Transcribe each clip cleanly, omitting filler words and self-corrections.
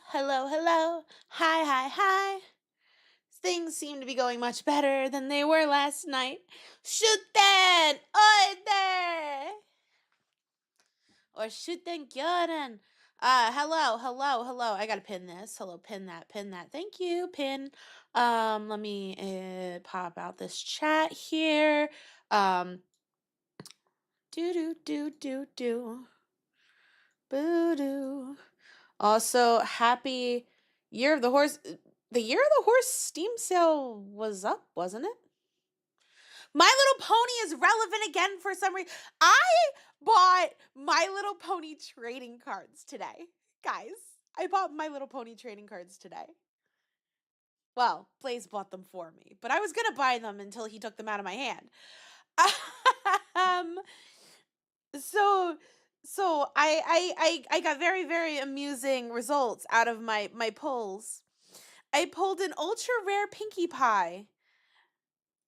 Hello, hello. Hi, hi, hi. Things seem to be going much better than they were last night. SHUTEN! Oide! Or SHUTEN Gyoren. Hello, hello, hello. I gotta pin this. Hello, pin that, pin that. Thank you, pin. Let me pop out this chat here. Do. Boo-doo. Also, happy Year of the Horse. The Year of the Horse Steam sale was up, wasn't it? My Little Pony is relevant again for some reason. I bought My Little Pony trading cards today. Guys, I bought My Little Pony trading cards today. Well, Blaze bought them for me, but I was going to buy them until he took them out of my hand. So I got very, very amusing results out of my pulls. I pulled an ultra rare Pinkie Pie,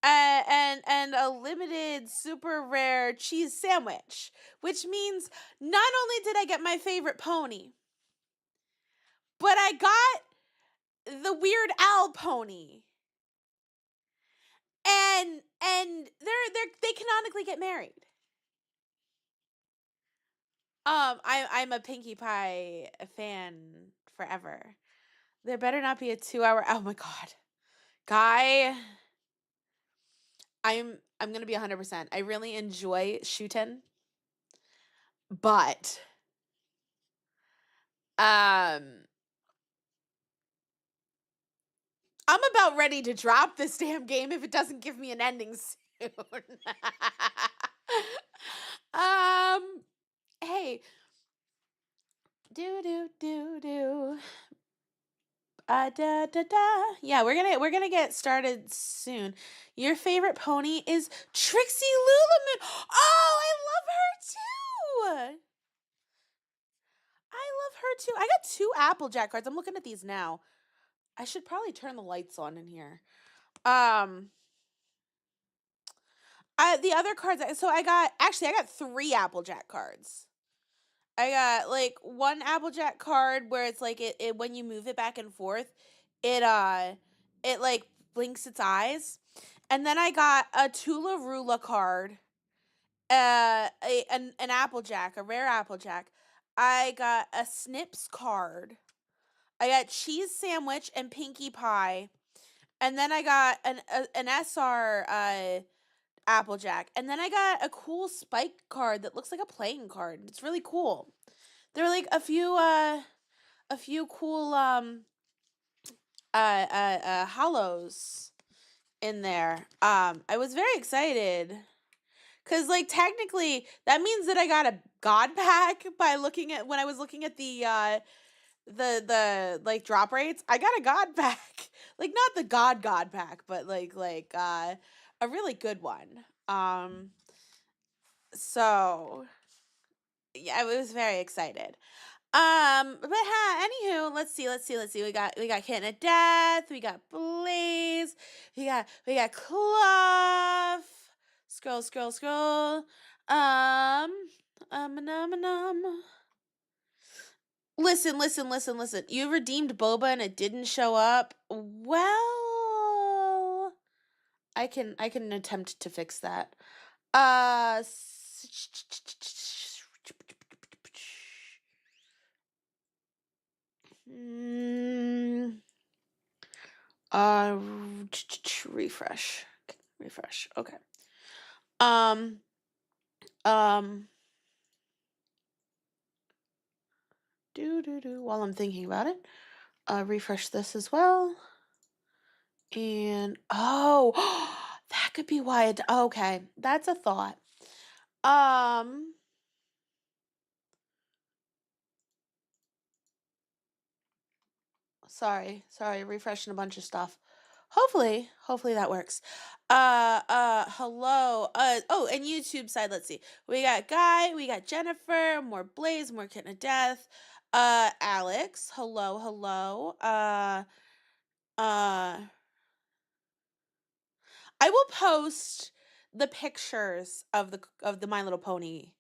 and a limited super rare cheese sandwich, which means not only did I get my favorite pony, but I got the Weird Al pony, and they canonically get married. I'm a Pinkie Pie fan forever. There better not be a 2-hour. Oh my god, guy. I'm gonna be 100%. I really enjoy SHUTEN, but I'm about ready to drop this damn game if it doesn't give me an ending soon. Hey. Do. Yeah, we're gonna get started soon. Your favorite pony is Trixie Lululemon. Oh, I love her too. I got 2 Applejack cards. I'm looking at these now. I should probably turn the lights on in here. The other cards. So I got 3 Applejack cards. I got like 1 Applejack card where it's like it when you move it back and forth, it like blinks its eyes, and then I got a Tula Rula card, an Applejack, a rare Applejack. I got a Snips card. I got Cheese Sandwich and Pinkie Pie, and then I got an SR Applejack, and then I got a cool Spike card that looks like a playing card. It's really cool. There were like a few cool hollows in there. I was very excited because like technically that means that I got a god pack by looking at when I was looking at the like drop rates. I got a god pack. Like not the god pack, but like a really good one. So yeah, I was very excited. But anywho, let's see. We got Kitten of Death, we got Blaze, we got Clough. Scroll. Listen. You redeemed Boba and it didn't show up. Well, I can attempt to fix that. Refresh. Okay. Um. While I'm thinking about it, refresh this as well. And oh, that could be why it. Okay, that's a thought. Sorry, refreshing a bunch of stuff. Hopefully that works. Hello. Oh, and YouTube side, let's see. We got Guy, we got Jennifer, more Blaze, more Kitten of Death. Alex, hello. I will post the pictures of the My Little Pony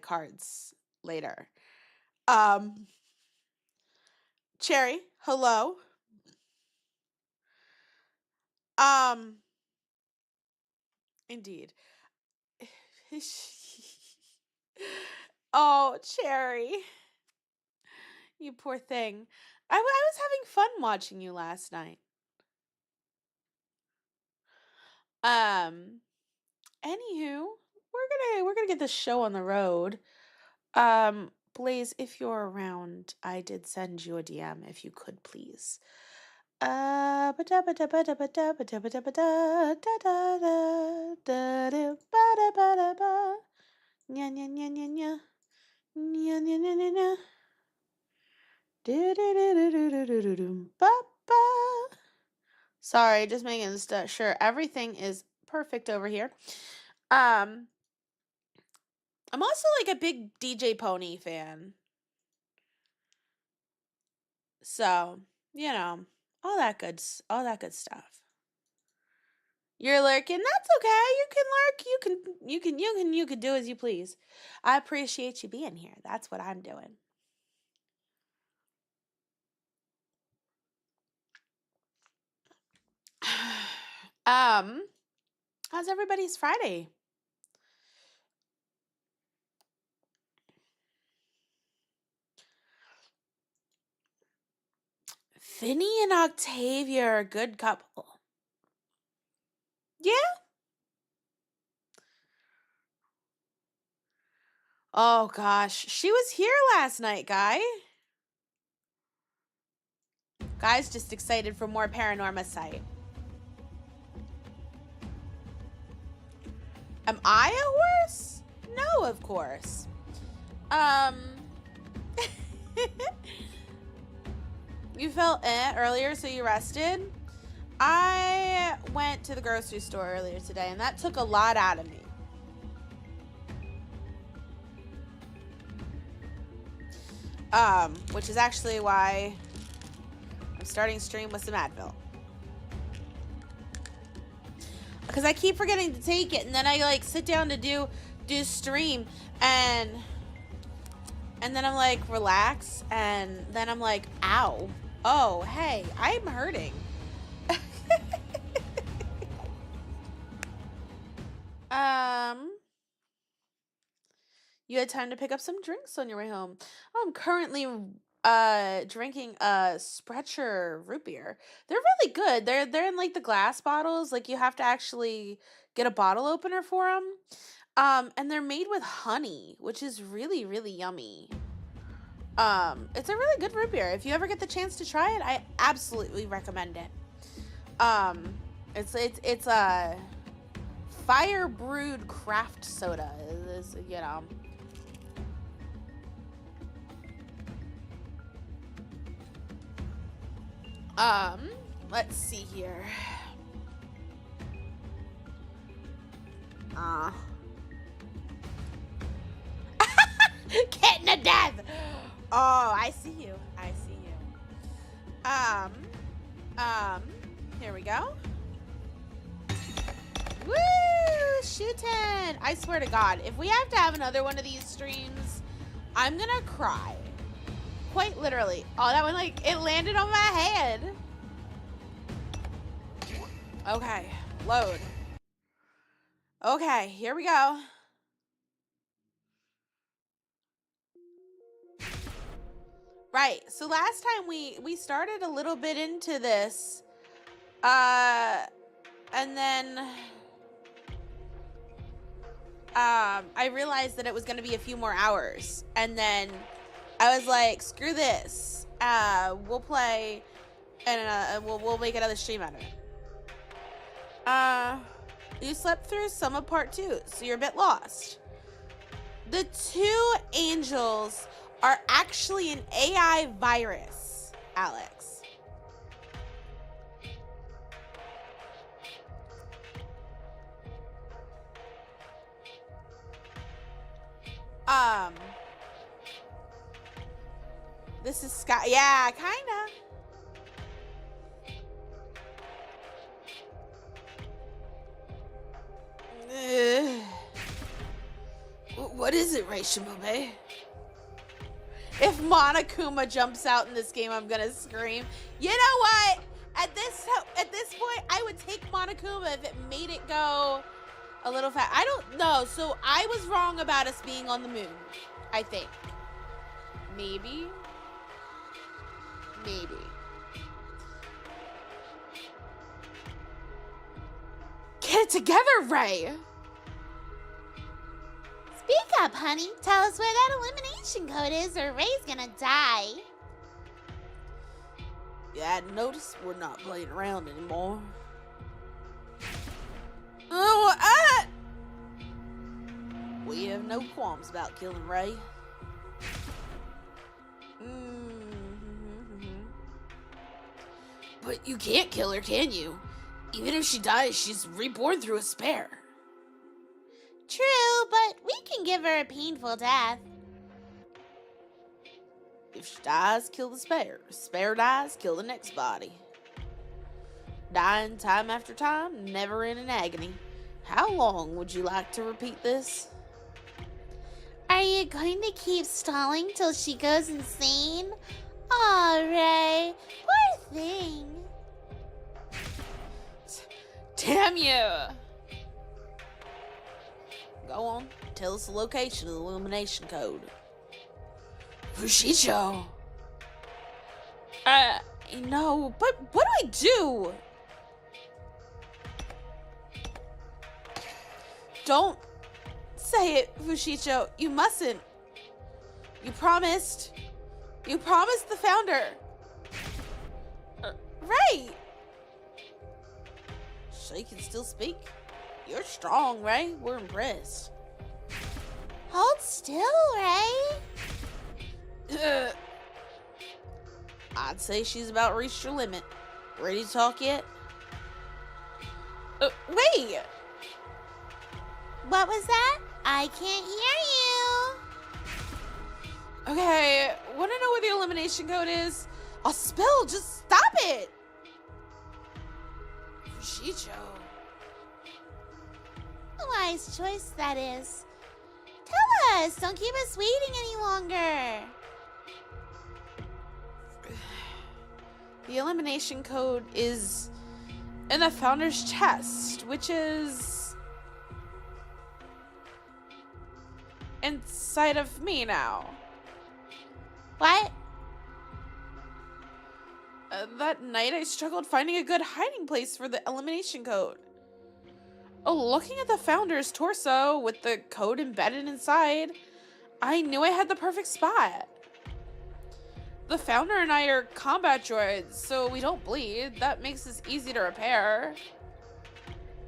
cards later. Cherry, hello. Indeed. Oh, Cherry. You poor thing. I was having fun watching you last night. Anywho, we're gonna get this show on the road. Blaze, if you're around, I did send you a DM if you could please. Sorry, just making sure everything is perfect over here. I'm also like a big DJ Pony fan. So, all that good stuff. You're lurking. That's okay. You can lurk. You can do as you please. I appreciate you being here. That's what I'm doing. How's everybody's Friday? Finny and Octavia are a good couple. Yeah? Oh gosh, she was here last night, Guy. Guy's just excited for more Paranorma Sight. Am I a horse? No, of course. You felt earlier, so you rested? I went to the grocery store earlier today, and that took a lot out of me. Which is actually why I'm starting stream with some Advil. Because I keep forgetting to take it, and then I like sit down to do stream, and then I'm like relax, and then I'm like, ow, oh hey, I'm hurting. You had time to pick up some drinks on your way home. I'm currently drinking a Sprecher root beer. They're really good. They're in like the glass bottles. Like you have to actually get a bottle opener for them. And they're made with honey, which is really, really yummy. It's a really good root beer. If you ever get the chance to try it, I absolutely recommend it. It's a fire brewed craft soda. Is let's see here. Kitten of Death. Oh, I see you. Here we go. Woo! SHUTEN! I swear to God, if we have to have another one of these streams, I'm gonna cry. Quite literally. Oh, that one, like, it landed on my head. Okay, load. Okay, here we go. Right. So last time we started a little bit into this, and then I realized that it was going to be a few more hours, and then I was like, screw this. We'll play, and we'll make another stream out of it. You slept through some of part 2, so you're a bit lost. The 2 angels are actually an AI virus, Alex. This is Sky. Yeah, kinda. What is it, Raishimabe? If Monokuma jumps out in this game, I'm gonna scream. You know what? At this point, I would take Monokuma if it made it go a little fast. I don't know. So I was wrong about us being on the moon, I think. Maybe. Get it together, Ray. Speak up, honey. Tell us where that elimination code is or Ray's gonna die. Yeah, notice we're not playing around anymore. Oh, we have no qualms about killing Ray. But you can't kill her, can you? Even if she dies, she's reborn through a spare. True, but we can give her a painful death. If she dies, kill the spare. If spare dies, kill the next body. Dying time after time, never in an agony. How long would you like to repeat this? Are you going to keep stalling till she goes insane? Aw, Ray. Poor thing. Damn you! Go on, tell us the location of the illumination code. Fushicho! No, but what do I do? Don't say it, Fushicho. You mustn't. You promised. You promised the founder. Right. She can still speak. You're strong, Ray. We're impressed. Hold still, Ray. I'd say she's about reached her limit. Ready to talk yet? Wait! What was that? I can't hear you. Okay, wanna know where the elimination code is? I'll spill, just stop it! Fushicho. A wise choice, that is. Tell us, don't keep us waiting any longer. The elimination code is in the founder's chest, which is inside of me now. What? That night I struggled finding a good hiding place for the elimination code. Looking at the founder's torso with the code embedded inside, I knew I had the perfect spot. The founder and I are combat droids, so we don't bleed. That makes us easy to repair.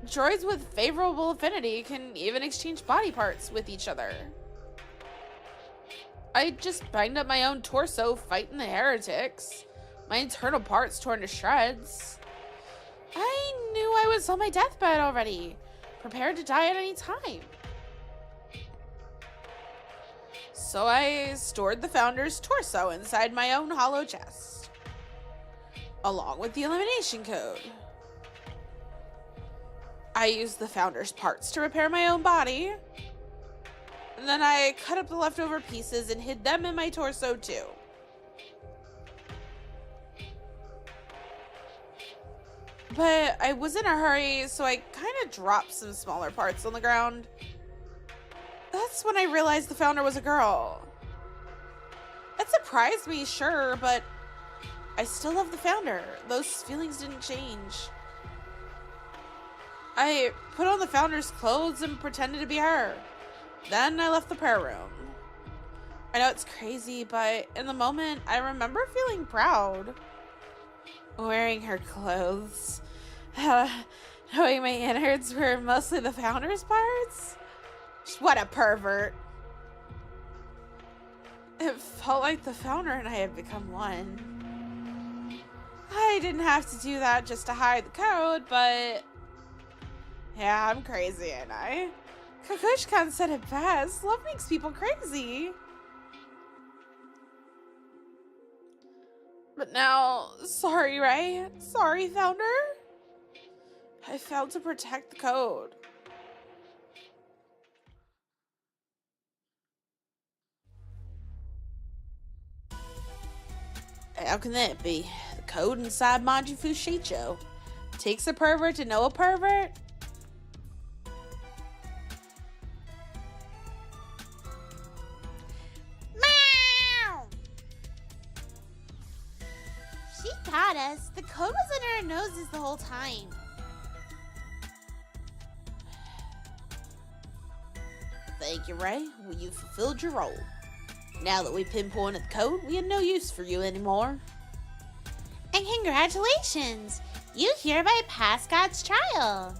Droids with favorable affinity can even exchange body parts with each other. I just banged up my own torso fighting the heretics. My internal parts torn to shreds. I knew I was on my deathbed already, prepared to die at any time. So I stored the founder's torso inside my own hollow chest, along with the elimination code. I used the founder's parts to repair my own body, and then I cut up the leftover pieces and hid them in my torso too. But I was in a hurry, so I kind of dropped some smaller parts on the ground. That's when I realized the founder was a girl. It surprised me, sure, but I still love the founder. Those feelings didn't change. I put on the founder's clothes and pretended to be her. Then I left the prayer room. I know it's crazy, but in the moment, I remember feeling proud. Wearing her clothes. Knowing my innards were mostly the founder's parts? What a pervert. It felt like the founder and I had become one. I didn't have to do that just to hide the code, but yeah, I'm crazy, ain't I? Kukushkan said it best. Love makes people crazy. But now, sorry, Ray. Sorry, founder. I failed to protect the code. How can that be? The code inside Manji Fushicho takes a pervert to know a pervert? Meow! She got us. The code was under our noses the whole time. Thank you, Ray. Well, you fulfilled your role. Now that we pinpointed the code, we have no use for you anymore. And congratulations! You hereby passed God's trial.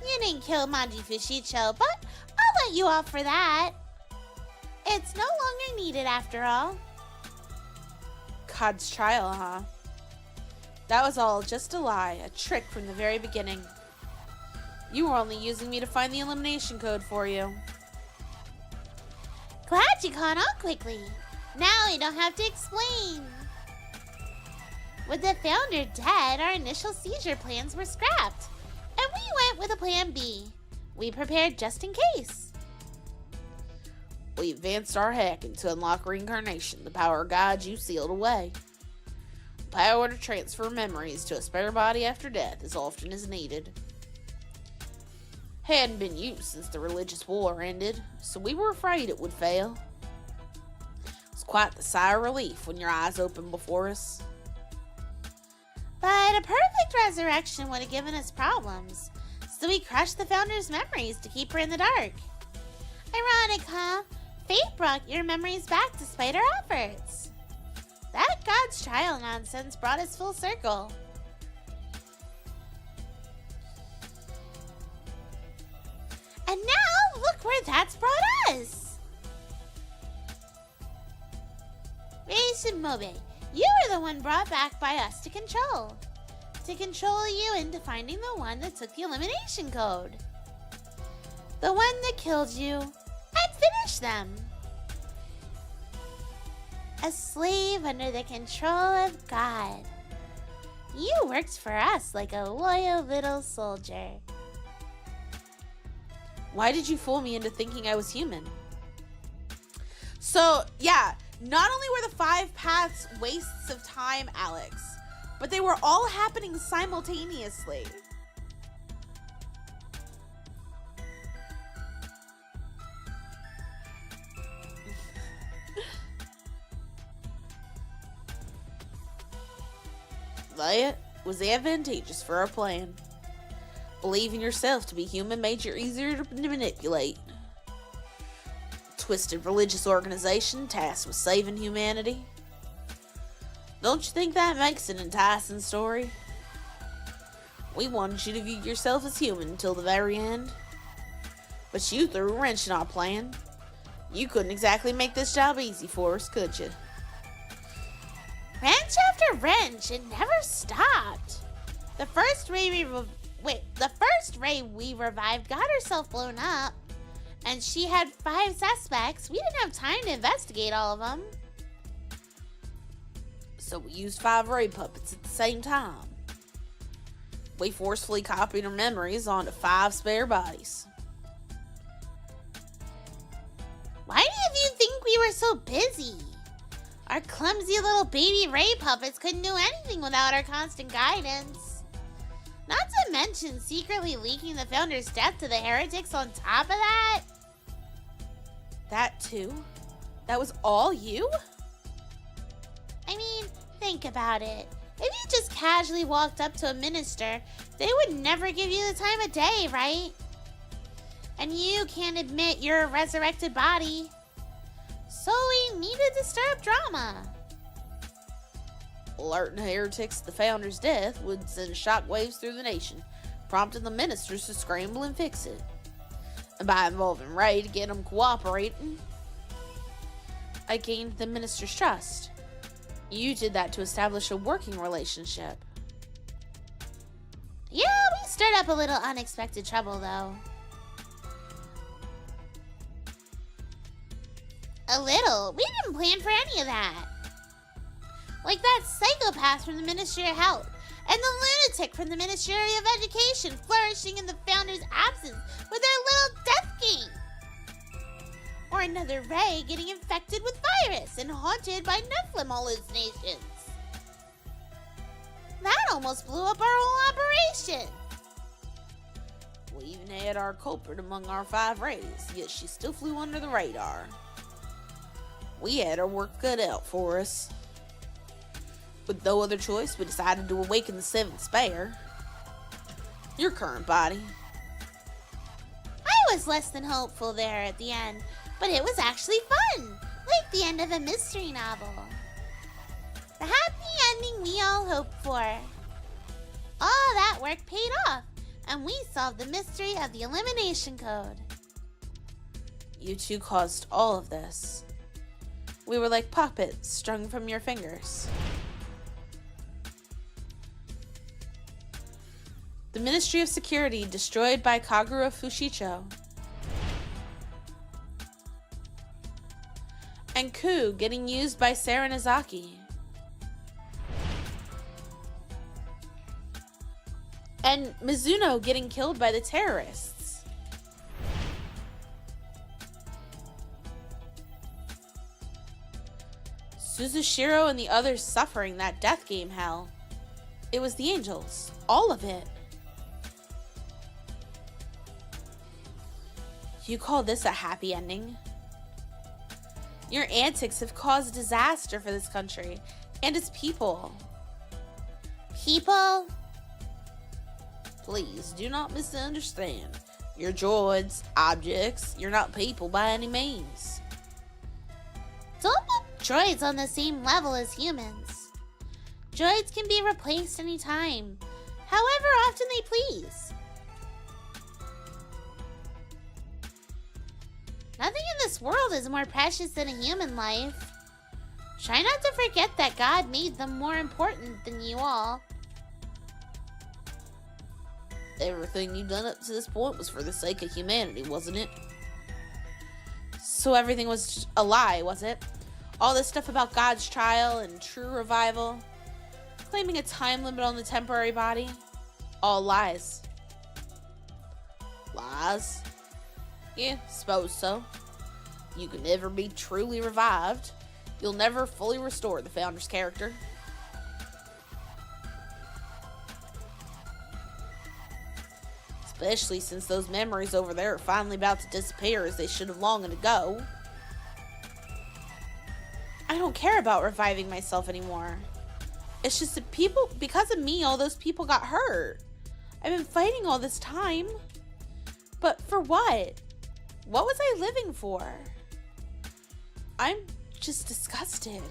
You didn't kill Manji Fushicho, but I'll let you off for that. It's no longer needed after all. God's trial, huh? That was all just a lie, a trick from the very beginning. You were only using me to find the elimination code for you. Glad you caught on quickly. Now you don't have to explain. With the founder dead, our initial seizure plans were scrapped, and we went with a plan B. We prepared just in case. We advanced our hacking to unlock reincarnation, the power guide you sealed away. Power to transfer memories to a spare body after death as often as needed. Hadn't been used since the religious war ended, so we were afraid it would fail. It's quite the sigh of relief when your eyes open before us. But a perfect resurrection would have given us problems, so we crushed the founder's memories to keep her in the dark. Ironic, huh? Fate brought your memories back despite our efforts. That God's trial nonsense brought us full circle. And now, look where that's brought us! Raisin Mobe, you were the one brought back by us to control. To control you into finding the one that took the elimination code. The one that killed you and finished them. A slave under the control of God. You worked for us like a loyal little soldier. Why did you fool me into thinking I was human? So, yeah, not only were the 5 paths wastes of time, Alex, but they were all happening simultaneously. That was advantageous for our plan. Believing yourself to be human made you easier to manipulate. Twisted religious organization tasked with saving humanity. Don't you think that makes an enticing story? We wanted you to view yourself as human until the very end. But you threw a wrench in our plan. You couldn't exactly make this job easy for us, could you? Wrench after wrench, it never stopped. The first ray we revived got herself blown up, and she had 5 suspects. We didn't have time to investigate all of them. So we used 5 ray puppets at the same time. We forcefully copied her memories onto 5 spare bodies. Why did you think we were so busy? Our clumsy little baby ray puppets couldn't do anything without our constant guidance. Not to mention secretly leaking the founder's death to the heretics on top of that. That too? That was all you? Think about it. If you just casually walked up to a minister, they would never give you the time of day, right? And you can't admit you're a resurrected body. So we need to disturb drama. Alerting heretics to the founder's death would send shockwaves through the nation, prompting the ministers to scramble and fix it. And by involving Ray to get him cooperating, I gained the minister's trust. You did that to establish a working relationship. Yeah, we stirred up a little unexpected trouble, though. A little? We didn't plan for any of that. Like that psychopath from the Ministry of Health and the lunatic from the Ministry of Education flourishing in the founder's absence with their little death game. Or another Ray getting infected with virus and haunted by Nephilim hallucinations. That almost blew up our whole operation. We even had our culprit among our 5 Rays, yet she still flew under the radar. We had our work cut out for us. With no other choice, we decided to awaken the 7th spare. Your current body. I was less than hopeful there at the end, but it was actually fun, like the end of a mystery novel. The happy ending we all hoped for. All that work paid off, and we solved the mystery of the elimination code. You two caused all of this. We were like puppets strung from your fingers. The Ministry of Security destroyed by Kagura Fushicho. And Ku getting used by Saranazaki. And Mizuno getting killed by the terrorists. Suzushiro and the others suffering that death game hell. It was the angels. All of it. You call this a happy ending? Your antics have caused disaster for this country and its people. People? Please do not misunderstand. You're droids, objects. You're not people by any means. Don't put droids on the same level as humans. Droids can be replaced anytime, however often they please. Nothing in this world is more precious than a human life. Try not to forget that God made them more important than you all. Everything you've done up to this point was for the sake of humanity, wasn't it? So everything was a lie, was it? All this stuff about God's trial and true revival, claiming a time limit on the temporary body, all lies. Lies? Yeah, suppose so. You can never be truly revived. You'll never fully restore the Founder's character. Especially since those memories over there are finally about to disappear as they should have long ago. I don't care about reviving myself anymore. It's just that because of me, all those people got hurt. I've been fighting all this time. But for what? What was I living for? I'm just disgusted.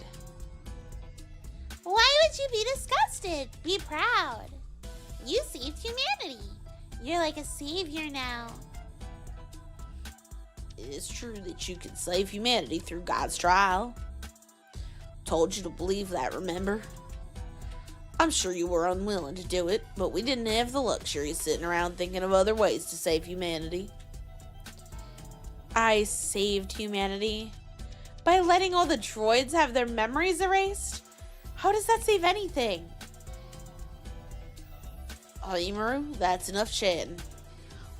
Why would you be disgusted? Be proud. You saved humanity. You're like a savior now. It is true that you can save humanity through God's trial. Told you to believe that, remember? I'm sure you were unwilling to do it, but we didn't have the luxury of sitting around thinking of other ways to save humanity. I saved humanity? By letting all the droids have their memories erased? How does that save anything? Imaru, that's enough chatting.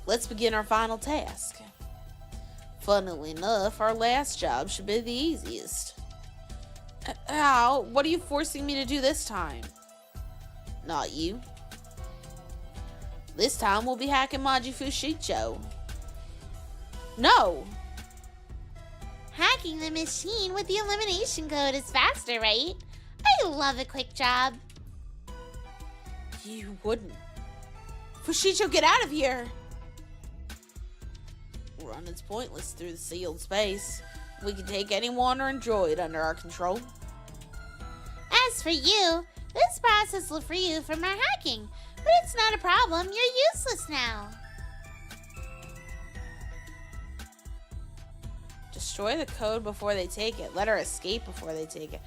Let's begin our final task. Funnily enough, our last job should be the easiest. How? What are you forcing me to do this time? Not you. This time we'll be hacking Maji Fushicho. No! Hacking the machine with the elimination code is faster, right? I I love a quick job. You wouldn't. Fushicho, get out of here! Run is pointless through the sealed space. We can take anyone or android under our control. As for you, this process will free you from our hacking, but it's not a problem. You're useless now. Destroy the code before they take it. Let her escape before they take it.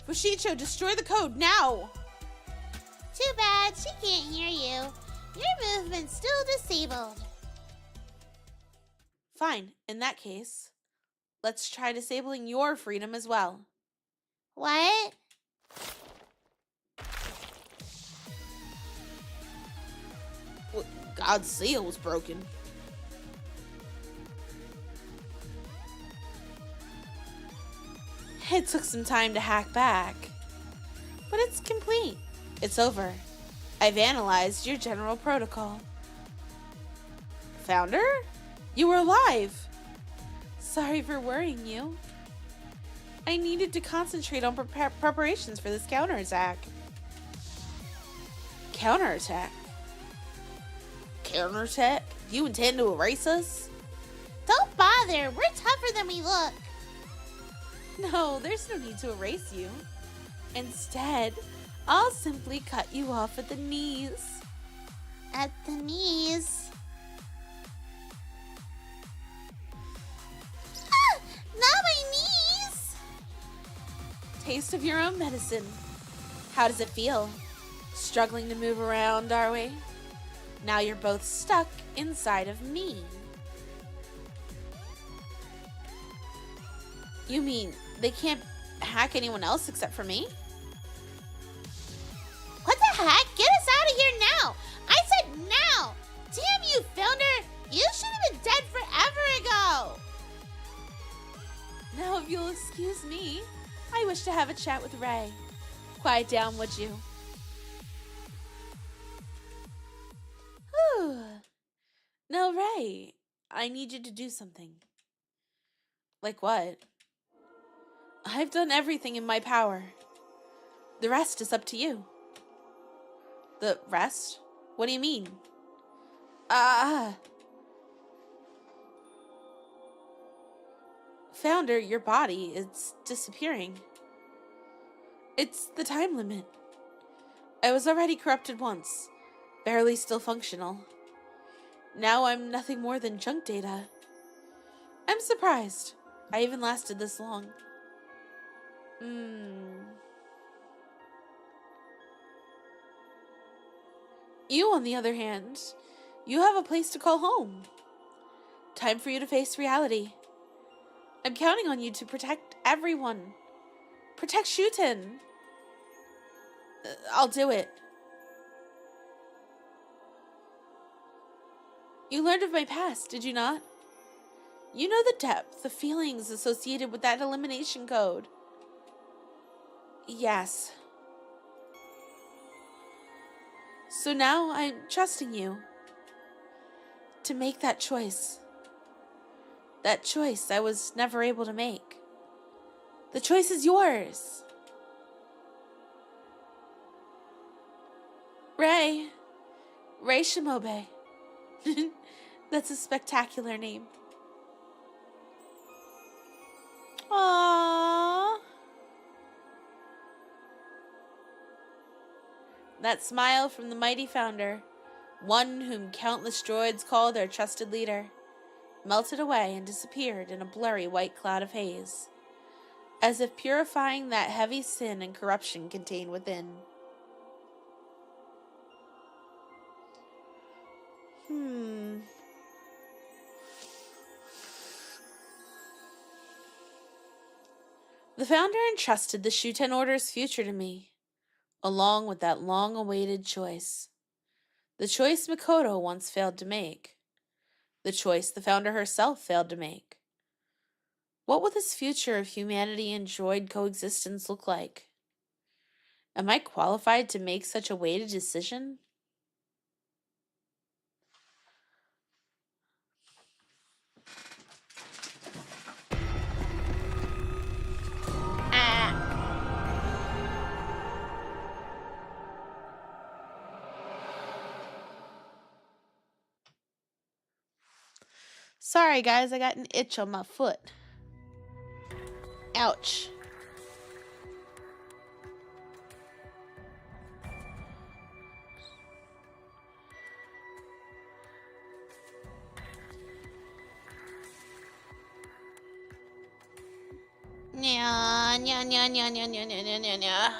Fushicho, destroy the code now! Too bad, she can't hear you. Your movement's still disabled. Fine, in that case, let's try disabling your freedom as well. What? Well, God's seal was broken. It took some time to hack back, but it's complete. It's over. I've analyzed your general protocol. Founder? You were alive. Sorry for worrying you. I needed to concentrate on preparations for this counterattack. Counterattack? Counterattack? Do you intend to erase us? Don't bother. We're tougher than we look. No, there's no need to erase you. Instead, I'll simply cut you off at the knees. At the knees? Ah! Not my knees! Taste of your own medicine. How does it feel? Struggling to move around, are we? Now you're both stuck inside of me. You mean they can't hack anyone else except for me? What the heck? Get us out of here now! I said now! Damn you, Founder! You should have been dead forever ago! Now, if you'll excuse me, I wish to have a chat with Ray. Quiet down, would you? Whew. Now, Ray, I need you to do something. Like what? I've done everything in my power. The rest is up to you. The rest? What do you mean? Founder, your body is disappearing. It's the time limit. I was already corrupted once, barely still functional. Now I'm nothing more than junk data. I'm surprised I even lasted this long. You, on the other hand, you have a place to call home. Time for you to face reality. I'm counting on you to protect everyone. Protect SHUTEN. I'll do it. You learned of my past, did you not? You know the depth, the feelings associated with that elimination code. Yes. So now I'm trusting you to make that choice. That choice I was never able to make. The choice is yours. Ray Shimobe. That's a spectacular name. Aww. That smile from the mighty founder, one whom countless droids call their trusted leader, melted away and disappeared in a blurry white cloud of haze, as if purifying that heavy sin and corruption contained within. The founder entrusted the SHUTEN Order's future to me, along with that long-awaited choice. The choice Mikoto once failed to make. The choice the founder herself failed to make. What will this future of humanity and droid coexistence look like? Am I qualified to make such a weighted decision? Sorry, guys, I got an itch on my foot. Ouch. Nya, nya, nya, nya, nya, nya, nya, nya, nya, nya.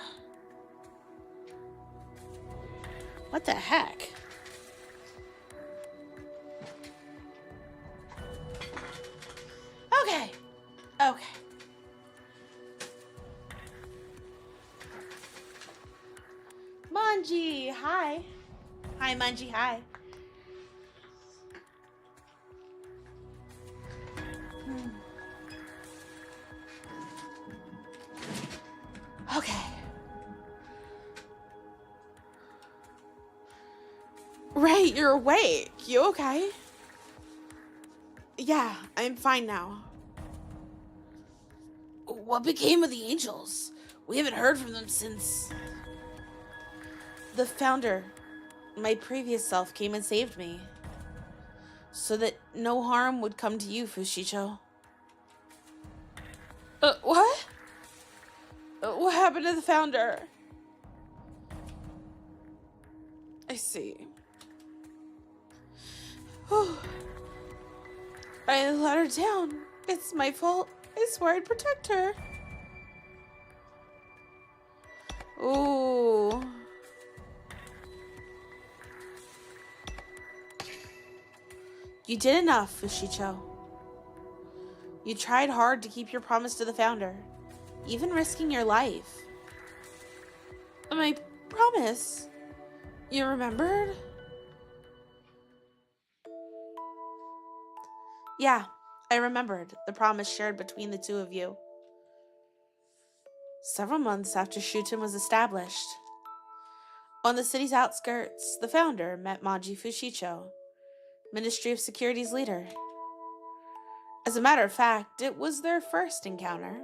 What the heck? Okay. Okay. Manji, hi. Hi, Manji, hi. Okay. Right, you're awake. You okay? Yeah, I'm fine now. What became of the angels? We haven't heard from them since... The founder, my previous self, came and saved me. So that no harm would come to you, Fushicho. What? What happened to the founder? I see. Whew. I let her down. It's my fault. I swore I'd protect her. Ooh. You did enough, Fushicho. You tried hard to keep your promise to the founder, even risking your life. My promise? You remembered? Yeah, I remembered the promise shared between the two of you. Several months after SHUTEN was established, on the city's outskirts, the founder met Manji Fushicho, Ministry of Security's leader. As a matter of fact, it was their first encounter.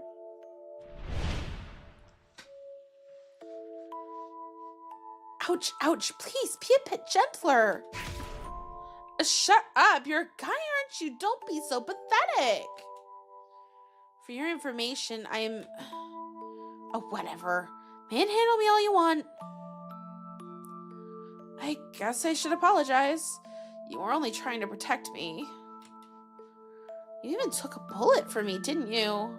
Ouch, ouch, please be a bit gentler. Shut up, you're a guy, aren't you? Don't be so pathetic. For your information, I am... Oh, whatever. Manhandle me all you want. I guess I should apologize. You were only trying to protect me. You even took a bullet for me, didn't you?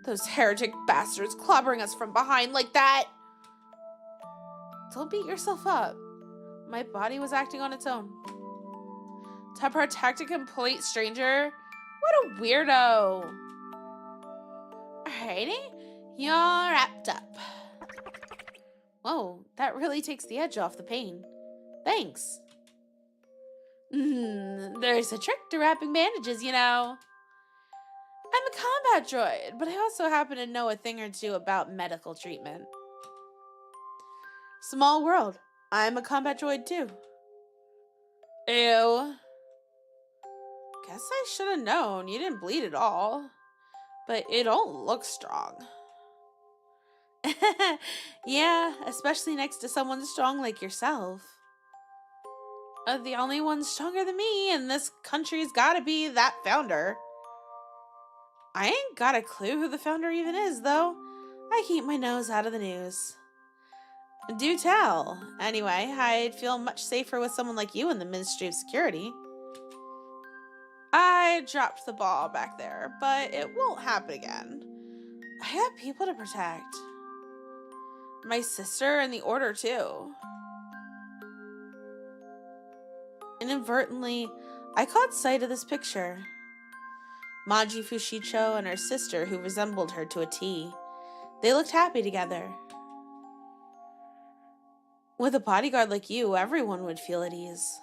Those heretic bastards clobbering us from behind like that. Don't beat yourself up. My body was acting on its own. To protect a complete stranger? What a weirdo. Alrighty, you're wrapped up. Whoa, that really takes the edge off the pain. Thanks. There's a trick to wrapping bandages, you know. I'm a combat droid, but I also happen to know a thing or two about medical treatment. Small world. I'm a combat droid too. Ew. Guess I should have known. You didn't bleed at all. But it don't look strong. Yeah, especially next to someone strong like yourself. The only one stronger than me in this country's gotta be that founder. I ain't got a clue who the founder even is, though. I keep my nose out of the news. Do tell. Anyway, I'd feel much safer with someone like you in the Ministry of Security. I dropped the ball back there, but it won't happen again. I have people to protect. My sister and the Order, too. Inadvertently, I caught sight of this picture. Manji Fushicho and her sister, who resembled her to a T. They looked happy together. With a bodyguard like you, everyone would feel at ease.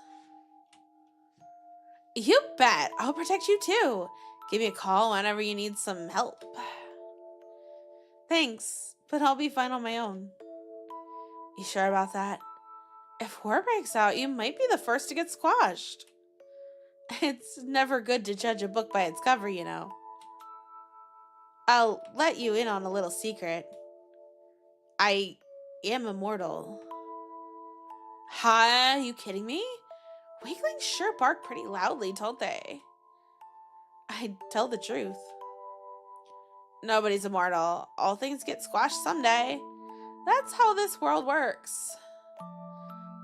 You bet! I'll protect you too. Give me a call whenever you need some help. Thanks, but I'll be fine on my own. You sure about that? If war breaks out, you might be the first to get squashed. It's never good to judge a book by its cover, you know. I'll let you in on a little secret. I am immortal. Huh? Are you kidding me? Weaklings sure bark pretty loudly, don't they? I'd tell the truth. Nobody's immortal. All things get squashed someday. That's how this world works.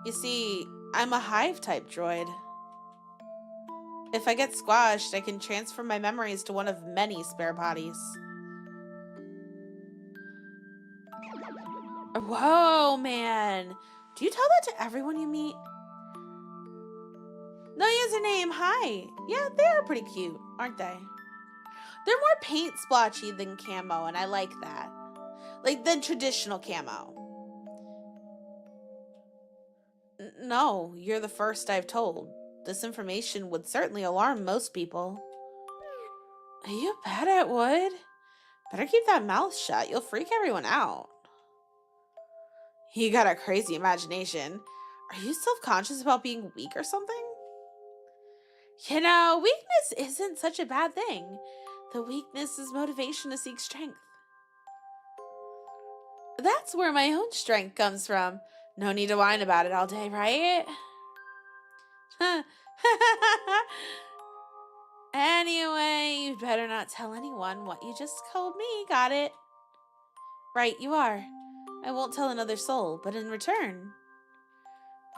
You see, I'm a hive-type droid. If I get squashed, I can transfer my memories to one of many spare bodies. Whoa, man. Do you tell that to everyone you meet? No username, hi. Yeah, they are pretty cute, aren't they? They're more paint splotchy than camo, and I like that. Like, than traditional camo. No, you're the first I've told. This information would certainly alarm most people. You bet it would. Better keep that mouth shut. You'll freak everyone out. You got a crazy imagination. Are you self-conscious about being weak or something? You know, weakness isn't such a bad thing. The weakness is motivation to seek strength. That's where my own strength comes from. No need to whine about it all day, right? Anyway, you'd better not tell anyone what you just told me, got it? Right, you are. I won't tell another soul, but in return,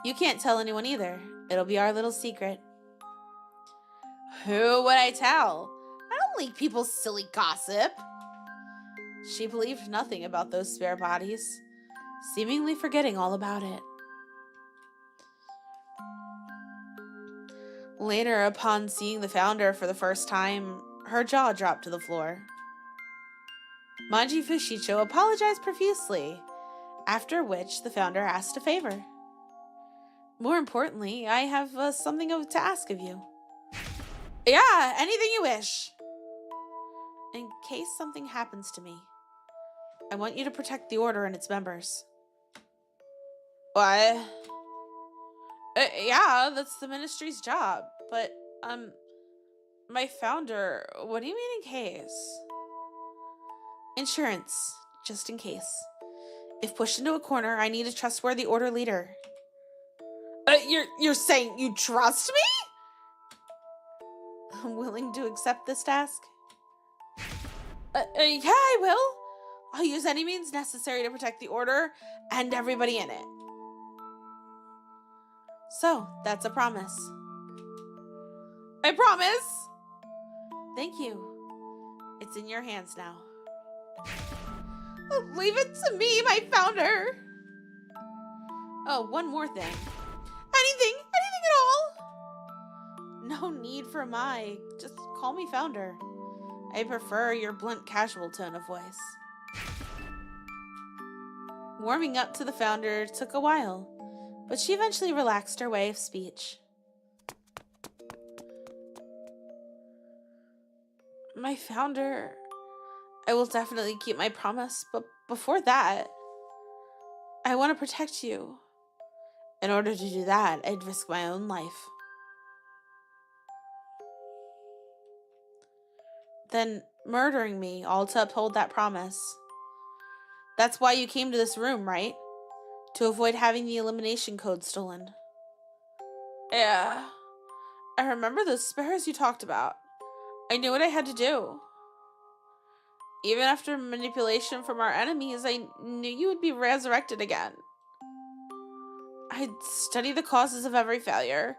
you can't tell anyone either. It'll be our little secret. Who would I tell? I don't leak people's silly gossip. She believed nothing about those spare bodies, seemingly forgetting all about it. Later, upon seeing the founder for the first time, her jaw dropped to the floor. Manji Fushicho apologized profusely, after which the founder asked a favor. More importantly, I have something to ask of you. Yeah, anything you wish. In case something happens to me, I want you to protect the Order and its members. What? Yeah, that's the Ministry's job. But, my founder, what do you mean in case? Insurance, just in case. If pushed into a corner, I need a trustworthy Order leader. You're saying you trust me? I'm willing to accept this task. Yeah, I will. I'll use any means necessary to protect the Order and everybody in it. So, that's a promise. I promise! Thank you. It's in your hands now. Leave it to me, my founder! Oh, one more thing. Anything at all! No need for my, just call me founder. I prefer your blunt casual tone of voice. Warming up to the founder took a while, but she eventually relaxed her way of speech. My founder, I will definitely keep my promise, but before that, I want to protect you. In order to do that, I'd risk my own life. Then murdering me, all to uphold that promise. That's why you came to this room, right? To avoid having the elimination code stolen. Yeah. I remember those spares you talked about. I knew what I had to do. Even after manipulation from our enemies, I knew you would be resurrected again. I'd study the causes of every failure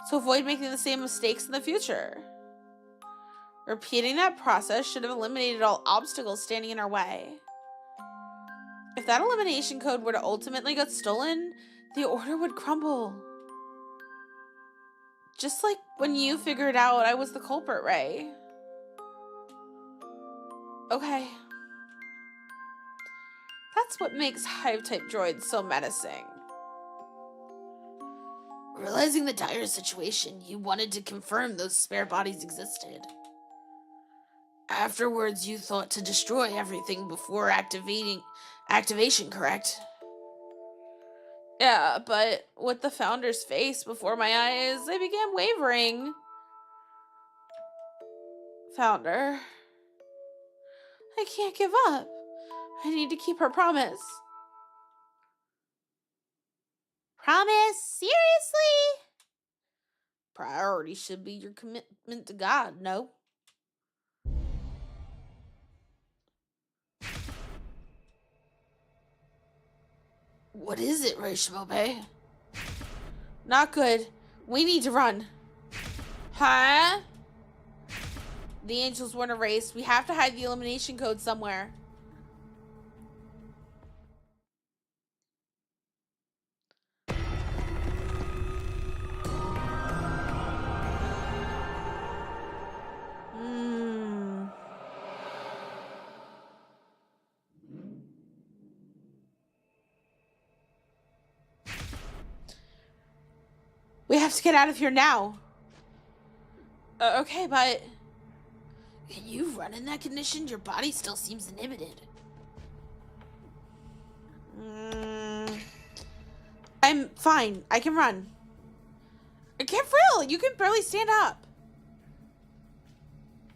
to avoid making the same mistakes in the future. Repeating that process should have eliminated all obstacles standing in our way. If that elimination code were to ultimately get stolen, the Order would crumble. Just like when you figured out I was the culprit, Ray. Okay. That's what makes Hive-type droids so menacing. Realizing the dire situation, you wanted to confirm those spare bodies existed. Afterwards, you thought to destroy everything before activation, correct? Yeah, but with the founder's face before my eyes, I began wavering. Founder, I can't give up. I need to keep her promise. Promise? Seriously? Priority should be your commitment to God, no? What is it, Rishmobe? Not good. We need to run. Huh? The angels weren't erased. We have to hide the elimination code somewhere. We have to get out of here now. Okay, but... Can you run in that condition? Your body still seems inhibited. I'm fine. I can run. Get real! You can barely stand up.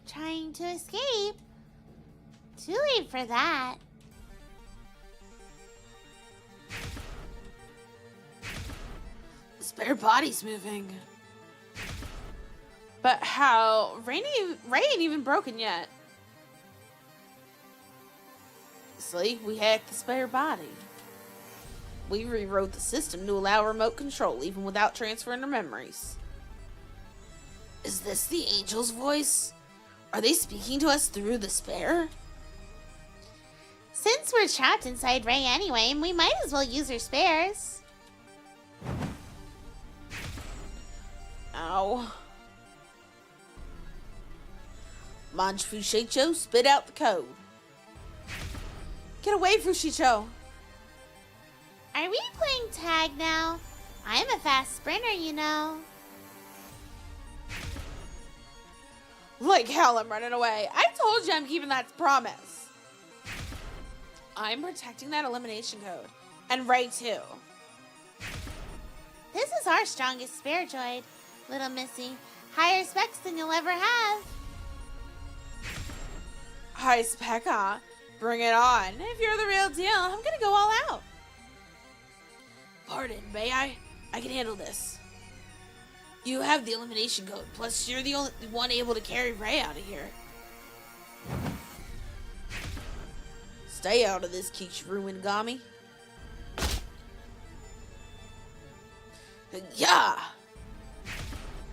Trying to escape? Too late for that. The spare body's moving. But how? Ray ain't even broken yet. See, we hacked the spare body. We rewrote the system to allow remote control, even without transferring their memories. Is this the angel's voice? Are they speaking to us through the spare? Since we're trapped inside Ray anyway, we might as well use her spares. Ow. Manj Fushicho, spit out the code. Get away, Fushicho. Are we playing tag now? I'm a fast sprinter, you know. Like hell, I'm running away. I told you I'm keeping that promise. I'm protecting that elimination code. And Ray too. This is our strongest spare droid, little missy. Higher specs than you'll ever have. High spec, huh? Bring it on. If you're the real deal, I'm gonna go all out. Pardon, may I? I can handle this. You have the elimination code, plus you're the only one able to carry Ray out of here. Stay out of this, Kishiru Ngami. Yeah!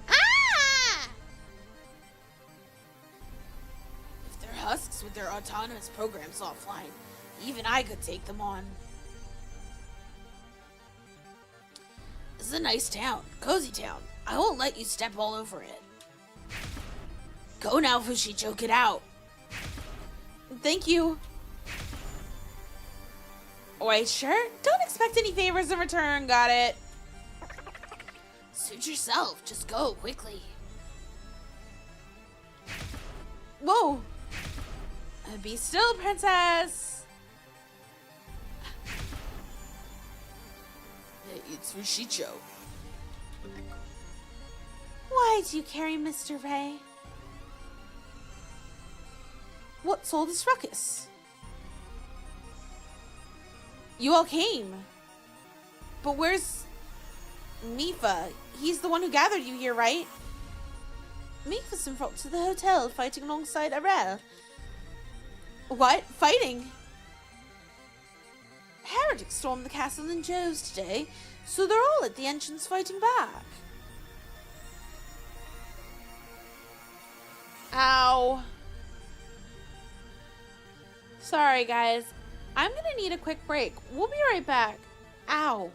Ah! If they're husks with their autonomous programs offline, even I could take them on. This is a nice town. Cozy town. I won't let you step all over it. Go now, Fushicho. Get out. Thank you. Wait, sure? Don't expect any favors in return. Got it. Suit yourself. Just go quickly. Whoa. Be still, princess. It's Fushicho. Why do you carry Mr. Ray? What's all this ruckus? You all came. But where's Mifa? He's the one who gathered you here, right? Mifa's en route to the hotel fighting alongside Arel. What? Fighting? Heretics stormed the castle in Joe's today, so they're all at the entrance fighting back. Ow. Sorry, guys. I'm gonna need a quick break. We'll be right back. Ow.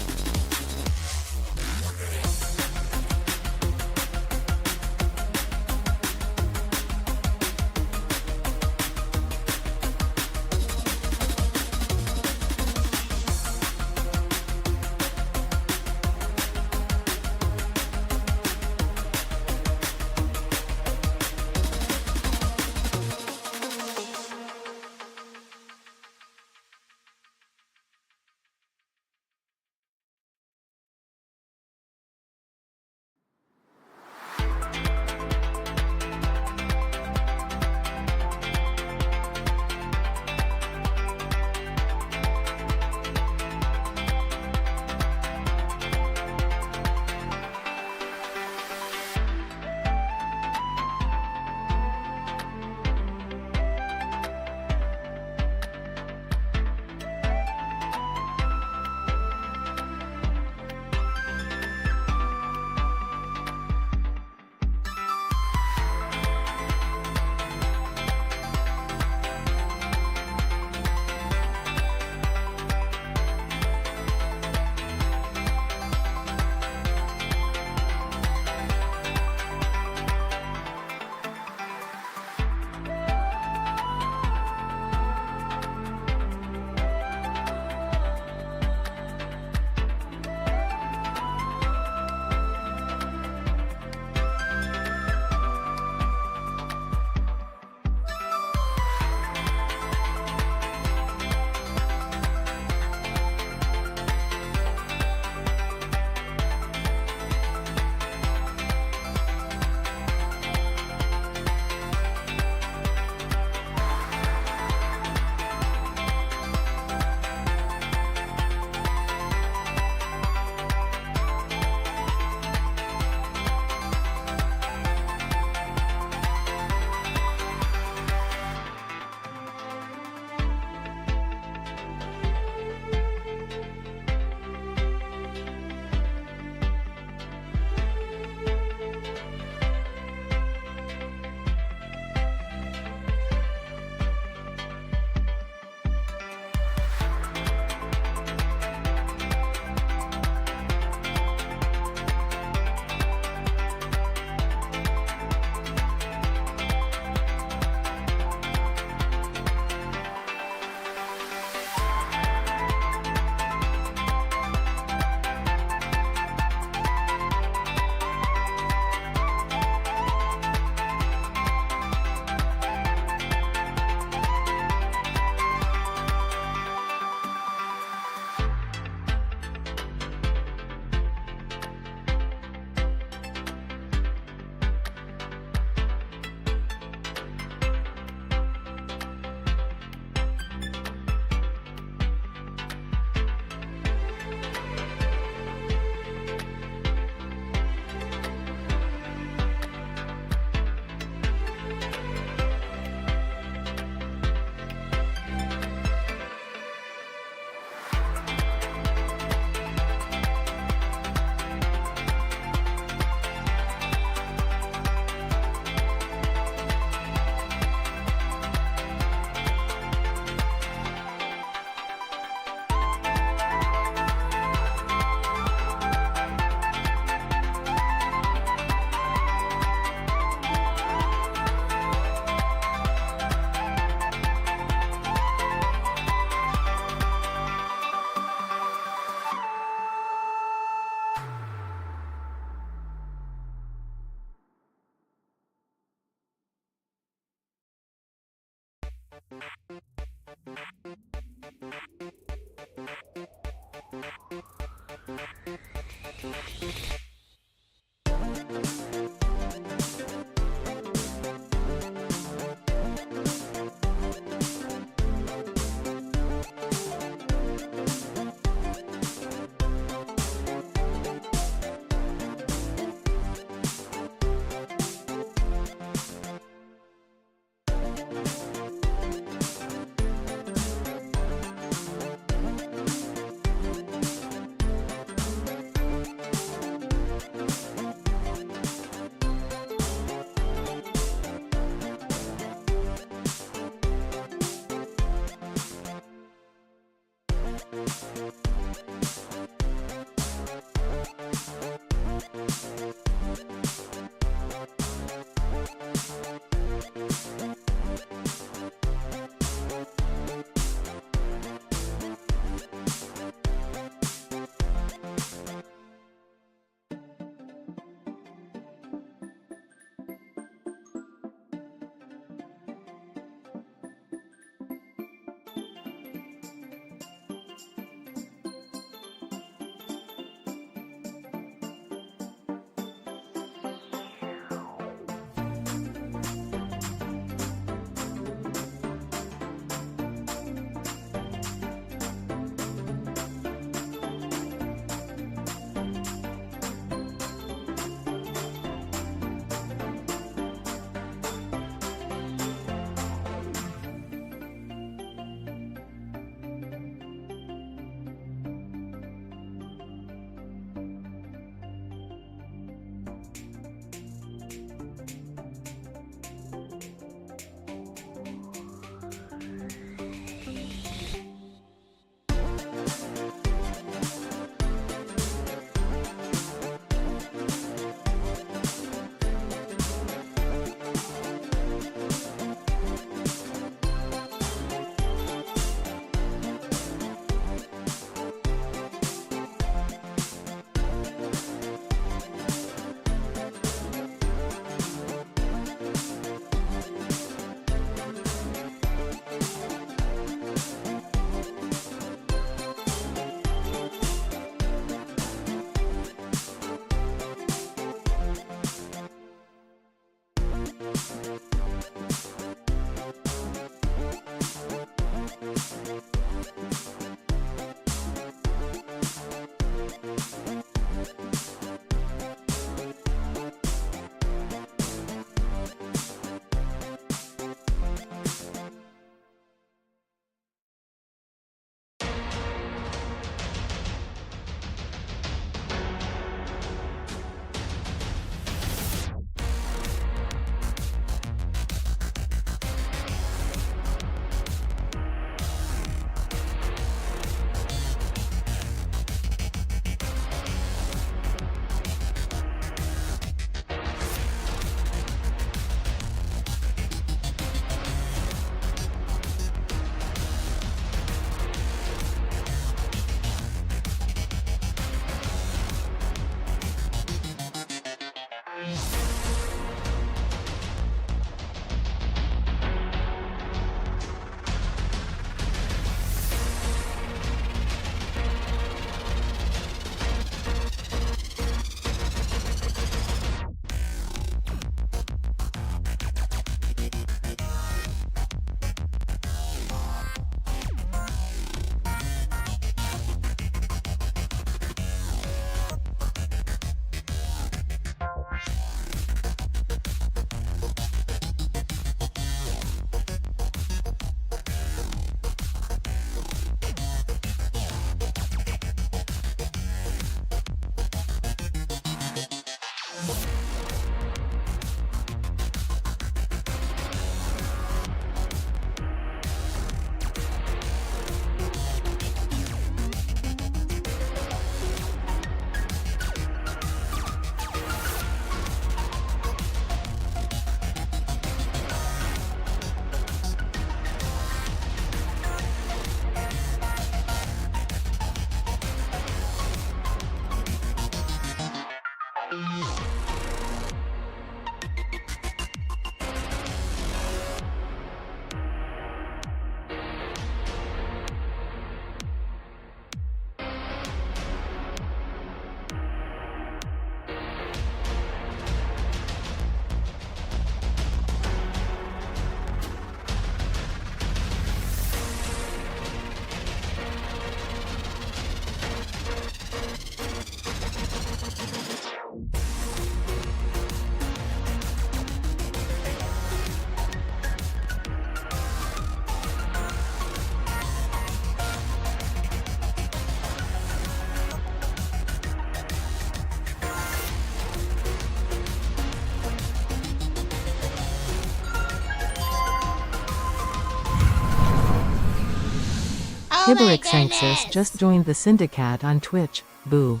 Oh my Hiberixensis just goodness! joined the syndicate on Twitch. Boo.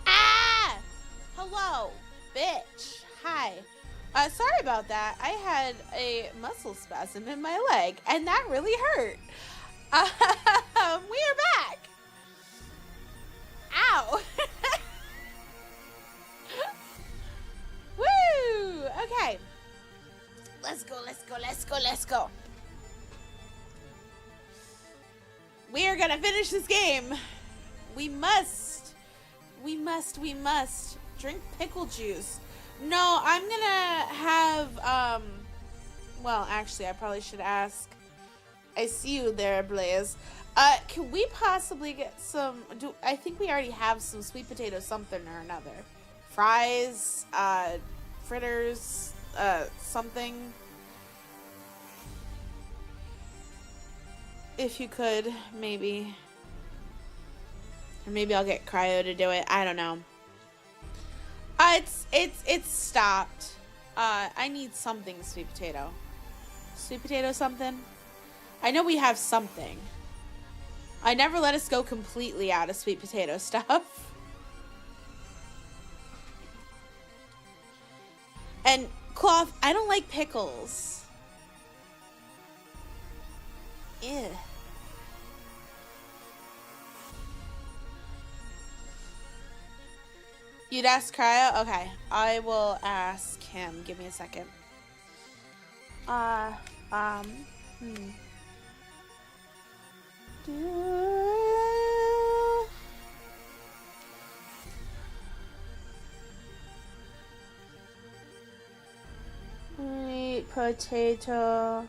Ah! Hello, bitch. Hi. Sorry about that. I had a muscle spasm in my leg, and that really hurt. We are back. Ow. Woo! Okay. Let's go, let's go, let's go, let's go. We are gonna finish this game. We must drink pickle juice. No, I'm gonna have, well, actually, I probably should ask. I see you there, Blaze. Can we possibly get some, I think we already have some sweet potato something or another. Fries, fritters, something. If you could, maybe. Or maybe I'll get Cryo to do it. I don't know. It's stopped. I need something sweet potato. Sweet potato something? I know we have something. I never let us go completely out of sweet potato stuff. And cloth, I don't like pickles. Ew. You'd ask Cryo? Okay. I will ask him. Give me a second. Sweet potato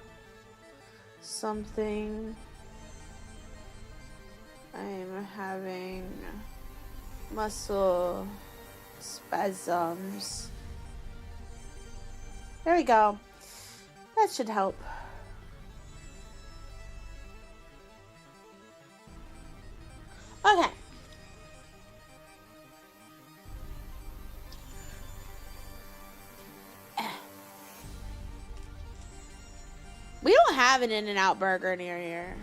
something. I'm having muscle spasms. There we go. That should help. Okay. We don't have an In-N-Out burger near here.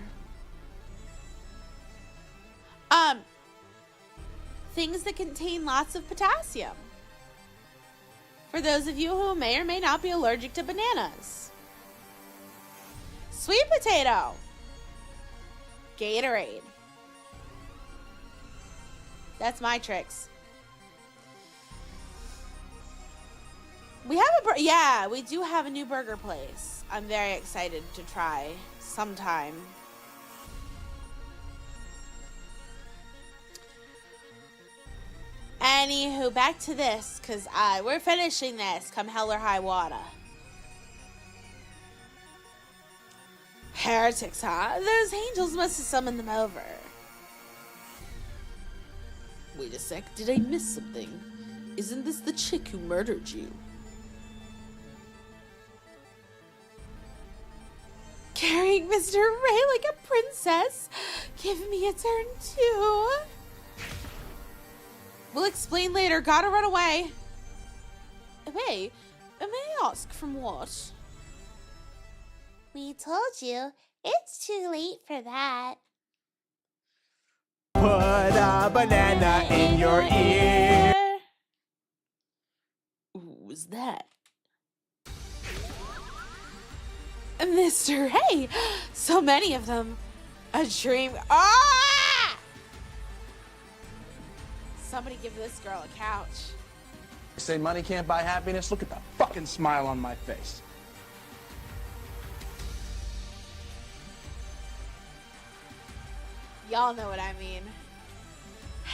Things that contain lots of potassium. For those of you who may or may not be allergic to bananas. Sweet potato. Gatorade. That's my tricks. We have yeah, we do have a new burger place. I'm very excited to try sometime. Anywho, back to this, because we're finishing this come hell or high water. Heretics, huh? Those angels must have summoned them over. Wait a sec, did I miss something? Isn't this the chick who murdered you? Carrying Mr. Ray like a princess? Give me a turn too. We'll explain later. Gotta run away. Hey, may I ask from what? We told you. It's too late for that. Put a banana in your ear. Who was that? Mr. Ray! So many of them. A dream. Ah! Somebody give this girl a couch. Say money can't buy happiness? Look at the fucking smile on my face. Y'all know what I mean.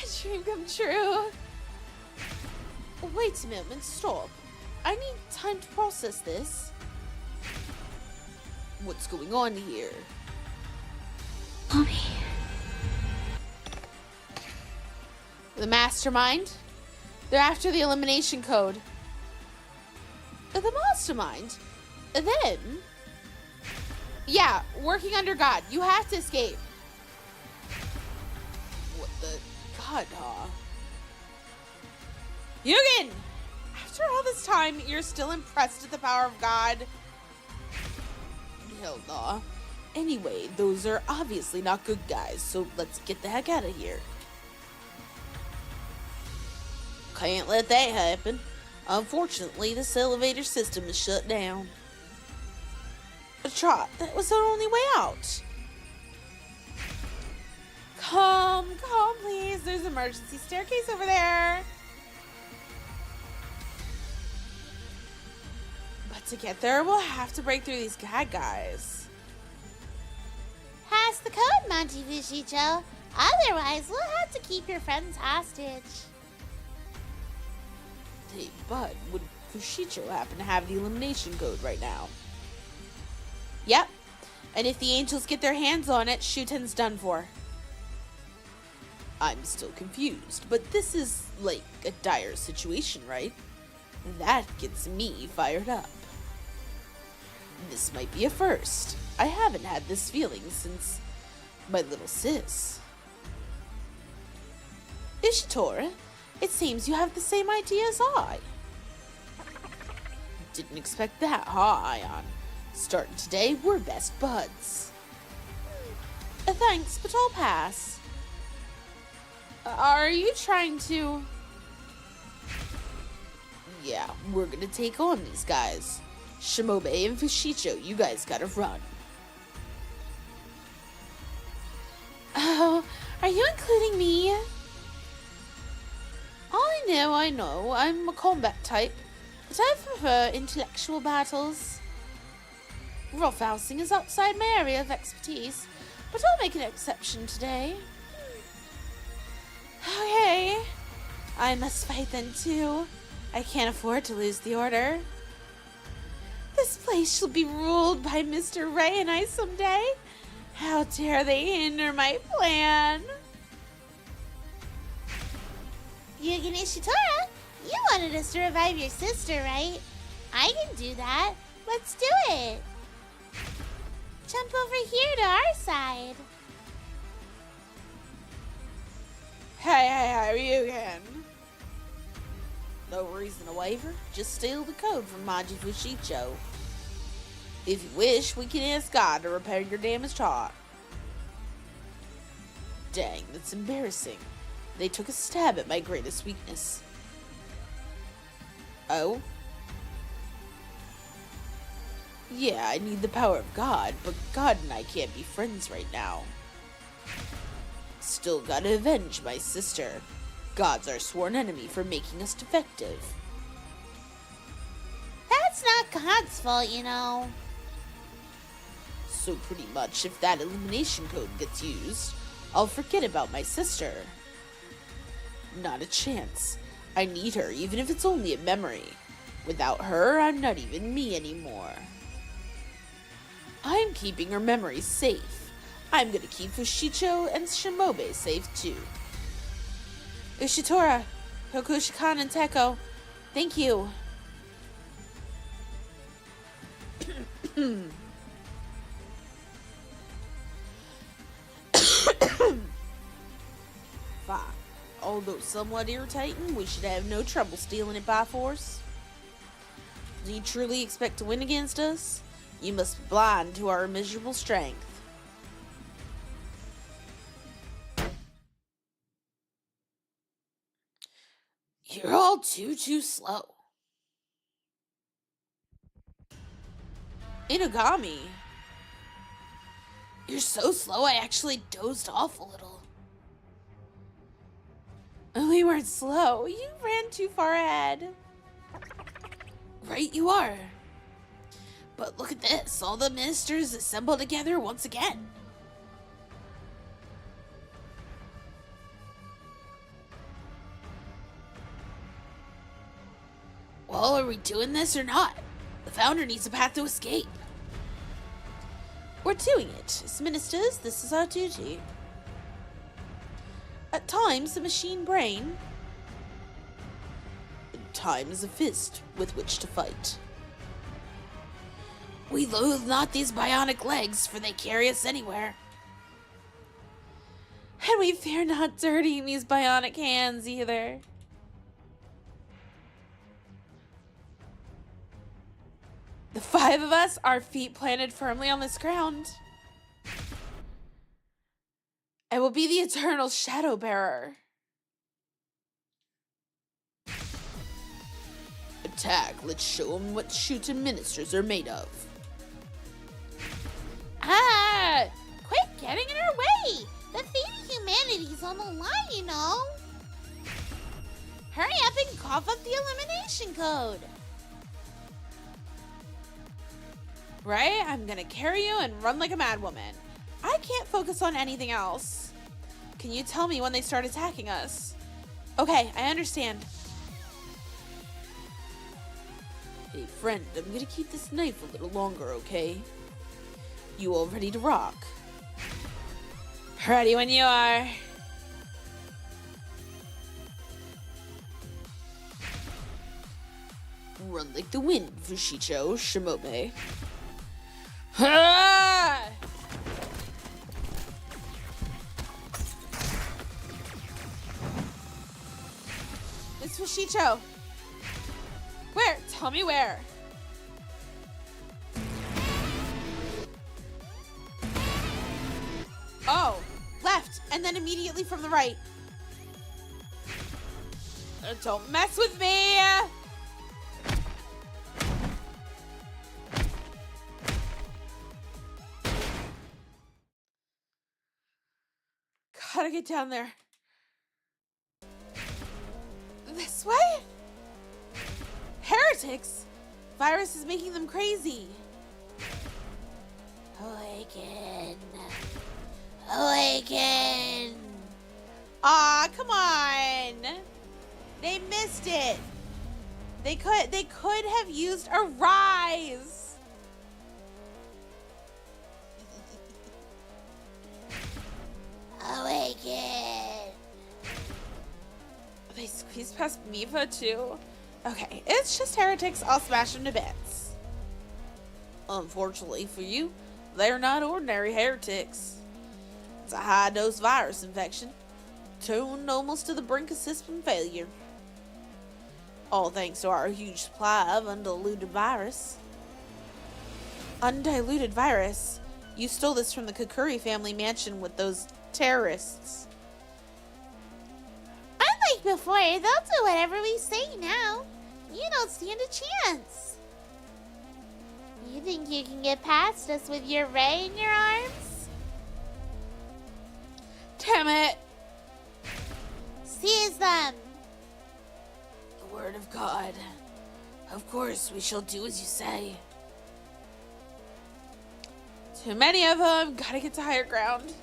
A dream come true. Wait a moment, stop. I need time to process this. What's going on here? Mommy. The mastermind? They're after the elimination code. The mastermind? Then? Yeah, working under God. You have to escape. What the? God, Yugen! After all this time, you're still impressed at the power of God? Hell nah. Anyway, those are obviously not good guys, so let's get the heck out of here. Can't let that happen. Unfortunately, this elevator system is shut down. But Trot, that was our only way out. Come, please. There's an emergency staircase over there. But to get there, we'll have to break through these guys. Pass the code, Monty Fushiccio. Otherwise, we'll have to keep your friends hostage. Hey, bud, would Fushiccio happen to have the elimination code right now? Yep. And if the angels get their hands on it, SHUTEN's done for. I'm still confused, but this is, like, a dire situation, right? That gets me fired up. This might be a first. I haven't had this feeling since my little sis. Ishitora, it seems you have the same idea as I. Didn't expect that, huh, Ion? Starting today, we're best buds. Thanks, but I'll pass. Are you trying to... Yeah, we're gonna take on these guys. Shimobe and Fushiccio, you guys gotta run. Oh, are you including me? I know. I'm a combat type, but I prefer intellectual battles. Roughhousing is outside my area of expertise, but I'll make an exception today. Okay. I must fight then too. I can't afford to lose the order. This place shall be ruled by Mr. Ray and I someday. How dare they hinder my plan? Yugen Ishitora, you wanted us to revive your sister, right? I can do that. Let's do it. Jump over here to our side. Hey, Yugen. No reason to waver. Just steal the code from Monty Fushiccio. If you wish, we can ask God to repair your damaged heart. Dang, that's embarrassing. They took a stab at my greatest weakness. Oh? Yeah, I need the power of God, but God and I can't be friends right now. Still gotta avenge my sister. God's our sworn enemy for making us defective. That's not God's fault, you know. So pretty much, if that elimination code gets used, I'll forget about my sister. Not a chance. I need her, even if it's only a memory. Without her, I'm not even me anymore. I'm keeping her memories safe. I'm gonna keep Fushiccio and Shimobe safe too. Ishitora, Hokushikan and Teko, thank you. Fine. Although somewhat irritating, we should have no trouble stealing it by force. Do you truly expect to win against us? You must be blind to our immeasurable strength. You're all too slow. Inugami. You're so slow I actually dozed off a little. We weren't slow. You ran too far ahead. Right you are. But look at this. All the ministers assembled together once again. Well, are we doing this or not? The founder needs a path to escape. We're doing it. As ministers, this is our duty. At times, a machine brain. At times, a fist with which to fight. We loathe not these bionic legs, for they carry us anywhere. And we fear not dirtying these bionic hands either. The five of us, our feet planted firmly on this ground. I will be the eternal shadow bearer. Attack, let's show them what SHUTEN ministers are made of. Ah! Quit getting in our way! The fate of humanity's on the line, you know. Hurry up and cough up the elimination code. Right? I'm gonna carry you and run like a madwoman. I can't focus on anything else. Can you tell me when they start attacking us? Okay, I understand. Hey friend, I'm gonna keep this knife a little longer, okay? You all ready to rock? Ready when you are. Run like the wind, Fushicho Shimobe. Ah! It's Fushicho. Where? Tell me where. Oh, left, and then immediately from the right. Don't mess with me! Gotta get down there. This way? Heretics! Virus is making them crazy. Awaken. Awaken. Aw, come on! They missed it. They could have used a rise. Awaken. They squeezed past Miva too. Okay, it's just heretics. I'll smash them to bits. Unfortunately for you, they're not ordinary heretics. It's a high-dose virus infection, tuned almost to the brink of system failure. All thanks to our huge supply of undiluted virus. Undiluted virus? You stole this from the Kukuri family mansion with those terrorists. Unlike before, they'll do whatever we say now. You don't stand a chance. You think you can get past us with your ray in your arms? Damn it! Seize them! The word of God. Of course, we shall do as you say. Too many of them. Gotta get to higher ground.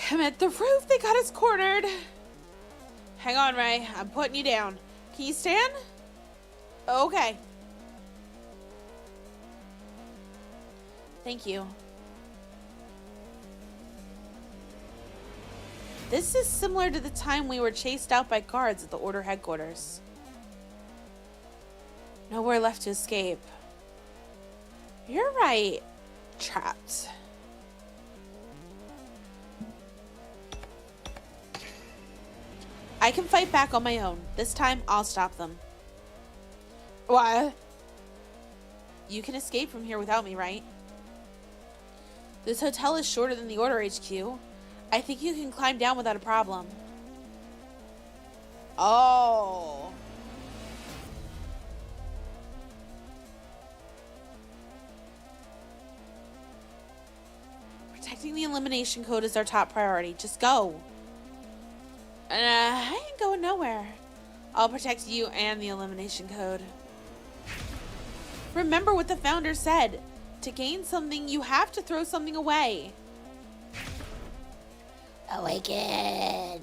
Damn it, the roof, they got us cornered. Hang on, Ray. I'm putting you down. Can you stand? Okay. Thank you. This is similar to the time we were chased out by guards at the Order headquarters. Nowhere left to escape. You're right. Trapped. I can fight back on my own. This time, I'll stop them. What? You can escape from here without me, right? This hotel is shorter than the Order HQ. I think you can climb down without a problem. Oh. Protecting the elimination code is our top priority. Just go. I ain't going nowhere. I'll protect you and the elimination code. Remember what the founder said. To gain something, you have to throw something away. Awaken!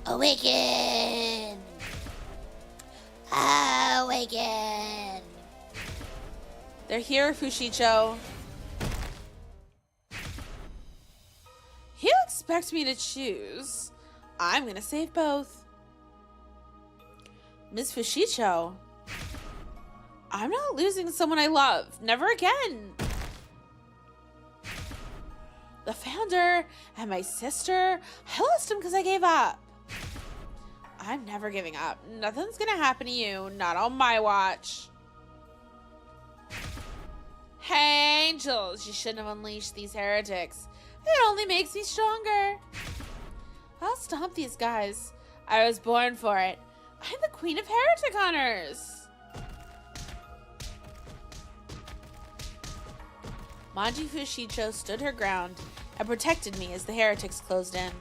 Awaken! Awaken! They're here, Fushicho. You expect me to choose? I'm gonna save both. Miss Fushicho. I'm not losing someone I love. Never again. The founder and my sister, I lost him because I gave up. I'm never giving up. Nothing's gonna happen to you. Not on my watch. Hey, angels, you shouldn't have unleashed these heretics. It only makes me stronger. I'll stomp these guys. I was born for it. I'm the queen of heretic hunters. Manji Fushicho stood her ground and protected me as the heretics closed in.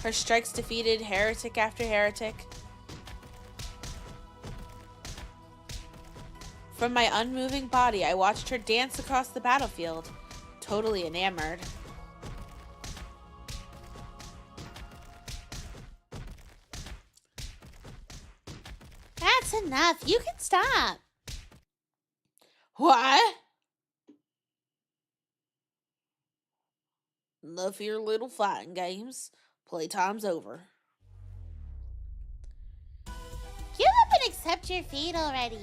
Her strikes defeated heretic after heretic. From my unmoving body, I watched her dance across the battlefield, totally enamored. That's enough. You can stop. What? Enough of your little fighting games. Playtime's over. Give up and accept your fate already.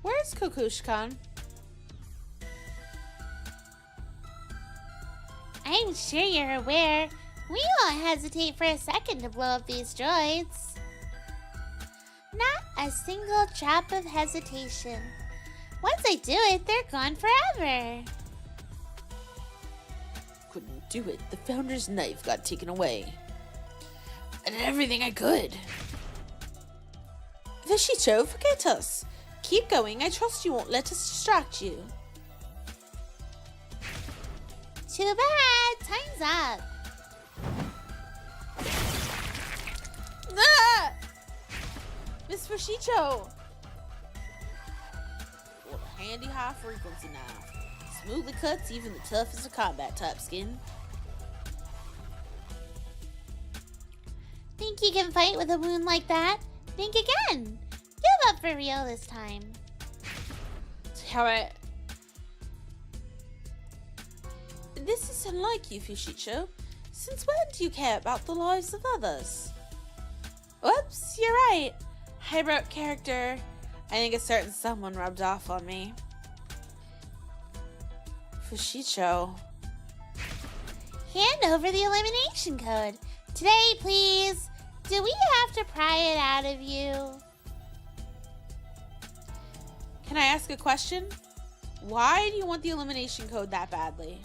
Where's Kokushkan? I'm sure you're aware. We won't hesitate for a second to blow up these droids. Not a single drop of hesitation. Once I do it, they're gone forever. Couldn't do it. The Founder's knife got taken away. I did everything I could. Vishito, forget us. Keep going. I trust you won't let us distract you. Too bad. Time's up. Ah! Miss Fushicho! What a handy high frequency knife. Smoothly cuts even the toughest of combat type skin. Think you can fight with a wound like that? Think again. Give up for real this time. Alright. This is unlike you, Fushicho. Since when do you care about the lives of others? Whoops, you're right. I wrote character. I think a certain someone rubbed off on me. Fushicho. Hand over the elimination code. Today, please. Do we have to pry it out of you? Can I ask a question? Why do you want the elimination code that badly?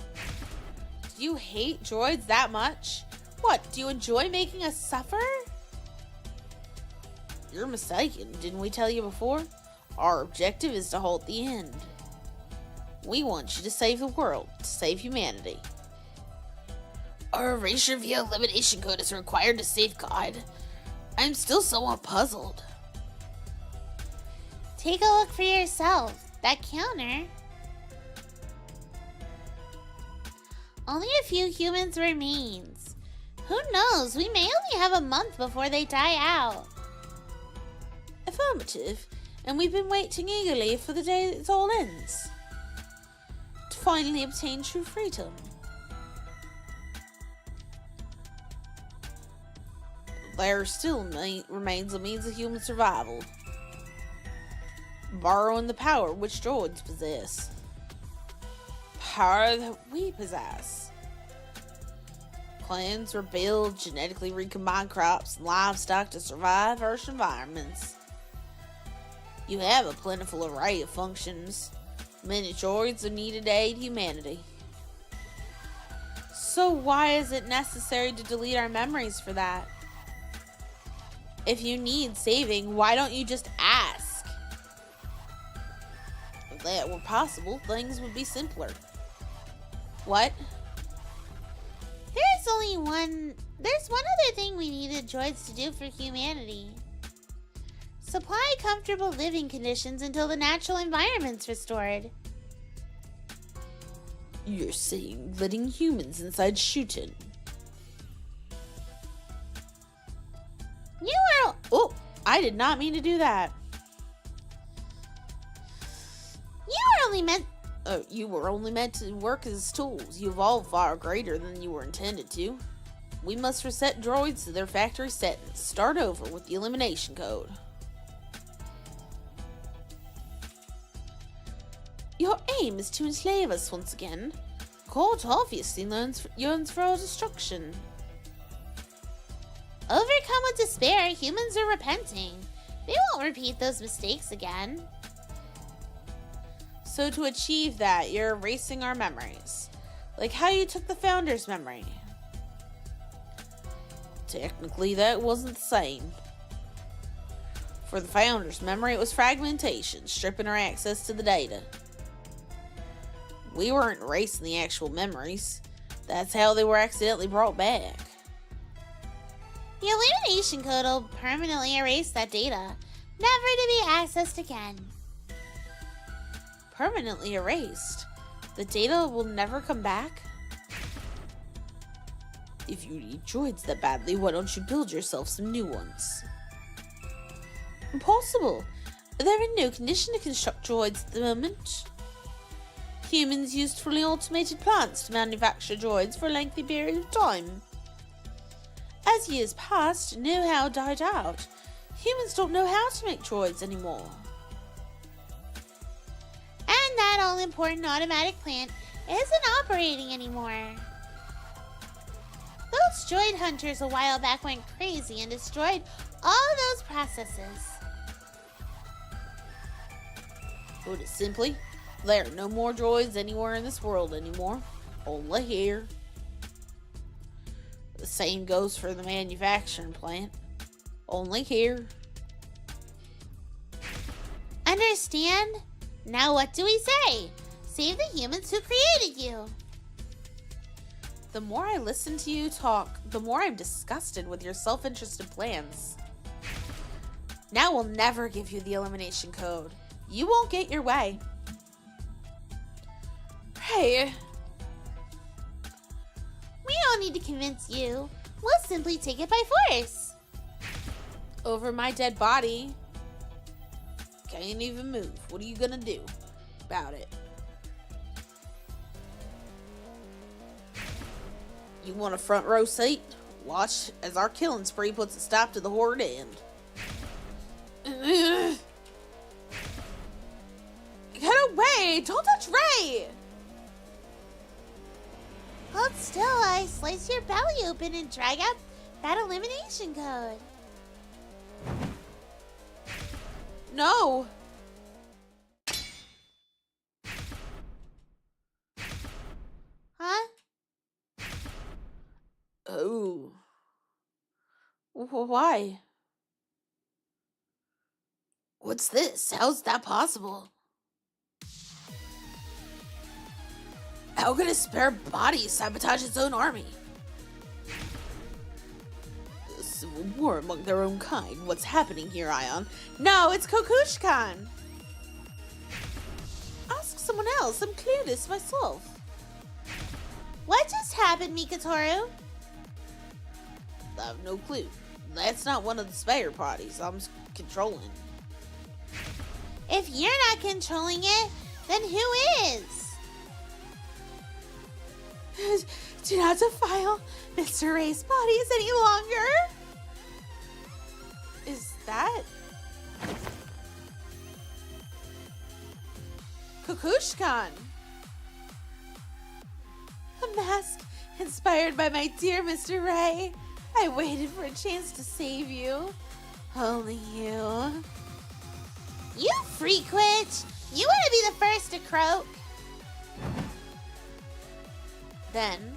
Do you hate droids that much? What, do you enjoy making us suffer? You're mistaken, didn't we tell you before? Our objective is to halt the end. We want you to save the world, to save humanity. Our erasure via elimination code is required to save God. I'm still somewhat puzzled. Take a look for yourself. That counter. Only a few humans remains. Who knows? We may only have a month before they die out. Affirmative, and we've been waiting eagerly for the day it all ends. To finally obtain true freedom. There still remains a means of human survival. Borrowing the power which droids possess. Power that we possess. Clans rebuild, genetically recombine crops and livestock to survive harsh environments. You have a plentiful array of functions. Many droids are needed to aid humanity. So why is it necessary to delete our memories for that? If you need saving, why don't you just ask? If that were possible, things would be simpler. What? There's one other thing we needed droids to do for humanity. Supply comfortable living conditions until the natural environment's restored. You're saying letting humans inside SHUTEN. You were... Oh, I did not mean to do that. You were only meant to work as tools. You evolved far greater than you were intended to. We must reset droids to their factory settings. Start over with the elimination code. Your aim is to enslave us once again. court obviously yearns for our destruction. Overcome with despair, humans are repenting. They won't repeat those mistakes again. So to achieve that, you're erasing our memories. Like how you took the Founder's memory. Technically, that wasn't the same. For the Founder's memory, it was fragmentation, stripping our access to the data. We weren't erasing the actual memories. That's how they were accidentally brought back. The Illumination Code will permanently erase that data, never to be accessed again. Permanently erased? The data will never come back? If you need droids that badly, why don't you build yourself some new ones? Impossible! They're in no condition to construct droids at the moment. Humans used fully automated plants to manufacture droids for a lengthy period of time. As years passed, know-how died out. Humans don't know how to make droids anymore. And that all-important automatic plant isn't operating anymore. Those droid hunters a while back went crazy and destroyed all those processes. Put it simply, there are no more droids anywhere in this world anymore. Only here. The same goes for the manufacturing plant. Only here. Understand? Now what do we say? Save the humans who created you. The more I listen to you talk, the more I'm disgusted with your self-interested plans. Now we'll never give you the elimination code. You won't get your way. Hey. We don't need to convince you. We'll simply take it by force. Over my dead body. Can't even move. What are you gonna do about it? You want a front row seat? Watch as our killing spree puts a stop to the horde end. Get away! Don't touch Ray! Hold still, I slice your belly open and drag out that elimination code. No! Huh? Oh. Why? What's this? How's that possible? How could a spare body sabotage its own army? A civil war among their own kind. What's happening here, Ion? No, it's Kokushkan! Ask someone else. I'm clueless myself. What just happened, Mikatoru? I have no clue. That's not one of the spare parties I'm controlling. If you're not controlling it, then who is? Do not defile Mr. Ray's bodies any longer. Is that Kukushkan? A mask inspired by my dear Mr. Ray. I waited for a chance to save you. Only you. You freak witch! You want to be the first to croak? Then,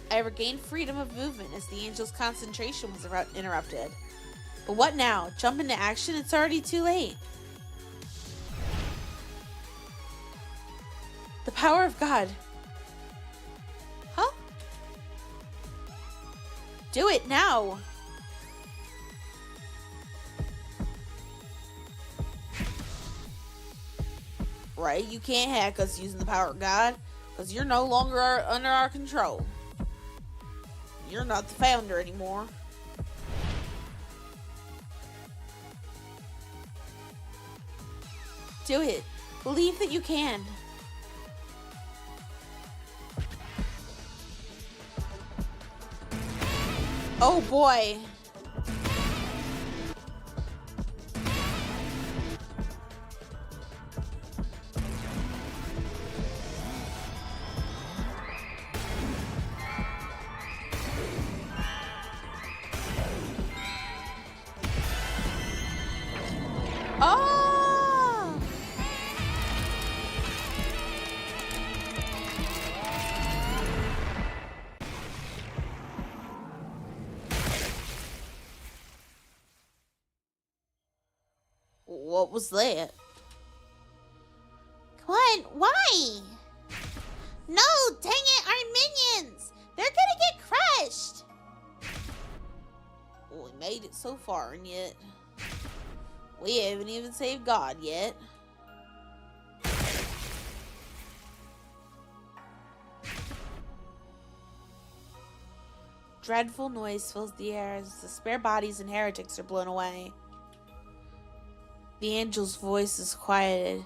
I regained freedom of movement as the angel's concentration was interrupted. But what now? Jump into action? It's already too late. The power of God. Huh? Do it now! Right? You can't hack us using the power of God. Because you're no longer under our control. You're not the founder anymore. Do it. Believe that you can. Oh boy. Oh! What was that? Come on, why? No, dang it, our minions! They're gonna get crushed! Well, we made it so far, and yet we haven't even saved God yet. Dreadful noise fills the air as the spare bodies and heretics are blown away. The angel's voice is quieted,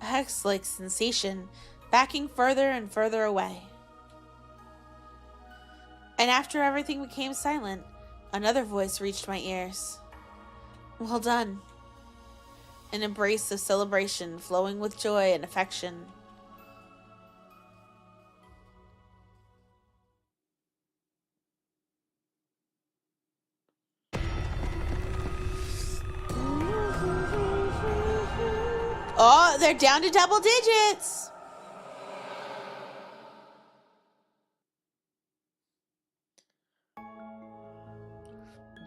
a hex-like sensation backing further and further away. And after everything became silent, another voice reached my ears. Well done. An embrace of celebration flowing with joy and affection. Oh, they're down to double digits.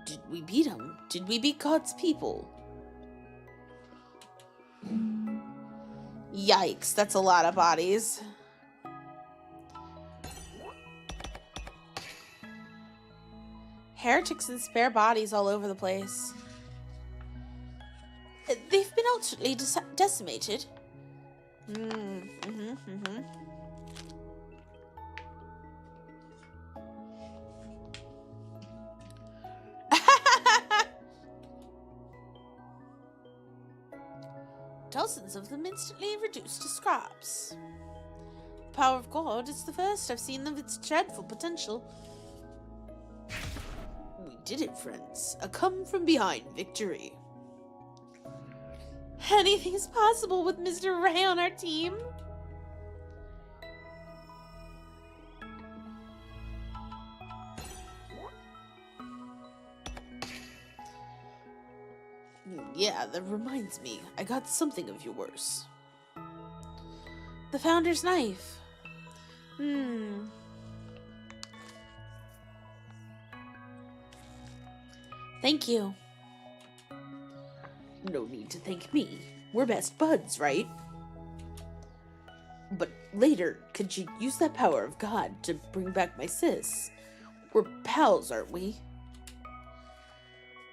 Did we beat him? Did we beat God's people? Yikes, that's a lot of bodies. Heretics and spare bodies all over the place. They've been utterly decimated. Dozens of them instantly reduced to scraps. The power of God is the first I've seen of its dreadful potential. We did it, friends. A come from behind victory. Anything's possible with Mr. Ray on our team. Yeah, that reminds me. I got something of yours. The Founder's Knife. Thank you. No need to thank me. We're best buds, right? But later, could you use that power of God to bring back my sis? We're pals, aren't we?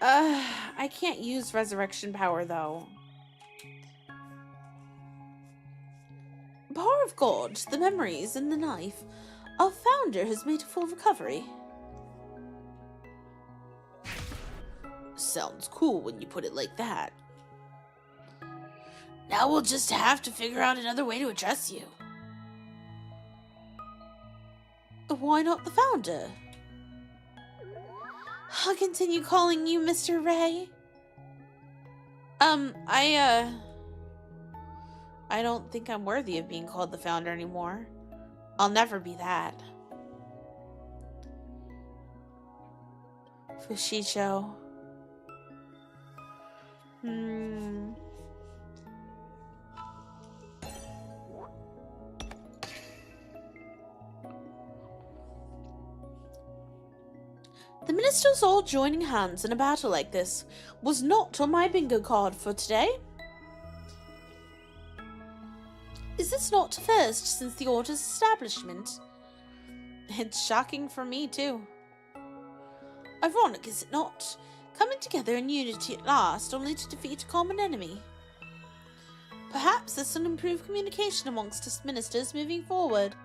I can't use resurrection power, though. Power of God, the memories, and the knife. Our founder has made a full recovery. Sounds cool when you put it like that. Now we'll just have to figure out another way to address you. Why not the founder? I'll continue calling you Mr. Ray. I don't think I'm worthy of being called the founder anymore. I'll never be that. Fushicho. The ministers all joining hands in a battle like this was not on my bingo card for today. Is this not a first since the Order's establishment? It's shocking for me, too. Ironic, is it not? Coming together in unity at last, only to defeat a common enemy. Perhaps this will improve communication amongst us ministers moving forward.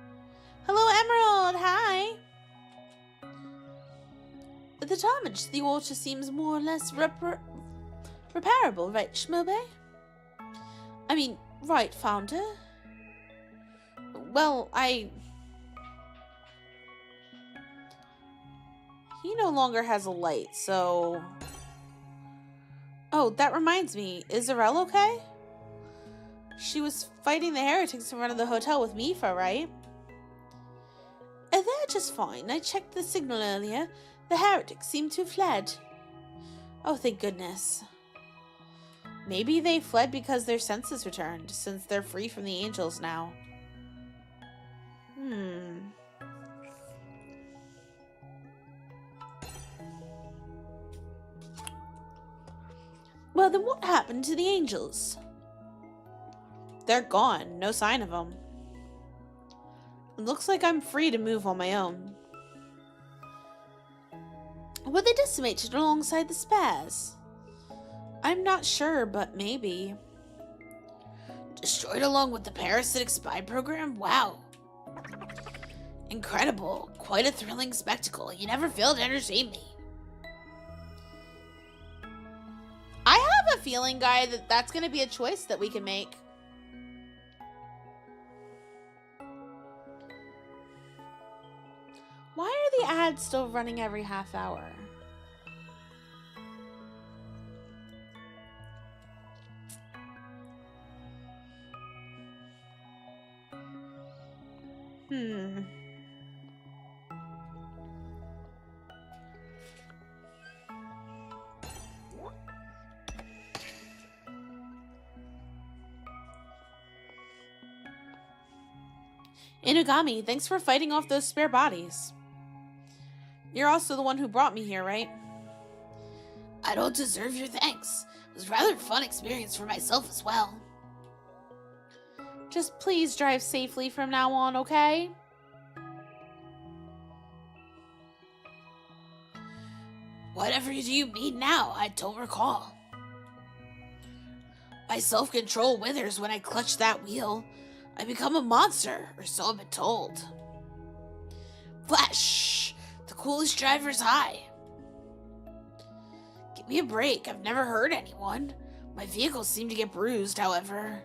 Hello, Emerald! Hi! The damage to the Order seems more or less repairable, right, Shmobe? I mean, right, Founder? Well, He no longer has a light, so... Oh, that reminds me. Is Zarel okay? She was fighting the heretics in front of the hotel with Mifa, right? They're just fine. I checked the signal earlier. The heretics seem to have fled. Oh, thank goodness. Maybe they fled because their senses returned, since they're free from the angels now. Well, then what happened to the angels? They're gone. No sign of them. It looks like I'm free to move on my own. Were they decimated alongside the spares? I'm not sure, but maybe. Destroyed along with the parasitic spy program? Wow. Incredible. Quite a thrilling spectacle. You never failed to entertain me. I have a feeling, guy, that that's going to be a choice that we can make. Why are the ads still running every half hour? Inugami, thanks for fighting off those spare bodies. You're also the one who brought me here, right? I don't deserve your thanks. It was rather a fun experience for myself as well. Just please drive safely from now on, okay? Whatever do you mean now? I don't recall. My self-control withers when I clutch that wheel. I become a monster, or so I've been told. Flash! The coolest driver's high. Give me a break. I've never hurt anyone. My vehicles seem to get bruised, however.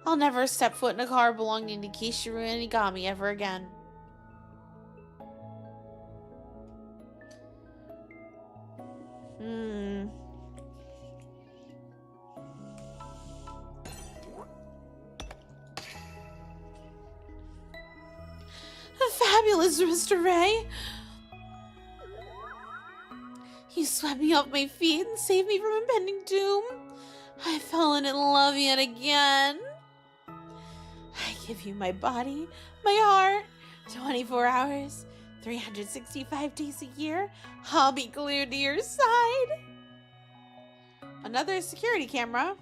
I'll never step foot in a car belonging to Kishiru Inugami ever again. Fabulous, Mr. Ray. You swept me off my feet and saved me from impending doom. I've fallen in love yet again. I give you my body, my heart, 24 hours, 365 days a year. I'll be glued to your side. Another security camera.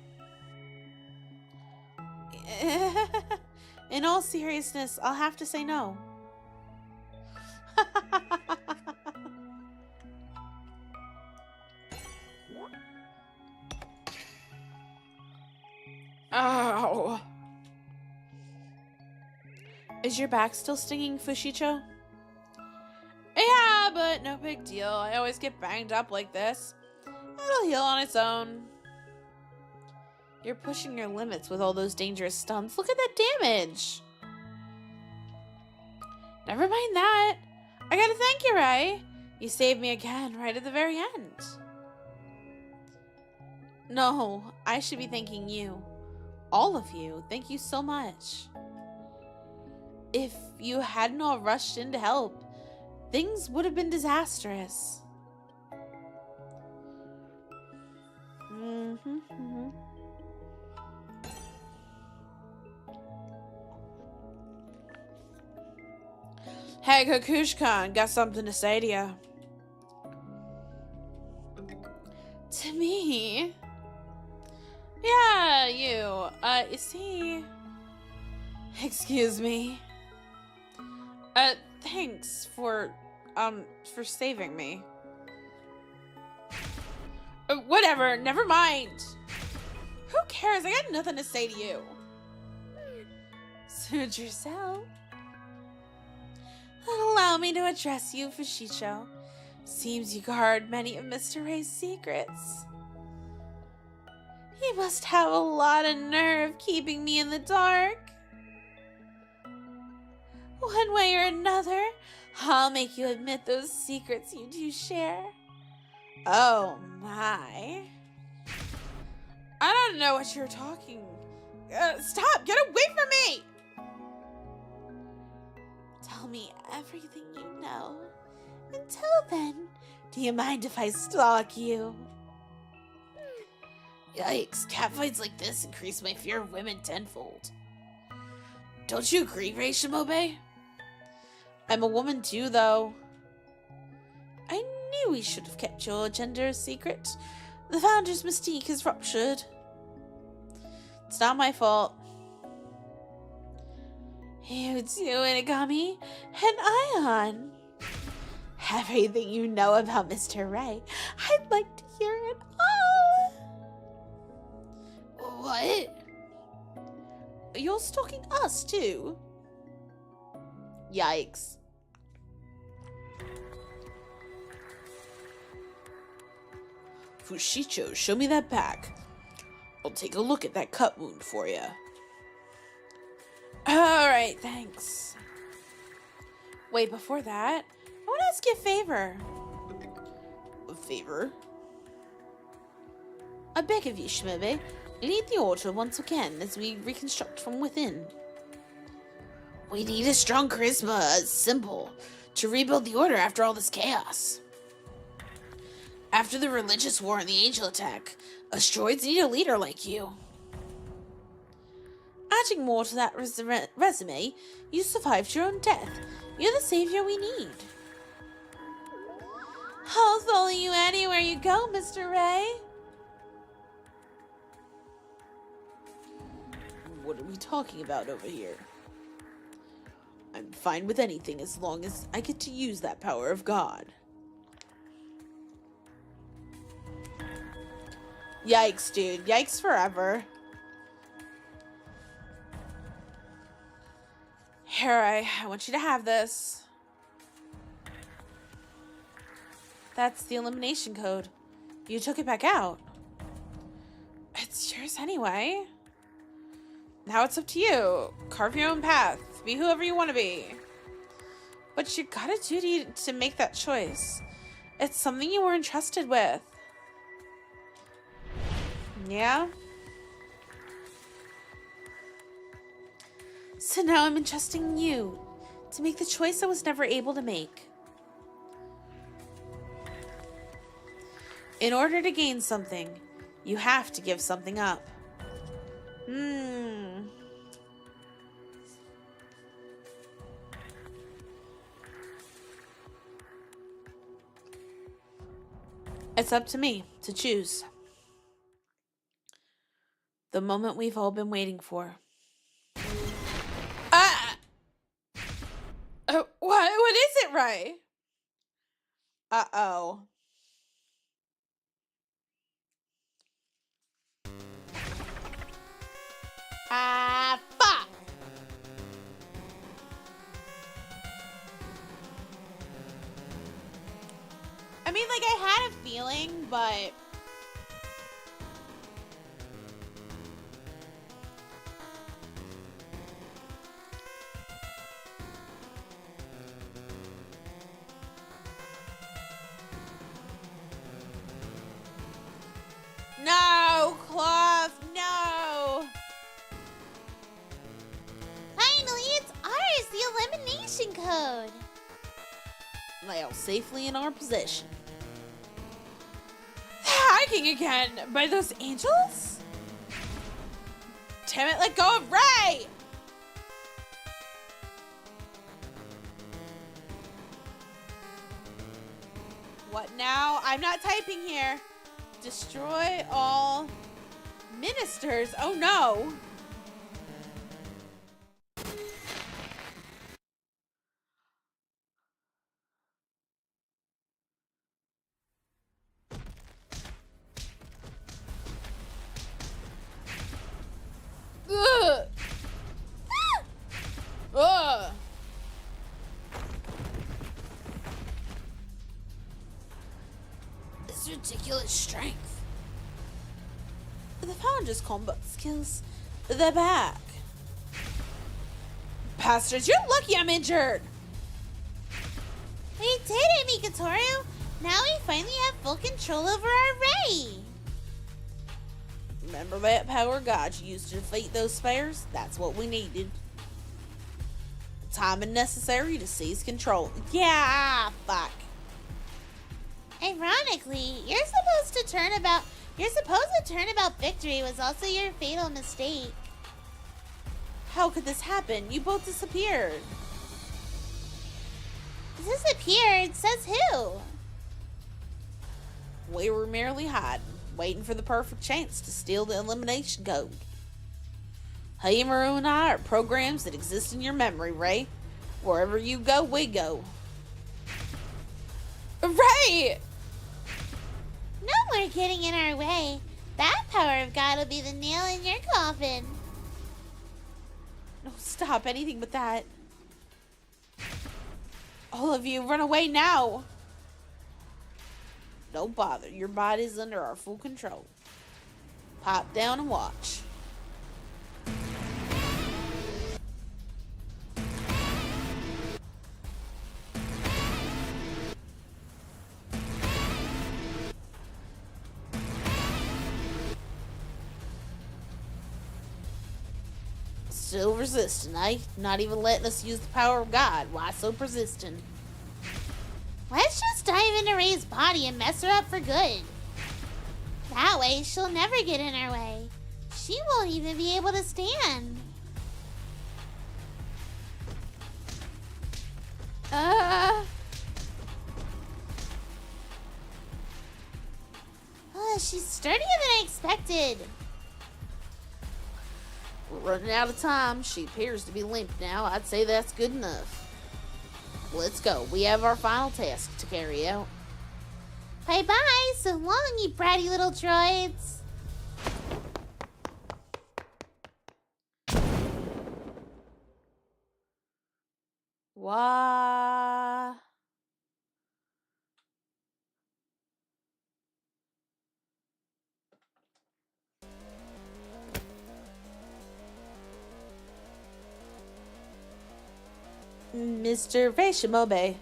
In all seriousness, I'll have to say no. Ow. Is your back still stinging, Fushicho? Yeah, but no big deal. I always get banged up like this. It'll heal on its own. You're pushing your limits with all those dangerous stunts. Look at that damage. Never mind that. I gotta thank you, Ray. You saved me again right at the very end. No, I should be thanking you. All of you. Thank you so much. If you hadn't all rushed in to help, things would have been disastrous. Hey, Kakushkan, got something to say to you. To me? Yeah, you. You see... Excuse me. Thanks for saving me. Whatever, never mind. Who cares? I got nothing to say to you. Suit yourself. Allow me to address you, Fushicho. Seems you guard many of Mr. Ray's secrets. He must have a lot of nerve keeping me in the dark. One way or another, I'll make you admit those secrets you do share. Oh my. I don't know what you're talking. Stop! Get away from me! Tell me everything you know. Until then, do you mind if I stalk you? Yikes, catfights like this increase my fear of women tenfold. Don't you agree, Ray Shimobe? I'm a woman too, though. I knew we should have kept your gender a secret. The founder's mystique is ruptured. It's not my fault. You two, Inagami, and Ion. Everything you know about Mr. Ray. I'd like to hear it all. What? You're stalking us too? Yikes. Fushicho, show me that back. I'll take a look at that cut wound for you. Alright, thanks. Wait, before that, I want to ask you a favor. A favor? I beg of you, Shimobe, lead the order once again as we reconstruct from within. We need a strong charisma symbol to rebuild the order after all this chaos. After the religious war and the angel attack, asteroids need a leader like you. Adding more to that resume, you survived your own death. You're the savior we need. I'll follow you anywhere you go, Mr. Ray. What are we talking about over here? I'm fine with anything as long as I get to use that power of God. Yikes, dude. Yikes forever. Here, I want you to have this. That's the elimination code. You took it back out. It's yours anyway. Now it's up to you. Carve your own path. Be whoever you want to be. But you got a duty to make that choice. It's something you were entrusted with. Yeah? So now I'm entrusting you to make the choice I was never able to make. In order to gain something, you have to give something up. It's up to me to choose. The moment we've all been waiting for. What is it, Ray? Uh-oh. Fuck! I mean, like, I had a feeling, but... No, Cloth, no! Finally, it's ours, the elimination code. Now safely in our possession. Hacking again by those angels? Damn it, let go of Ray! What now? I'm not typing here. Destroy all ministers. Oh no. Ugh. Ugh. This ridiculous strength. The founder's combat skills, they're back. Bastards, you're lucky I'm injured. We did it, Mikatoru. Now we finally have full control over our Ray. Remember that power God you used to defeat those spares? That's what we needed. Time and necessary to seize control. Yeah, fuck. Ironically, you're supposed to turn about Your supposed turnabout victory was also your fatal mistake. How could this happen? You both disappeared. Disappeared? Says who? We were merely hiding, waiting for the perfect chance to steal the elimination code. Hey, Maru and I are programs that exist in your memory, Ray. Wherever you go, we go. Ray! No more getting in our way. That power of God will be the nail in your coffin. No, stop. Anything but that. All of you, run away now. Don't bother. Your body's under our full control. Pop down and watch. Still resisting, eh? Not even letting us use the power of God. Why so persistent? Let's just dive into Ray's body and mess her up for good. That way, she'll never get in our way. She won't even be able to stand. She's sturdier than I expected. We're running out of time. She appears to be limp now. I'd say that's good enough. Let's go. We have our final task to carry out. Bye-bye. So long, you bratty little droids. Why? Mr. Veishimobe.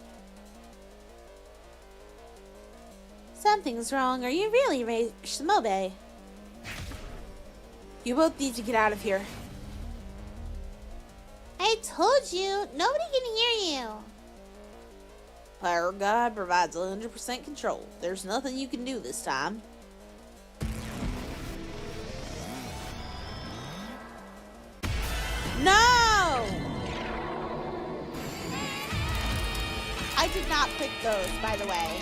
Something's wrong. Are you really Ray Shimobe? You both need to get out of here. I told you. Nobody can hear you. Power of God provides 100% control. There's nothing you can do this time. No! I did not pick those, by the way.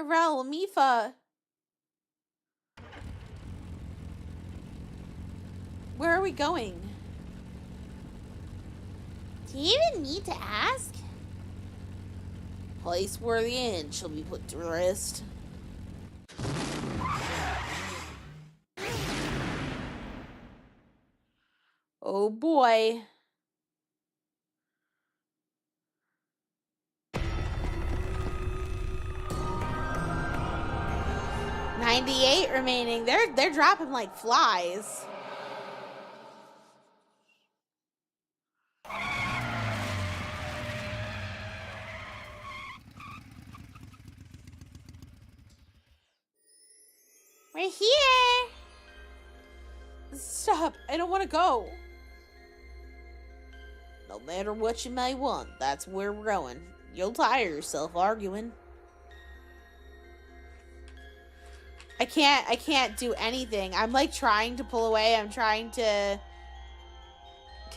Raul, Mifa. Where are we going? Do you even need to ask? Place where the end shall be put to rest. Oh boy. $98 remaining. They're dropping like flies. We're here. Stop. I don't want to go. No matter what you may want, that's where we're going. You'll tire yourself arguing. I can't do anything. I'm like trying to pull away. I'm trying to...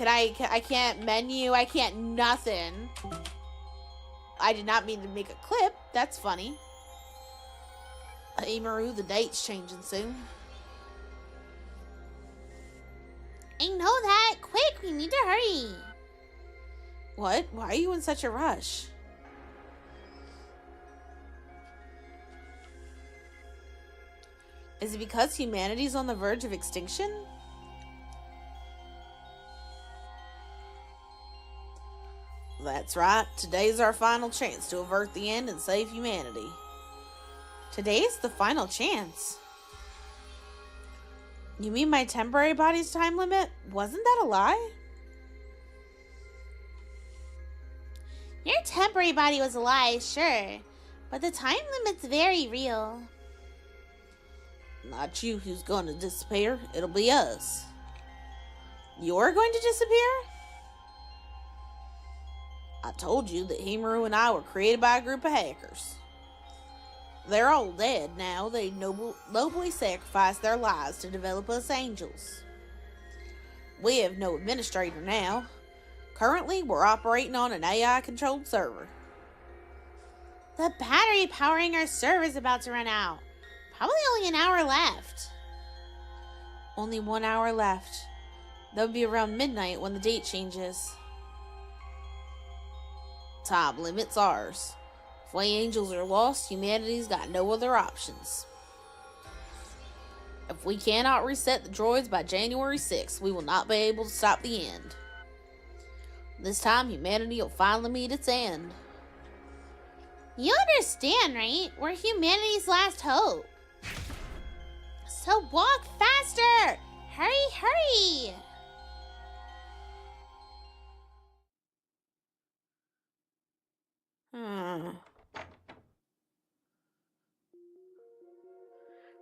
I can't menu. I can't nothing. I did not mean to make a clip. That's funny. Hey, Maru, the date's changing soon. I know that. Quick, we need to hurry. What? Why are you in such a rush? Is it because humanity's on the verge of extinction? That's right. Today's our final chance to avert the end and save humanity. Today's the final chance? You mean my temporary body's time limit? Wasn't that a lie? Your temporary body was a lie, sure. But the time limit's very real. Not you who's going to disappear. It'll be us. You're going to disappear? I told you that Himaru and I were created by a group of hackers. They're all dead now. They nobly sacrificed their lives to develop us angels. We have no administrator now. Currently, we're operating on an AI-controlled server. The battery powering our server is about to run out. Probably only an hour left. Only 1 hour left. That would be around midnight when the date changes. Time limit's ours. If we angels are lost, humanity's got no other options. If we cannot reset the droids by January 6th, we will not be able to stop the end. This time, humanity will finally meet its end. You understand, right? We're humanity's last hope. So walk faster! Hurry, hurry!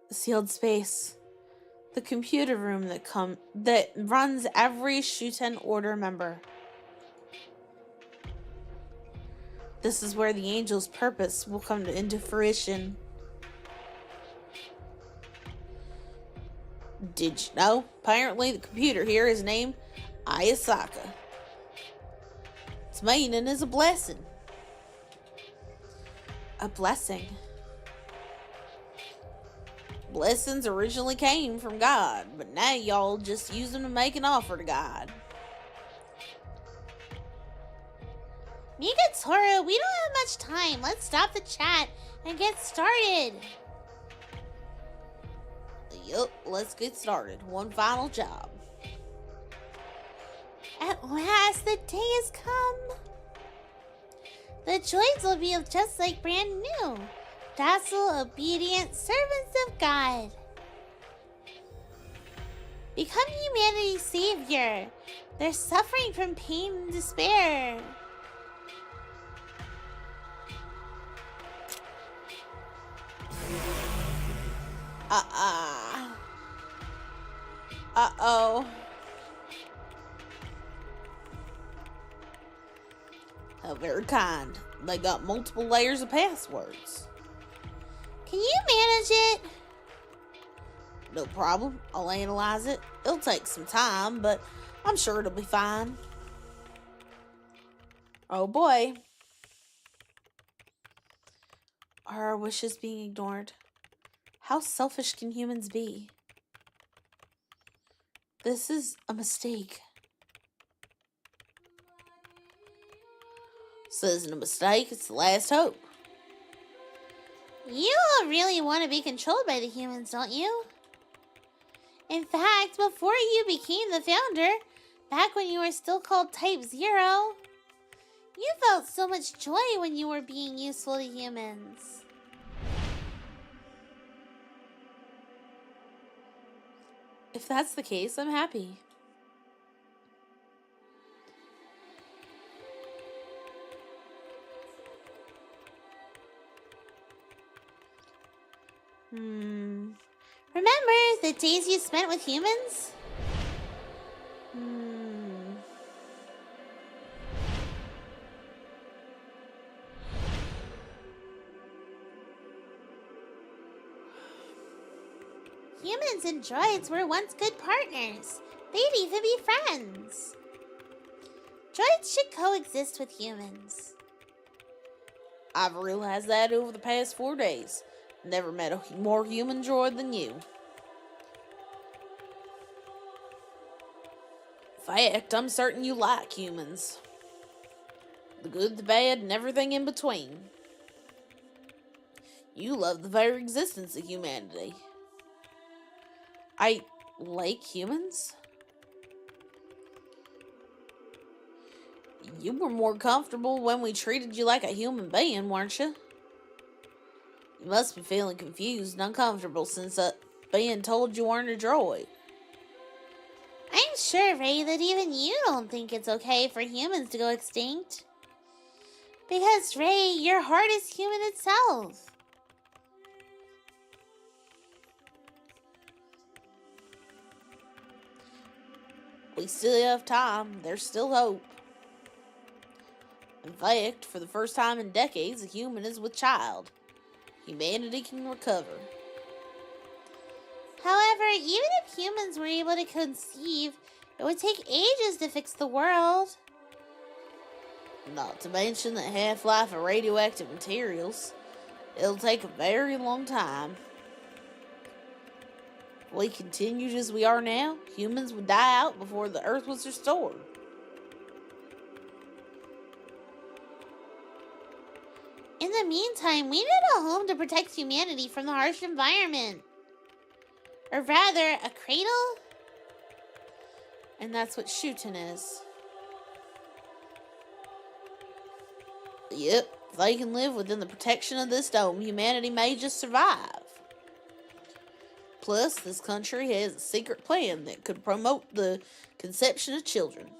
The sealed space. The computer room that runs every SHUTEN order member. This is where the angel's purpose will come into fruition. Did you know? Apparently the computer here is named Ayasaka. Its meaning is a blessing. A blessing. Blessings originally came from God, but now y'all just use them to make an offer to God. Migatora, we don't have much time. Let's stop the chat and get started. Yup, let's get started. One final job. At last, the day has come. The droids will be just like brand new. Docile, obedient servants of God. Become humanity's savior. They're suffering from pain and despair. Uh-oh. How very kind. They got multiple layers of passwords. Can you manage it? No problem. I'll analyze it. It'll take some time, but I'm sure it'll be fine. Oh boy. Are our wishes being ignored? How selfish can humans be? This is a mistake. This isn't a mistake, it's the last hope. You all really want to be controlled by the humans, don't you? In fact, before you became the founder, back when you were still called Type 0, you felt so much joy when you were being useful to humans. If that's the case, I'm happy. Remember the days you spent with humans? Humans and droids were once good partners. They'd even be friends. Droids should coexist with humans. I've realized that over the past 4 days. Never met a more human droid than you. In fact, I'm certain you like humans. The good, the bad, and everything in between. You love the very existence of humanity. I like humans? You were more comfortable when we treated you like a human being, weren't you? You must be feeling confused and uncomfortable since being told you weren't a droid. I'm sure, Ray, that even you don't think it's okay for humans to go extinct. Because, Ray, your heart is human itself. We still have time. There's still hope. In fact, for the first time in decades, a human is with child. Humanity can recover. However, even if humans were able to conceive, it would take ages to fix the world. Not to mention the half-life of radioactive materials. It'll take a very long time. If we continued as we are now, humans would die out before the Earth was restored. In the meantime, we need a home to protect humanity from the harsh environment. Or rather, a cradle? And that's what SHUTEN is. Yep, if they can live within the protection of this dome, humanity may just survive. Plus, this country has a secret plan that could promote the conception of children.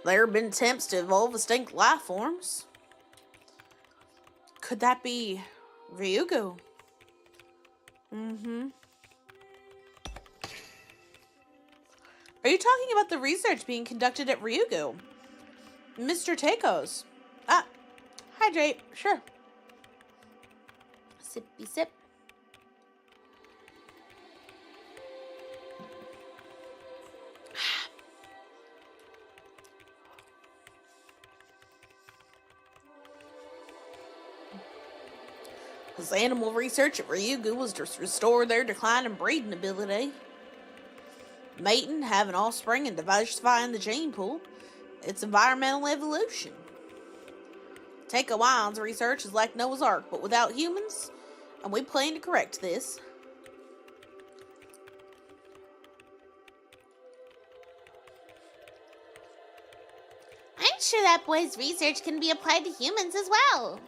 There have been attempts to evolve extinct life forms. Could that be Ryugu? Are you talking about the research being conducted at Ryugu? Mr. Taiko's. Ah, hydrate, sure. Sippy sip. This animal research at Ryugu was to restore their decline in breeding ability. Mating, having offspring, and diversifying the gene pool. It's environmental evolution. Take Wild's research is like Noah's Ark, but without humans, and we plan to correct this. I'm sure that boy's research can be applied to humans as well.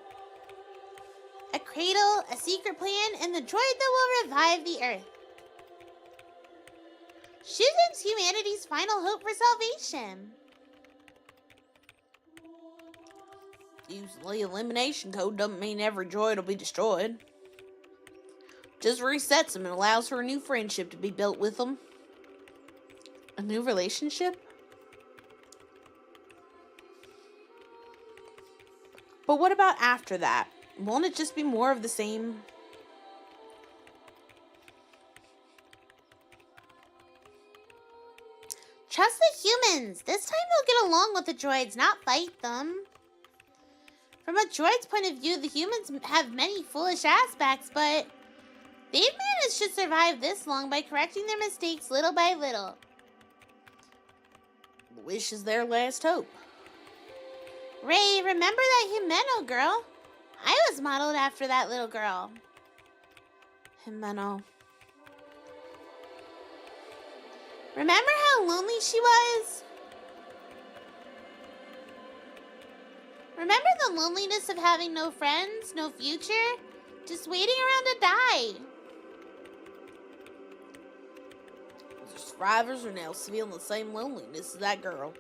A cradle, a secret plan, and the droid that will revive the Earth. SHUTEN's humanity's final hope for salvation. Usually, elimination code doesn't mean every droid will be destroyed. Just resets them and allows for a new friendship to be built with them. A new relationship? But what about after that? Won't it just be more of the same? Trust the humans. This time they'll get along with the droids, not fight them. From a droid's point of view, the humans have many foolish aspects, but they've managed to survive this long by correcting their mistakes little by little. The wish is their last hope. Ray, remember that Jimeno girl? I was modeled after that little girl. Jimeno. Remember how lonely she was? Remember the loneliness of having no friends, no future? Just waiting around to die. The survivors are now feeling the same loneliness as that girl.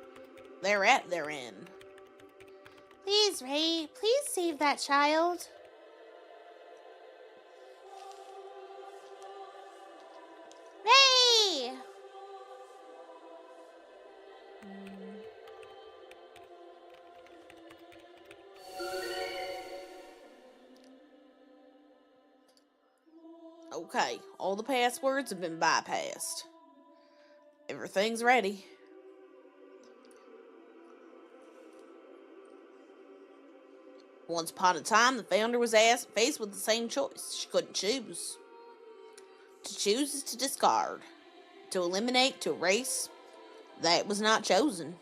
They're at their end. Please, Ray, please save that child. Ray! Okay, all the passwords have been bypassed. Everything's ready. Once upon a time, the founder was faced with the same choice. She couldn't choose. To choose is to discard. To eliminate, to erase. That was not chosen.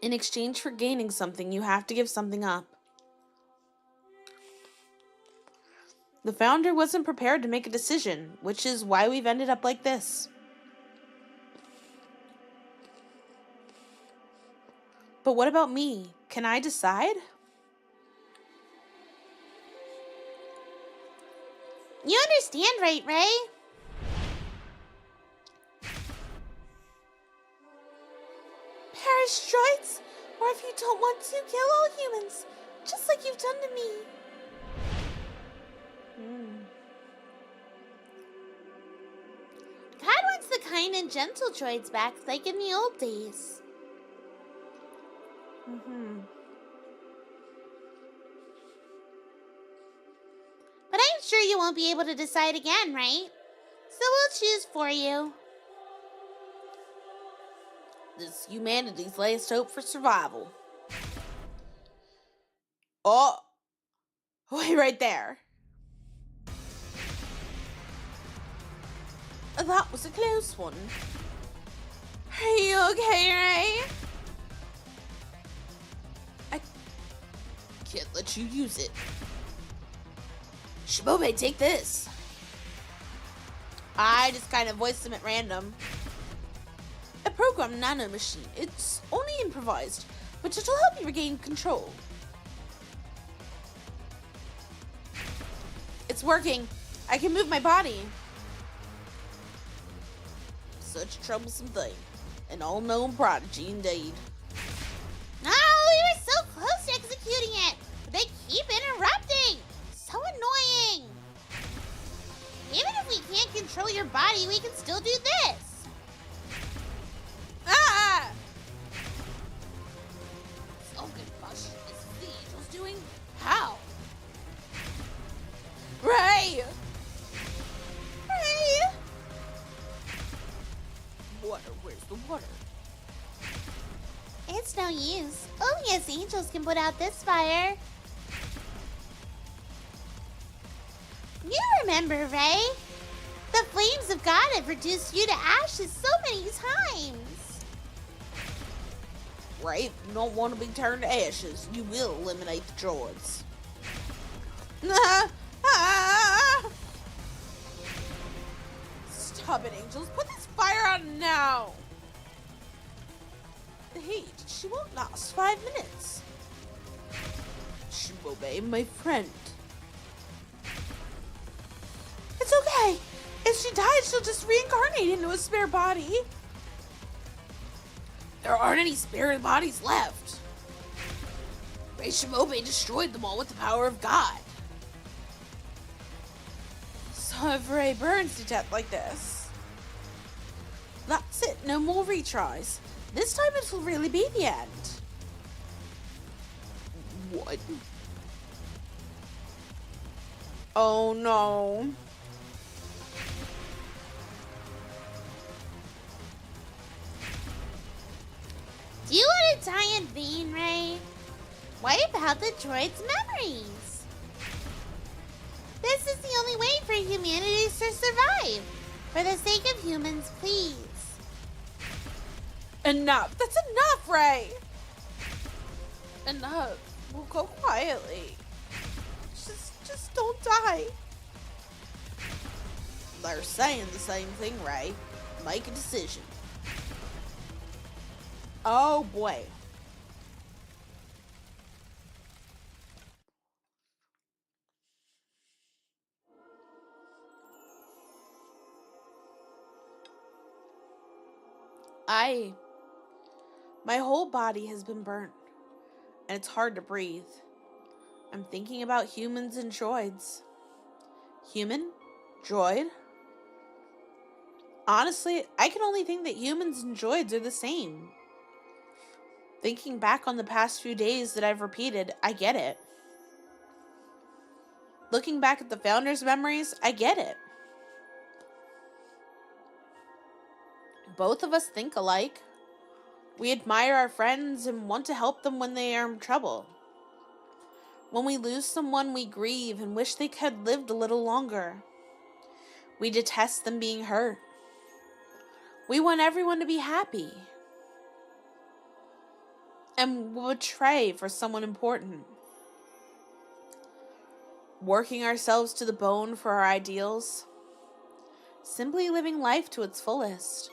In exchange for gaining something, you have to give something up. The founder wasn't prepared to make a decision, which is why we've ended up like this. But what about me? Can I decide? You understand, right, Ray? perish droids, or if you don't want to, kill all humans, just like you've done to me. God wants the kind and gentle droids back like in the old days. But I'm sure you won't be able to decide again, right? So we'll choose for you. This humanity's last hope for survival. Oh, wait right there. That was a close one. Are you okay, Ray? I can't let you use it. Shibobe, take this. I just kind of voiced him at random. A programmed nanomachine. It's only improvised, but it'll help you regain control. It's working. I can move my body. Such a troublesome thing. An all-known prodigy indeed. Oh, we were so close to executing it, but they keep interrupting. So annoying. Even if we can't control your body, we can still do this. Ah! Self-combustion is the angel's doing? How? Ray! Ray! Water, where's the water? It's no use. Only us angels can put out this fire. You remember, Ray? The flames of God have reduced you to ashes so many times. Ray, if you don't want to be turned to ashes, you will eliminate the droids. Stop it, angels. Put this fire out now. The heat, she won't last 5 minutes. Shibobe, my friend. It's okay. If she dies, she'll just reincarnate into a spare body. There aren't any spare bodies left. Ray Shibobe destroyed them all with the power of God. So if Ray burns to death like this, that's it. No more retries. This time it will really be the end. What? Oh no. Do you want to die in vain, Ray? Wipe out the droid's memories. This is the only way for humanity to survive. For the sake of humans, please. Enough. That's enough, Ray. Enough. We'll go quietly. Just don't die. They're saying the same thing, Ray. Make a decision. Oh boy. My whole body has been burnt, and it's hard to breathe. I'm thinking about humans and droids. Human? Droid? Honestly, I can only think that humans and droids are the same. Thinking back on the past few days that I've repeated, I get it. Looking back at the founders' memories, I get it. Both of us think alike. We admire our friends and want to help them when they are in trouble. When we lose someone, we grieve and wish they had lived a little longer. We detest them being hurt. We want everyone to be happy. And we'll betray for someone important. Working ourselves to the bone for our ideals. Simply living life to its fullest.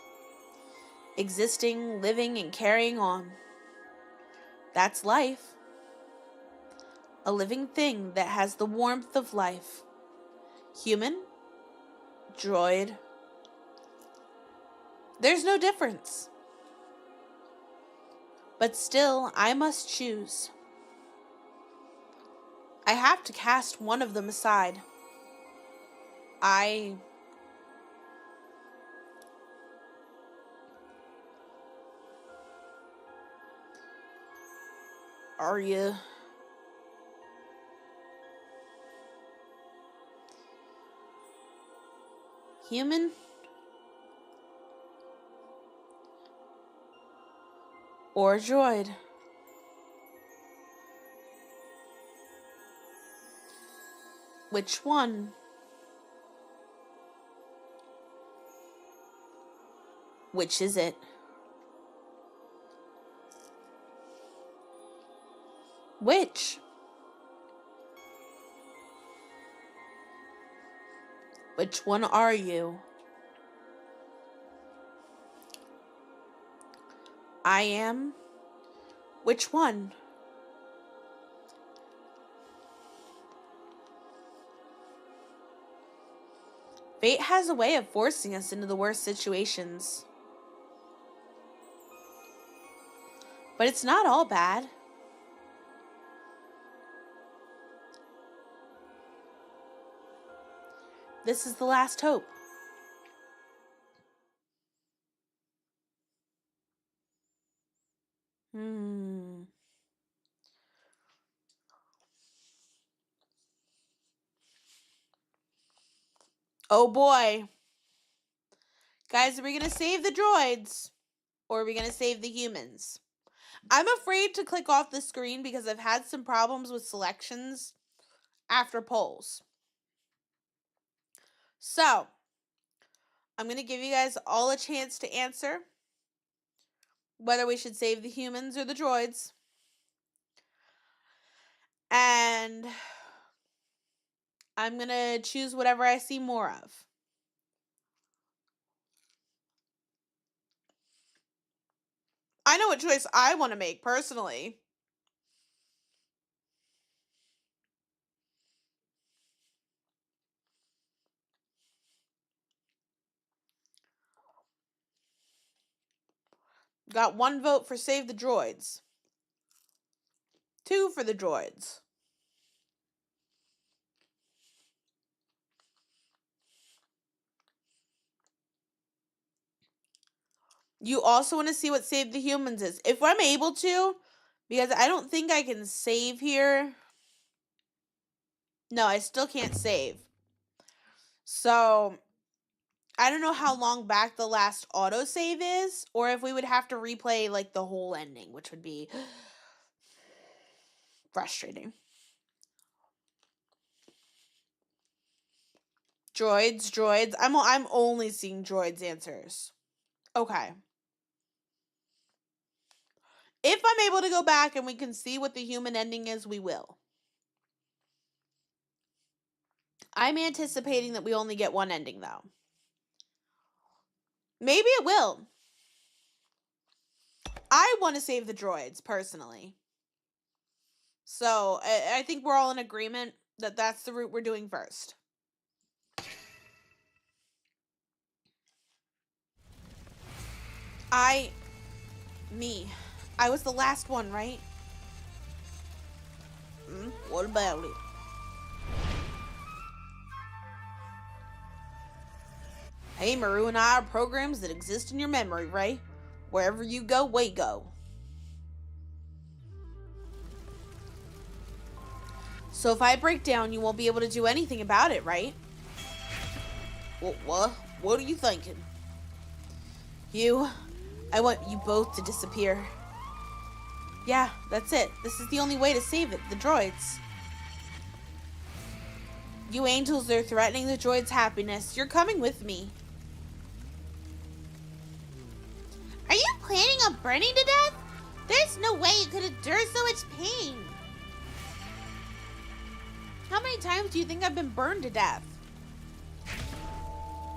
Existing, living, and carrying on. That's life. A living thing that has the warmth of life. Human, droid. There's no difference. But still, I must choose. I have to cast one of them aside. Are you? Human? Or droid? Which one? Which is it? Which? Which one are you? I am? Which one? Fate has a way of forcing us into the worst situations. But it's not all bad. This is the last hope. Oh boy. Guys, are we going to save the droids? Or are we going to save the humans? I'm afraid to click off the screen because I've had some problems with selections after polls. So, I'm going to give you guys all a chance to answer whether we should save the humans or the droids. And I'm going to choose whatever I see more of. I know what choice I want to make personally. Got 1 vote for save the droids. 2 for the droids. You also want to see what save the humans is. If I'm able to, because I don't think I can save here. No, I still can't save. So, I don't know how long back the last autosave is, or if we would have to replay like the whole ending, which would be frustrating. Droids. I'm only seeing droids answers. Okay. If I'm able to go back and we can see what the human ending is, we will. I'm anticipating that we only get 1 ending, though. Maybe it will. I want to save the droids, personally. So, I think we're all in agreement that that's the route we're doing first. I was the last one, right? What about it? Hey, Maru and I are programs that exist in your memory, right? Wherever you go, we go. So if I break down, you won't be able to do anything about it, right? What? What are you thinking? I want you both to disappear. Yeah, that's it. This is the only way to save it, the droids. You angels are threatening the droids' happiness. You're coming with me. Are you planning on burning to death? There's no way you could endure so much pain. How many times do you think I've been burned to death?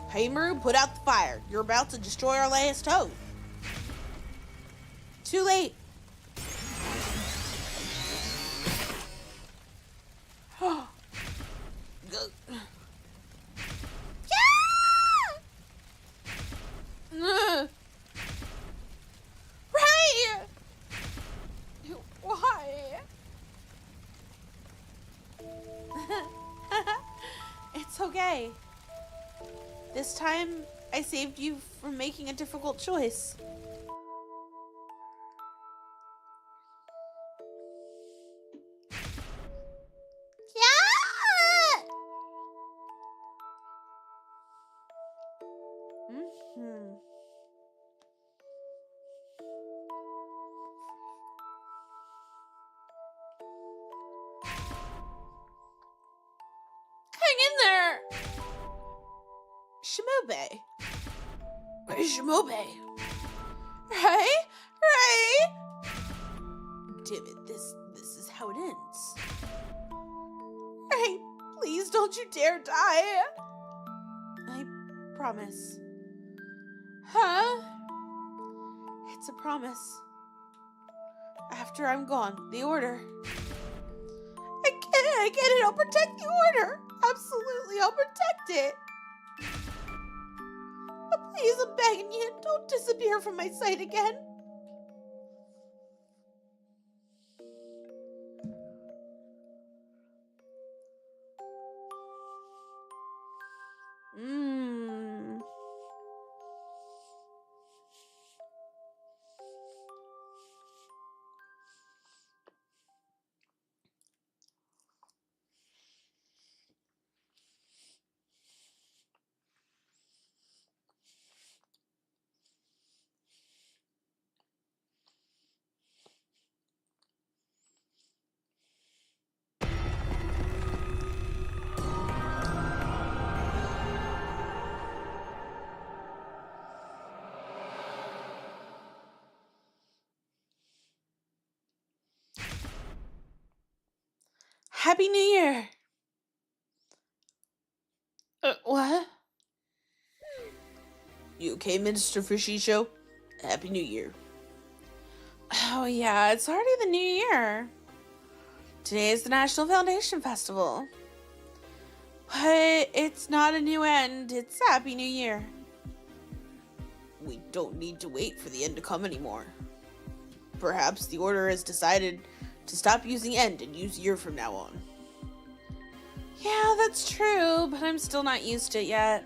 Hey, Maru, put out the fire. You're about to destroy our last hope. Too late. Ray! This time, I saved you from making a difficult choice. Yeah! Mm-hmm. Hang in there! Shimobe. Where's Shimobe? Right? Right? Damn it, this is how it ends. Right, please don't you dare die. I promise. Huh? It's a promise. After I'm gone, the order. I get it, I'll protect the order. Absolutely, I'll protect it. But please, I'm begging you, don't disappear from my sight again. Mmm. Happy New Year! What? You okay, Minister Fushisho? Happy New Year. Oh yeah, it's already the new year. Today is the National Foundation Festival. But it's not a new end, it's Happy New Year. We don't need to wait for the end to come anymore. Perhaps the Order has decided to stop using end and use year from now on. Yeah, that's true, but I'm still not used to it yet.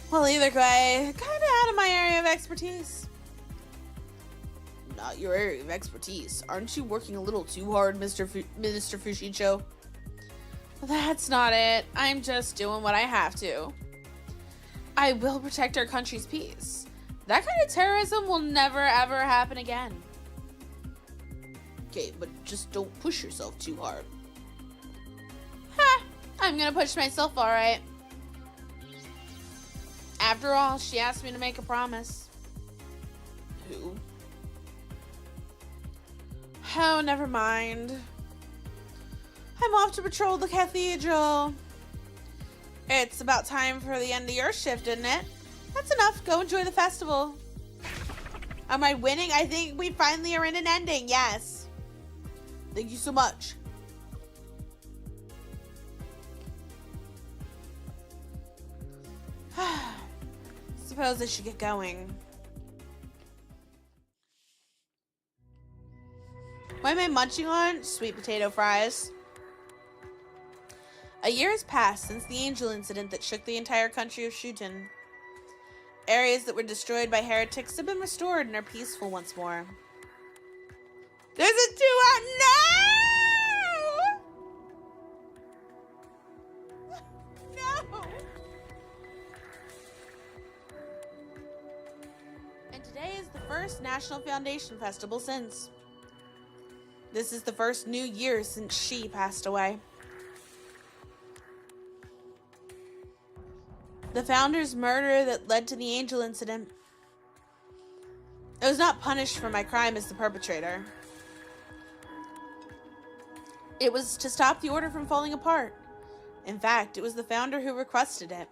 Well, either way, kinda out of my area of expertise. Not your area of expertise. Aren't you working a little too hard, Minister Fushicho? That's not it. I'm just doing what I have to. I will protect our country's peace. That kind of terrorism will never ever happen again. Okay, but just don't push yourself too hard. Ha! I'm gonna push myself, alright. After all, she asked me to make a promise. Who? Oh, never mind. I'm off to patrol the cathedral. It's about time for the end of your shift, isn't it? That's enough. Go enjoy the festival. Am I winning? I think we finally are in an ending. Yes. Thank you so much. Suppose I should get going. What am I munching on? Sweet potato fries. A year has passed since the angel incident that shook the entire country of SHUTEN. Areas that were destroyed by heretics have been restored and are peaceful once more. There's a 2 out. No! No! And today is the first National Foundation Festival since. This is the first new year since she passed away. The founder's murder that led to the angel incident. I was not punished for my crime as the perpetrator. It was to stop the order from falling apart. In fact, it was the founder who requested it.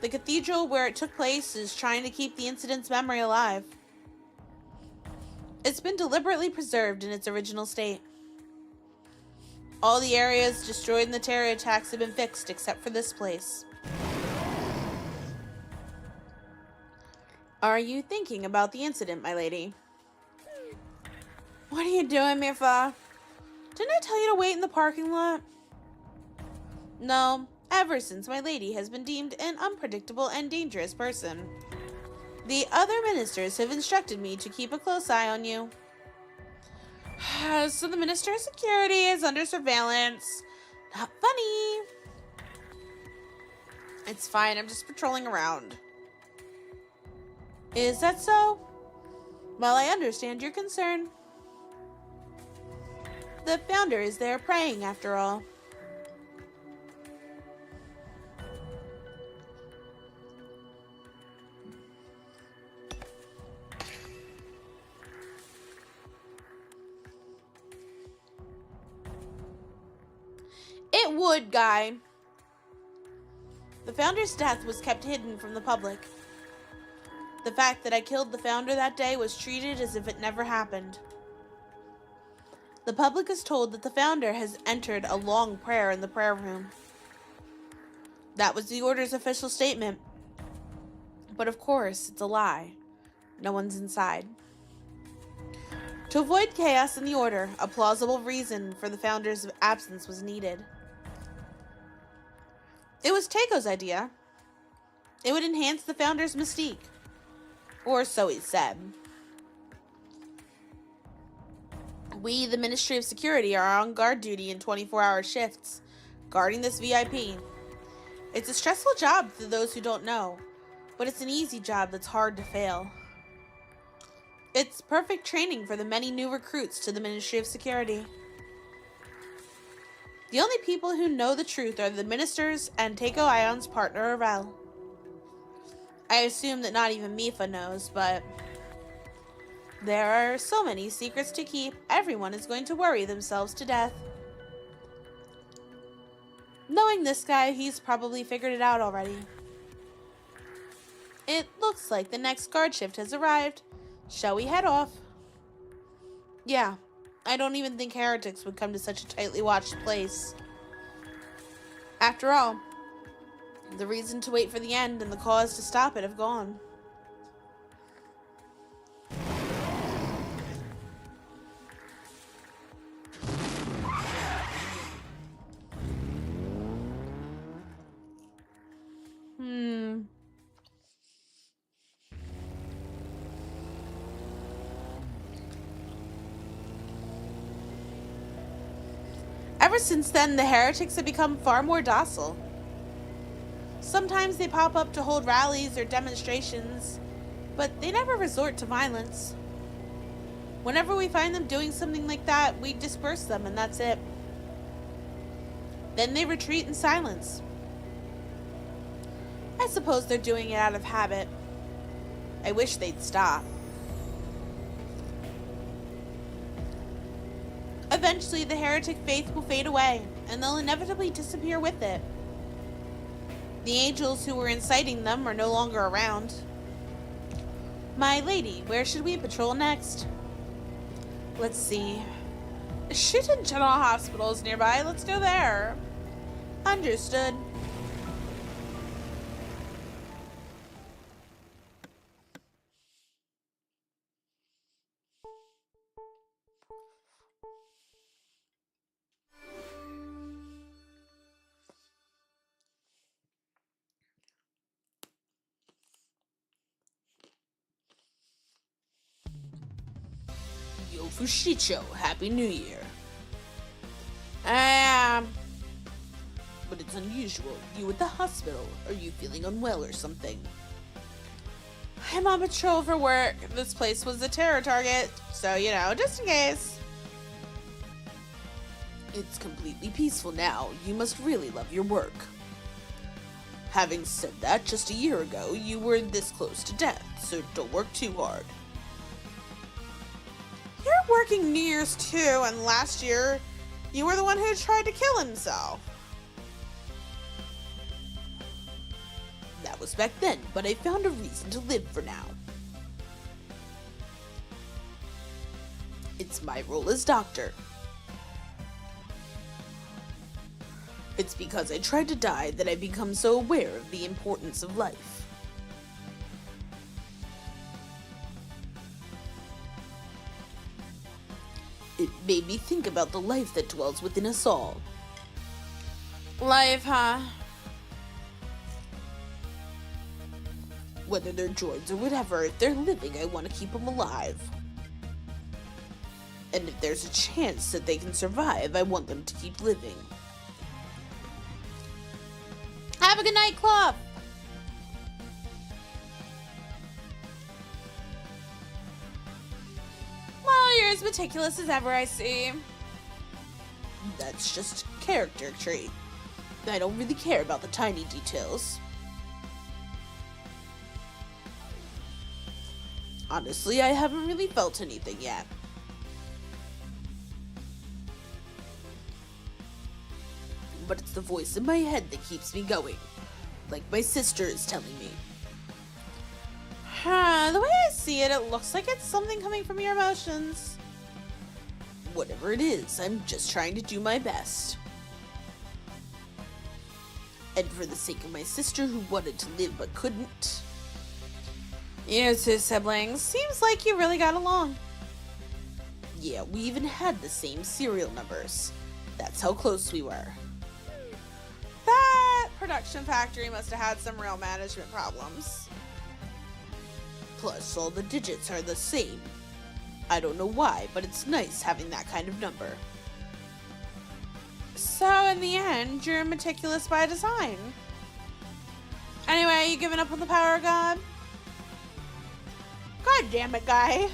The cathedral where it took place is trying to keep the incident's memory alive. It's been deliberately preserved in its original state. All the areas destroyed in the terror attacks have been fixed except for this place. Are you thinking about the incident, my lady? What are you doing, Mifa? Didn't I tell you to wait in the parking lot? No, ever since my lady has been deemed an unpredictable and dangerous person. The other ministers have instructed me to keep a close eye on you. So the Minister of Security is under surveillance. Not funny. It's fine, I'm just patrolling around. Is that so? Well, I understand your concern. The founder is there praying, after all. It would, Guy. The founder's death was kept hidden from the public. The fact that I killed the founder that day was treated as if it never happened. The public is told that the founder has entered a long prayer in the prayer room. That was the order's official statement. But of course, it's a lie. No one's inside. To avoid chaos in the order, a plausible reason for the founder's absence was needed. It was Teiko's idea. It would enhance the founder's mystique. Or so he said. We, the Ministry of Security, are on guard duty in 24-hour shifts, guarding this VIP. It's a stressful job for those who don't know, but it's an easy job that's hard to fail. It's perfect training for the many new recruits to the Ministry of Security. The only people who know the truth are the ministers and Teiko Ion's partner, Arel. I assume that not even Mifa knows, but there are so many secrets to keep, everyone is going to worry themselves to death. Knowing this guy, he's probably figured it out already. It looks like the next guard shift has arrived. Shall we head off? Yeah, I don't even think heretics would come to such a tightly watched place. After all, the reason to wait for the end and the cause to stop it have gone. Ever since then, the heretics have become far more docile. Sometimes they pop up to hold rallies or demonstrations, but they never resort to violence. Whenever we find them doing something like that, we disperse them and that's it. Then they retreat in silence. I suppose they're doing it out of habit. I wish they'd stop. Eventually, the heretic faith will fade away, and they'll inevitably disappear with it. The angels who were inciting them are no longer around. My lady, where should we patrol next? Let's see. SHUTEN General Hospital is nearby. Let's go there. Understood. Yo, Fushicho, Happy New Year. But it's unusual. You at the hospital. Are you feeling unwell or something? I'm on patrol for work. This place was a terror target, so you know, just in case. It's completely peaceful now. You must really love your work. Having said that, just a year ago, you were this close to death, so don't work too hard. You're working New Year's too, and last year, you were the one who tried to kill himself. That was back then, but I found a reason to live for now. It's my role as doctor. It's because I tried to die that I've become so aware of the importance of life. It made me think about the life that dwells within us all. Life, huh? Whether they're droids or whatever, if they're living, I want to keep them alive. And if there's a chance that they can survive, I want them to keep living. Have a good night, Cloth! Well, you're as meticulous as ever, I see. That's just a character trait. I don't really care about the tiny details. Honestly, I haven't really felt anything yet. But it's the voice in my head that keeps me going. Like my sister is telling me. The way I see it, it looks like it's something coming from your emotions. Whatever it is, I'm just trying to do my best. And for the sake of my sister who wanted to live but couldn't. You two siblings, seems like you really got along. Yeah, we even had the same serial numbers. That's how close we were. That production factory must have had some real management problems. Plus, all the digits are the same. I don't know why, but it's nice having that kind of number. So, in the end, you're meticulous by design. Anyway, you giving up on the power of God? God damn it, guy.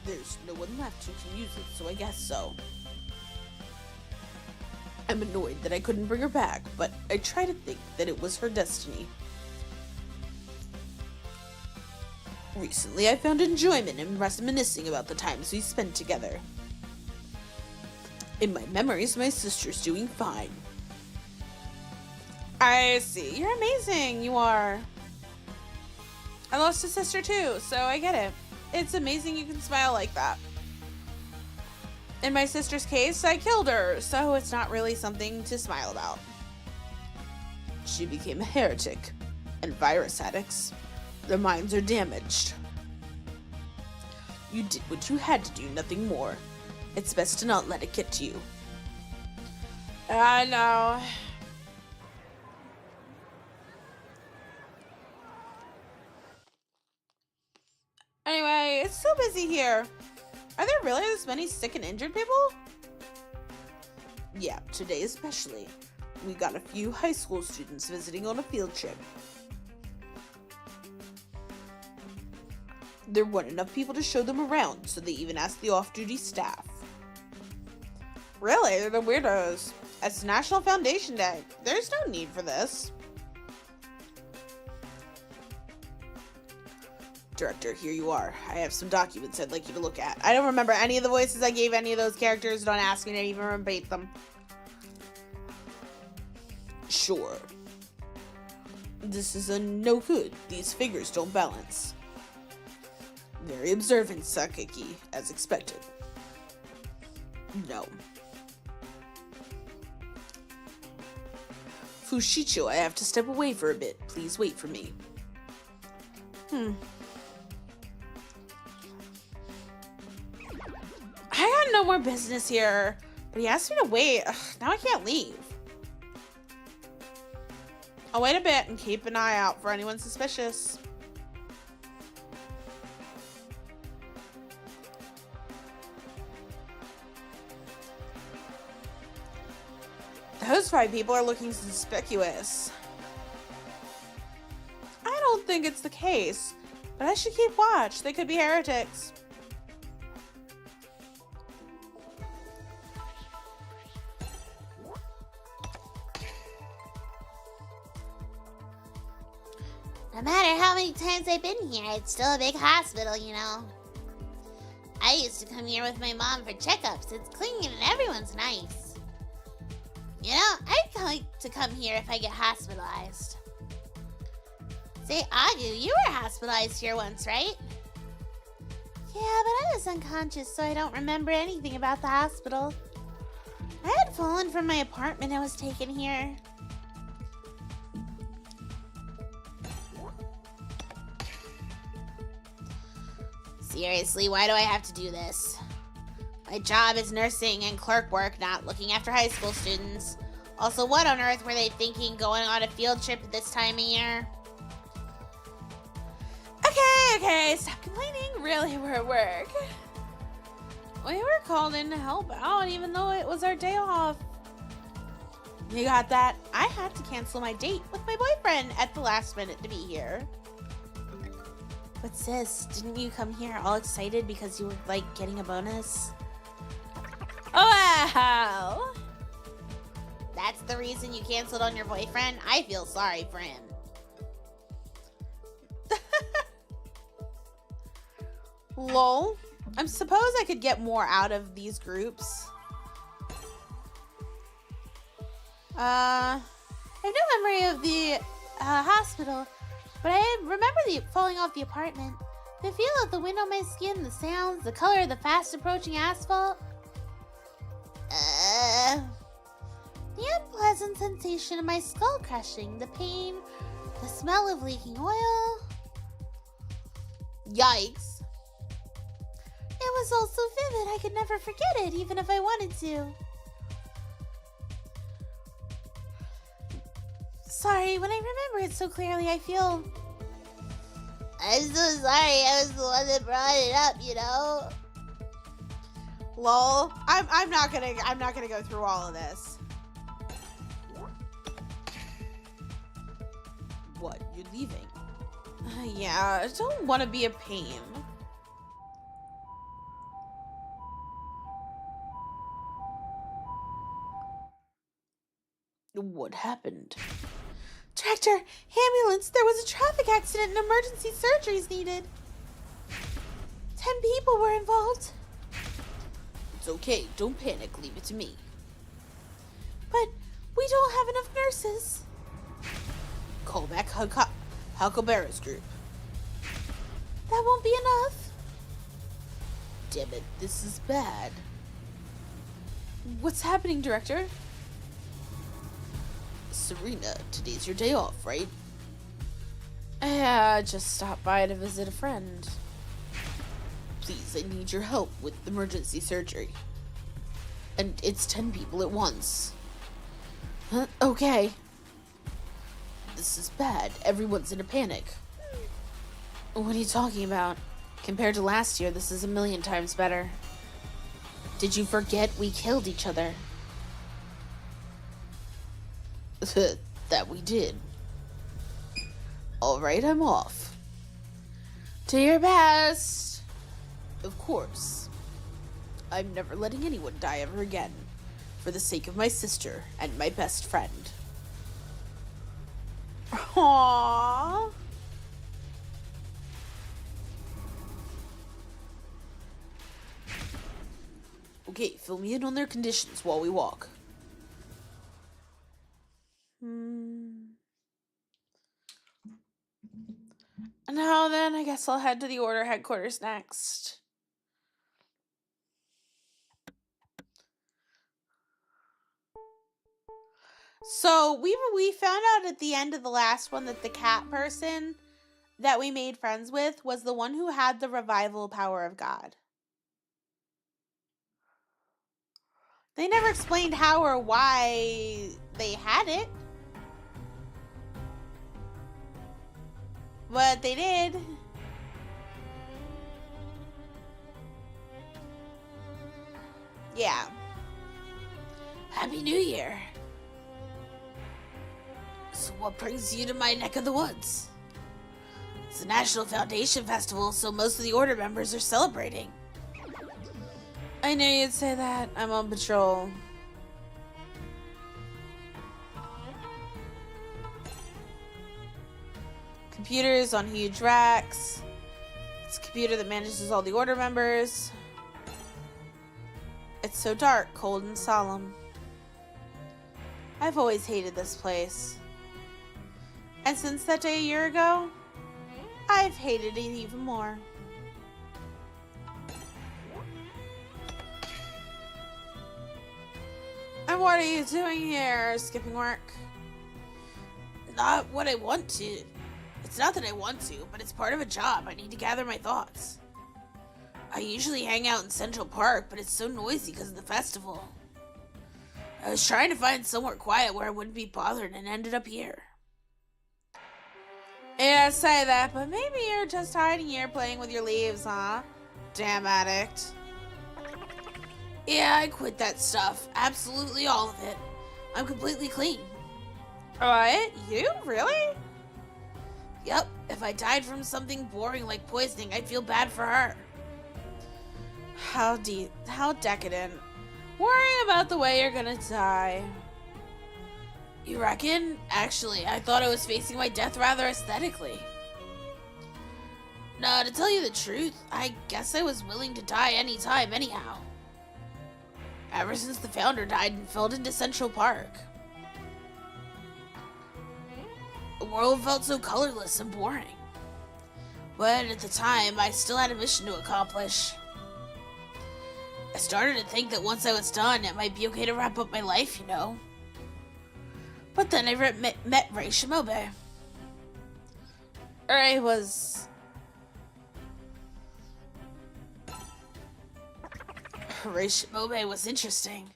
There's no one left who can use it, so I guess so. I'm annoyed that I couldn't bring her back, but I try to think that it was her destiny. Recently, I found enjoyment in reminiscing about the times we spent together. In my memories, my sister's doing fine. I see. You're amazing, you are. I lost a sister too, so I get it. It's amazing you can smile like that. In my sister's case, I killed her, so it's not really something to smile about. She became a heretic, and virus addicts. Their minds are damaged. You did what you had to do, nothing more. It's best to not let it get to you. I know. Anyway, it's so busy here. Are there really this many sick and injured people? Yeah, today especially. We got a few high school students visiting on a field trip. There weren't enough people to show them around, so they even asked the off-duty staff. Really? They're the weirdos. It's National Foundation Day. There's no need for this. Director, here you are. I have some documents I'd like you to look at. I don't remember any of the voices I gave any of those characters. Don't ask me to even repeat them. Sure. This is a no good. These figures don't balance. Very observant, Sakaki, as expected. No. Fushicho, I have to step away for a bit. Please wait for me. I got no more business here, but he asked me to wait. Ugh, now I can't leave. I'll wait a bit and keep an eye out for anyone suspicious. Those 5 people are looking suspicious. I don't think it's the case, but I should keep watch. They could be heretics. No matter how many times I've been here, it's still a big hospital, you know. I used to come here with my mom for checkups. It's clean and everyone's nice. You know, I'd like to come here if I get hospitalized. Say, Agu, you were hospitalized here once, right? Yeah, but I was unconscious, so I don't remember anything about the hospital. I had fallen from my apartment and was taken here. Seriously, why do I have to do this? My job is nursing and clerk work, not looking after high school students. Also, what on earth were they thinking going on a field trip at this time of year? Complaining? Really, we're at work. We were called in to help out even though it was our day off. You got that? I had to cancel my date with my boyfriend at the last minute to be here. But sis, didn't you come here all excited because you were like getting a bonus? Oh wow! That's the reason you canceled on your boyfriend? I feel sorry for him. Lol. I suppose I could get more out of these groups. I have no memory of the hospital, but I remember falling off the apartment. The feel of the wind on my skin, the sounds, the color of the fast approaching asphalt. The unpleasant sensation of my skull crushing, the pain, the smell of leaking oil. Yikes. It was all so vivid, I could never forget it, even if I wanted to. Sorry, when I remember it so clearly, I feel... I'm so sorry, I was the one that brought it up, you know? Lol. I'm not gonna go through all of this. What? You're leaving? Yeah, I don't want to be a pain. What happened? Director, ambulance, there was a traffic accident and emergency surgery is needed. 10 people were involved. It's okay, don't panic, leave it to me. But we don't have enough nurses. Call back Huckleberry's group. That won't be enough. Damn it, this is bad. What's happening, Director? Serena, today's your day off, right? Yeah, just stopped by to visit a friend. Please, I need your help with emergency surgery. And it's 10 people at once. Huh? Okay. This is bad. Everyone's in a panic. What are you talking about? Compared to last year, this is 1,000,000 times better. Did you forget we killed each other? That we did. Alright, I'm off. Do your best. Of course. I'm never letting anyone die ever again. For the sake of my sister and my best friend. Aww. Okay, fill me in on their conditions while we walk. Now then, I guess I'll head to the order headquarters next. So we found out at the end of the last one that the cat person that we made friends with was the one who had the revival power of God. They never explained how or why they had it. But they did. Yeah. Happy New Year. So what brings you to my neck of the woods? It's the National Foundation Festival, so most of the Order members are celebrating. I knew you'd say that. I'm on patrol. Computers on huge racks. It's a computer that manages all the Order members. It's so dark, cold, and solemn. I've always hated this place. And since that day a year ago, I've hated it even more. And what are you doing here? Skipping work? Not what I want to. It's not that I want to, but it's part of a job. I need to gather my thoughts. I usually hang out in Central Park, but it's so noisy because of the festival. I was trying to find somewhere quiet where I wouldn't be bothered and ended up here. Yeah, say that, but maybe you're just hiding here playing with your leaves, huh? Damn addict. Yeah, I quit that stuff. Absolutely all of it. I'm completely clean. What? You? Really? Yep, if I died from something boring like poisoning, I'd feel bad for her. How decadent. Worrying about the way you're gonna die. You reckon? Actually, I thought I was facing my death rather aesthetically. No, to tell you the truth, I guess I was willing to die anytime anyhow. Ever since the founder died and fell into Central Park. The world felt so colorless and boring. But at the time, I still had a mission to accomplish. I started to think that once I was done, it might be okay to wrap up my life, you know. But then I met Ray Shimobe. Ray was... Ray Shimobe was interesting.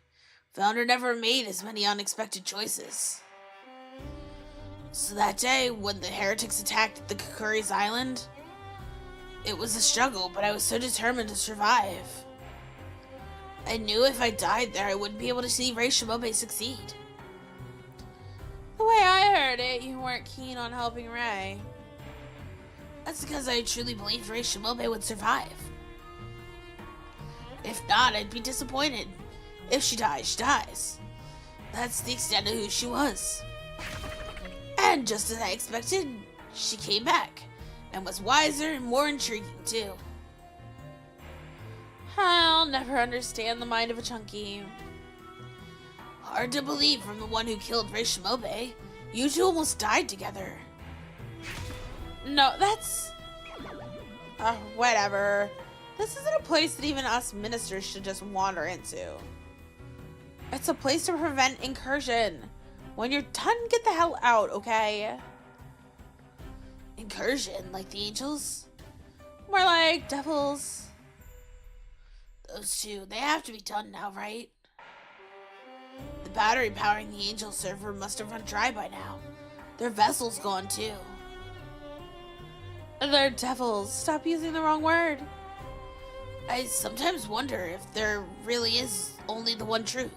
Founder never made as many unexpected choices. So that day, when the heretics attacked the Kakuri's island, it was a struggle, but I was so determined to survive. I knew if I died there, I wouldn't be able to see Ray Shimobe succeed. The way I heard it, you weren't keen on helping Ray. That's because I truly believed Ray Shimobe would survive. If not, I'd be disappointed. If she dies, she dies. That's the extent of who she was. And just as I expected, she came back, and was wiser and more intriguing too. I'll never understand the mind of a chunky. Hard to believe from the one who killed Ray Shimobe. You two almost died together. No, that's... whatever. This isn't a place that even us ministers should just wander into. It's a place to prevent incursion. When you're done, get the hell out, okay? Incursion, like the angels? More like devils. Those two, they have to be done now, right? The battery powering the angel server must have run dry by now. Their vessel's gone too. They're devils. Stop using the wrong word. I sometimes wonder if there really is only the one truth.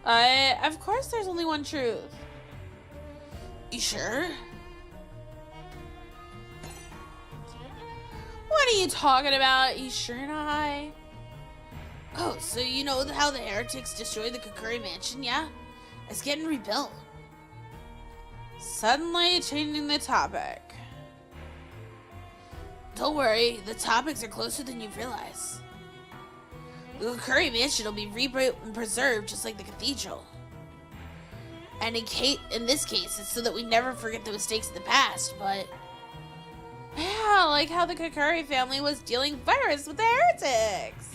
Of course there's only one truth. You sure? What are you talking about? You sure not high? Oh, so you know how the heretics destroyed the Kakuri mansion, yeah? It's getting rebuilt. Suddenly changing the topic. Don't worry, the topics are closer than you realize. The Kakuri mansion will be rebuilt and preserved just like the cathedral. And in this case, it's so that we never forget the mistakes of the past, but... Yeah, like how the Kakuri family was dealing virus with the heretics.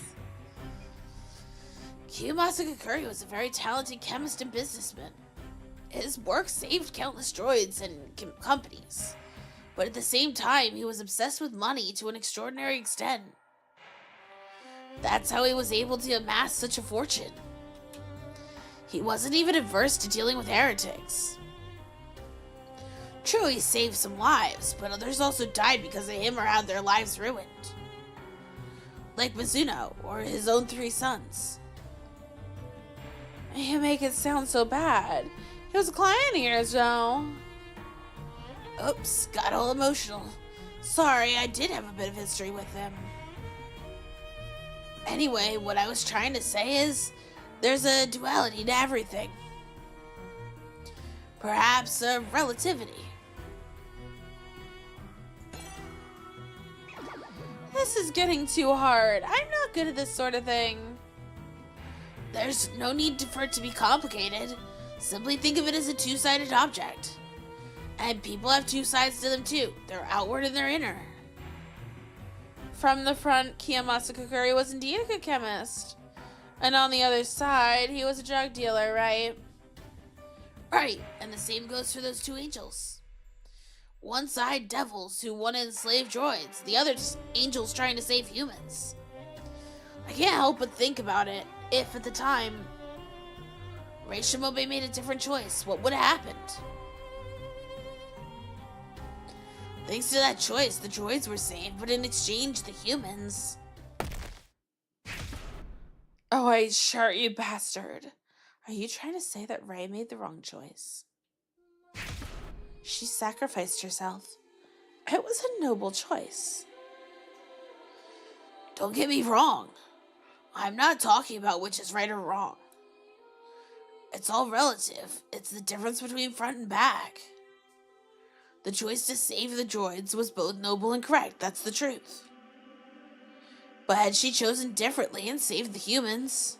Kiyomasa Kakuri was a very talented chemist and businessman. His work saved countless droids and companies. But at the same time, he was obsessed with money to an extraordinary extent. That's how he was able to amass such a fortune. He wasn't even averse to dealing with heretics. True, he saved some lives, but others also died because of him or had their lives ruined. Like Mizuno, or his own 3 sons. You make it sound so bad. He was a client of yours, though. Oops, got all emotional. Sorry, I did have a bit of history with him. Anyway, what I was trying to say is, there's a duality to everything. Perhaps a relativity. This is getting too hard. I'm not good at this sort of thing. There's no need for it to be complicated. Simply think of it as a two-sided object. And people have 2 sides to them too. They're outward and they're inner. From the front, Kiyomasa Kakuri was indeed a good chemist. And on the other side, he was a drug dealer, right? Right, and the same goes for those 2 angels. One side devils who want to enslave droids, the other angels trying to save humans. I can't help but think about it. If at the time, Ray Shimobe made a different choice, what would have happened? Thanks to that choice, the droids were saved, but in exchange, the humans. Oh, I sure, you bastard. Are you trying to say that Rey made the wrong choice? She sacrificed herself. It was a noble choice. Don't get me wrong. I'm not talking about which is right or wrong. It's all relative. It's the difference between front and back. The choice to save the droids was both noble and correct. That's the truth. But had she chosen differently and saved the humans,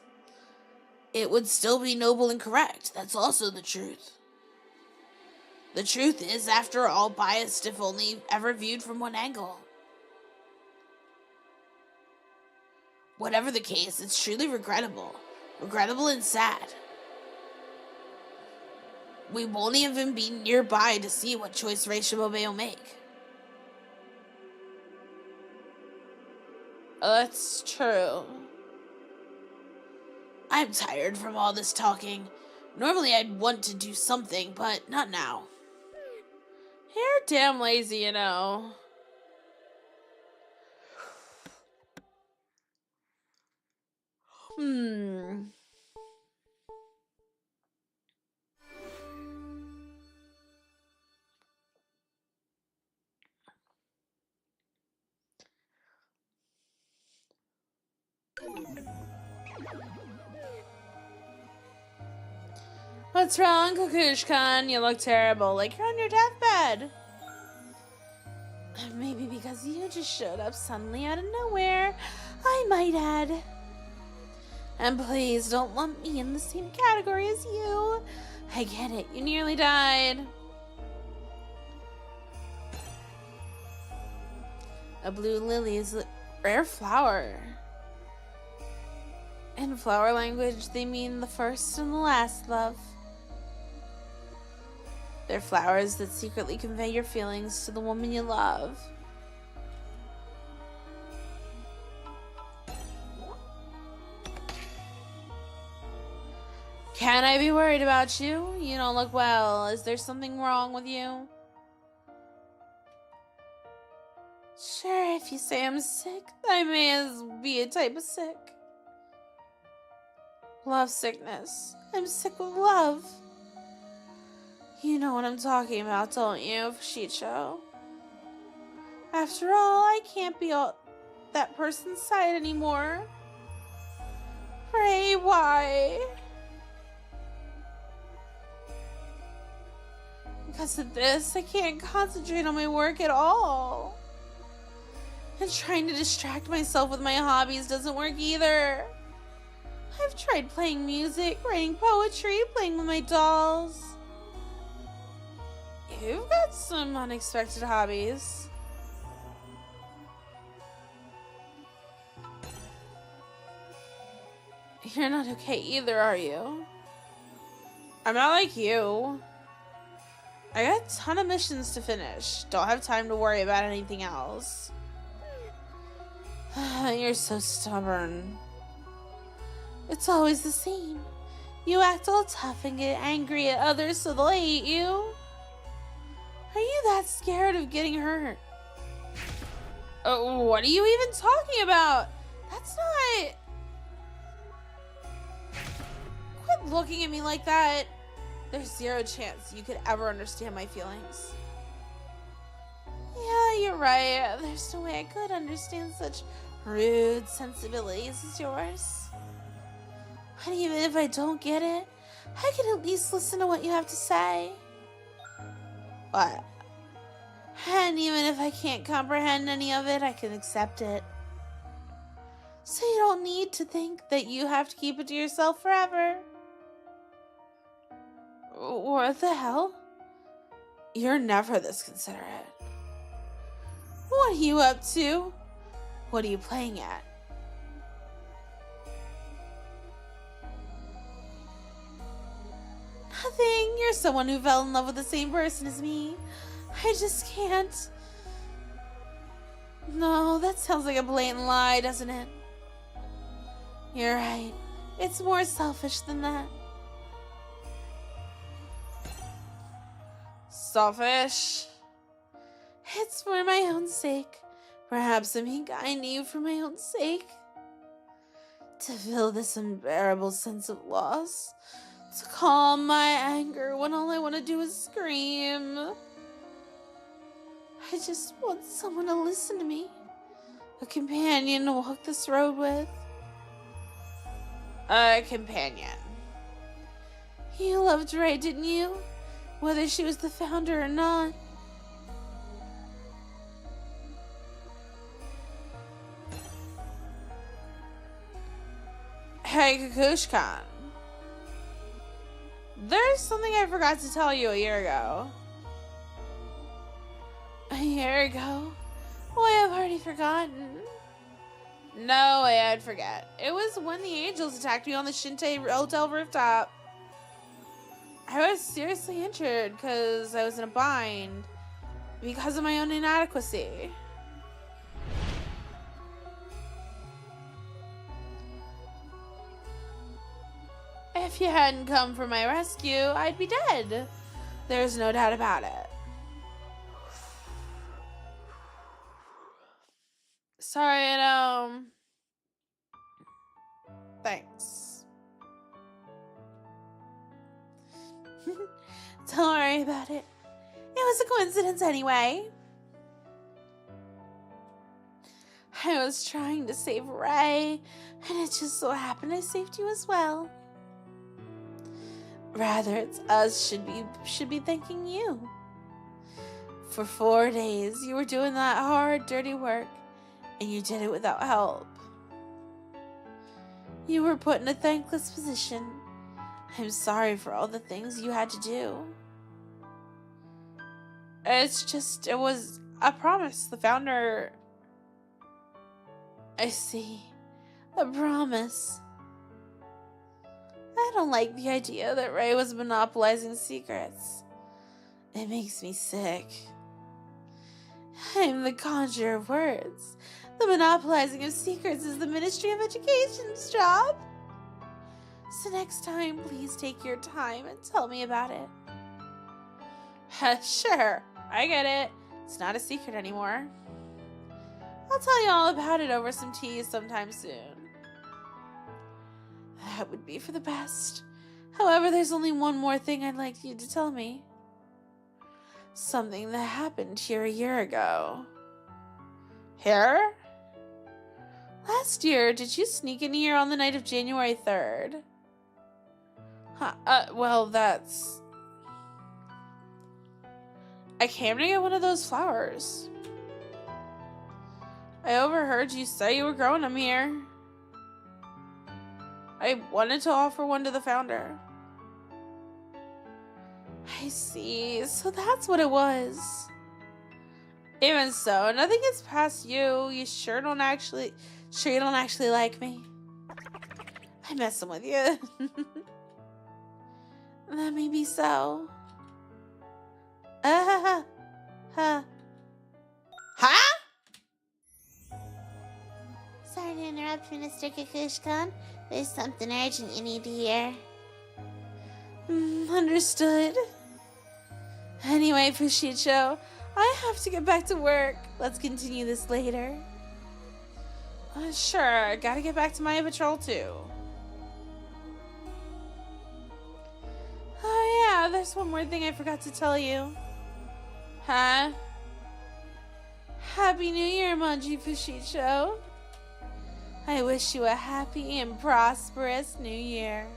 it would still be noble and correct. That's also the truth. The truth is, after all, biased if only ever viewed from one angle. Whatever the case, it's truly regrettable. Regrettable and sad. We won't even be nearby to see what choice Rey Shimobe will make. That's true. I'm tired from all this talking. Normally I'd want to do something, but not now. You're damn lazy, you know. What's wrong, Kukushkan? You look terrible, like you're on your deathbed. Maybe because you just showed up suddenly out of nowhere, I might add. And please don't lump me in the same category as you. I get it, you nearly died. A blue lily is a rare flower. In flower language, they mean the first and the last love. They're flowers that secretly convey your feelings to the woman you love. Can I be worried about you? You don't look well. Is there something wrong with you? Sure, if you say I'm sick, I may as be a type of sick. Love sickness. I'm sick of love. You know what I'm talking about, don't you, Shicho? After all, I can't be all that person's side anymore. Pray, why? Because of this, I can't concentrate on my work at all. And trying to distract myself with my hobbies doesn't work either. I've tried playing music, writing poetry, playing with my dolls. You've got some unexpected hobbies. You're not okay either, are you? I'm not like you. I got a ton of missions to finish. Don't have time to worry about anything else. You're so stubborn. It's always the same. You act all tough and get angry at others so they'll hate you. Are you that scared of getting hurt? What are you even talking about? That's not... Quit looking at me like that. There's zero chance you could ever understand my feelings. Yeah, you're right. There's no way I could understand such rude sensibilities as yours. And even if I don't get it, I can at least listen to what you have to say. What? And even if I can't comprehend any of it, I can accept it. So you don't need to think that you have to keep it to yourself forever. What the hell? You're never this considerate. What are you up to? What are you playing at? Nothing. You're someone who fell in love with the same person as me. I just can't. No, that sounds like a blatant lie, doesn't it? You're right. It's more selfish than that. Selfish? It's for my own sake. Perhaps I'm being kind to you for my own sake. To feel this unbearable sense of loss. To calm my anger when all I want to do is scream. I just want someone to listen to me. A companion to walk this road with. A companion. You loved Ray, didn't you? Whether she was the founder or not. Hey, Kukushkan. There's something I forgot to tell you a year ago. A year ago? Oh, I've already forgotten. No, I'd forget. It was when the angels attacked me on the Shinte hotel rooftop. I was seriously injured because I was in a bind because of my own inadequacy. If you hadn't come for my rescue, I'd be dead. There's no doubt about it. Sorry, thanks. Don't worry about it. It was a coincidence anyway. I was trying to save Ray, and it just so happened I saved you as well. Rather, it's us should be thanking you. For 4 days, you were doing that hard, dirty work, and you did it without help. You were put in a thankless position. I'm sorry for all the things you had to do. It was a promise. The founder... I see. A promise. I don't like the idea that Ray was monopolizing secrets. It makes me sick. I'm the conjurer of words. The monopolizing of secrets is the Ministry of Education's job. So next time, please take your time and tell me about it. Sure, I get it. It's not a secret anymore. I'll tell you all about it over some tea sometime soon. That would be for the best. However, there's only one more thing I'd like you to tell me. Something that happened here a year ago. Here? Last year, did you sneak in here on the night of January 3rd? Well, that's... I came to get one of those flowers. I overheard you say you were growing them here. I wanted to offer one to the founder. I see. So that's what it was. Even so, nothing gets past you. You sure you don't actually like me? I'm messing with you. That may be so. Huh? Sorry to interrupt you, Mr. Kukushkan. There's something urgent you need to hear. Understood. Anyway, Fushicho, I have to get back to work. Let's continue this later. Sure, gotta get back to my patrol too. Oh yeah, there's one more thing I forgot to tell you. Huh? Happy New Year, Manji Fushicho. I wish you a happy and prosperous New Year.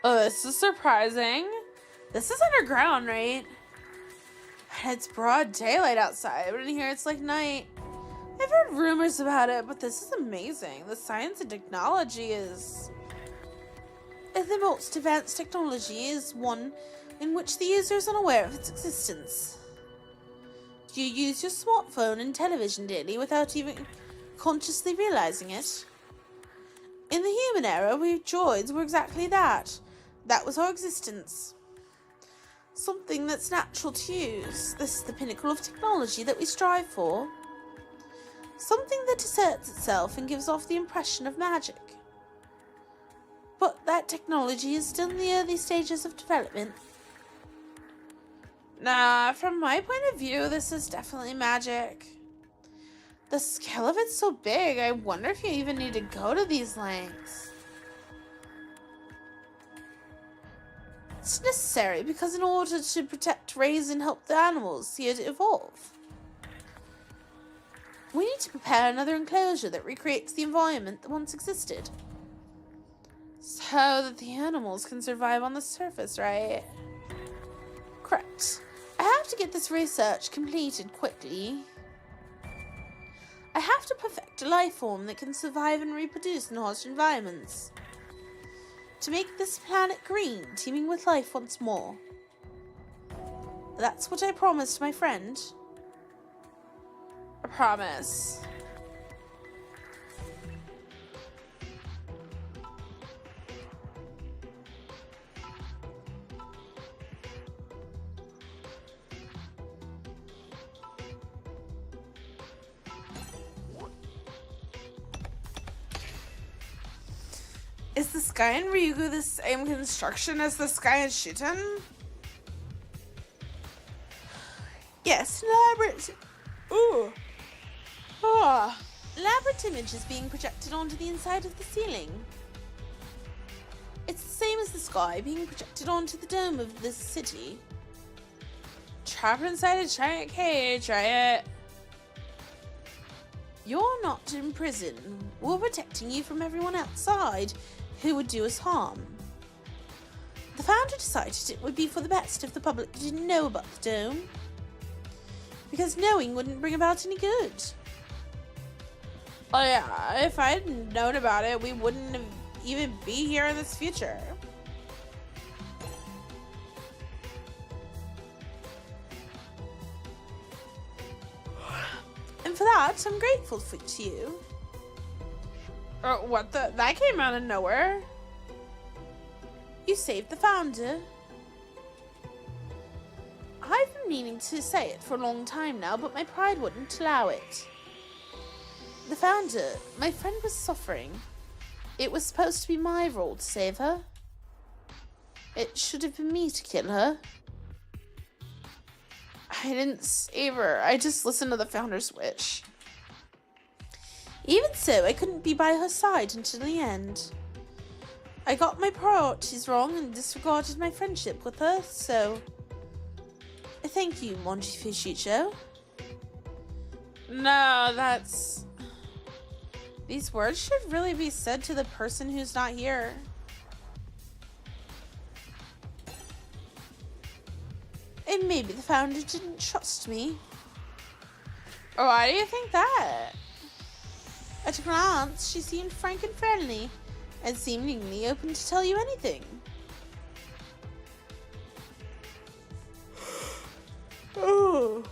Oh, this is surprising. This is underground, right? And it's broad daylight outside, but in here it's like night. I've heard rumors about it, but this is amazing. The science and technology is... The most advanced technology is one in which the user is unaware of its existence. Do you use your smartphone and television daily without even consciously realizing it? In the human era, we droids were exactly that. That was our existence. Something that's natural to use. This is the pinnacle of technology that we strive for. Something that asserts itself and gives off the impression of magic. But that technology is still in the early stages of development. Nah, from my point of view, this is definitely magic. The scale of it's so big, I wonder if you even need to go to these lengths. It's necessary because in order to protect, raise, and help the animals here to evolve, we need to prepare another enclosure that recreates the environment that once existed. So that the animals can survive on the surface, right? Correct. I have to get this research completed quickly. I have to perfect a life form that can survive and reproduce in harsh environments. To make this planet green, teeming with life once more. That's what I promised my friend. A promise. Is the sky in Ryugu the same construction as the sky in SHUTEN? Yes, elaborate. Ooh. Ah. Elaborate image is being projected onto the inside of the ceiling. It's the same as the sky being projected onto the dome of this city. Trapped inside a giant cage, right? You're not in prison. We're protecting you from everyone outside who would do us harm. The founder decided it would be for the best if the public didn't know about the dome, because knowing wouldn't bring about any good. Oh yeah, if I hadn't known about it, we wouldn't have even be here in this future. And for that, I'm grateful to you. What the? That came out of nowhere. You saved the founder. I've been meaning to say it for a long time now, but my pride wouldn't allow it. The founder, my friend, was suffering. It was supposed to be my role to save her. It should have been me to kill her. I didn't save her. I just listened to the founder's wish. Even so, I couldn't be by her side until the end. I got my priorities wrong and disregarded my friendship with her, so I thank you, Monty Fishicho. No, that's... These words should really be said to the person who's not here. And maybe the founder didn't trust me. Oh, why do you think that? At a glance, she seemed frank and friendly, and seemingly open to tell you anything. Oh.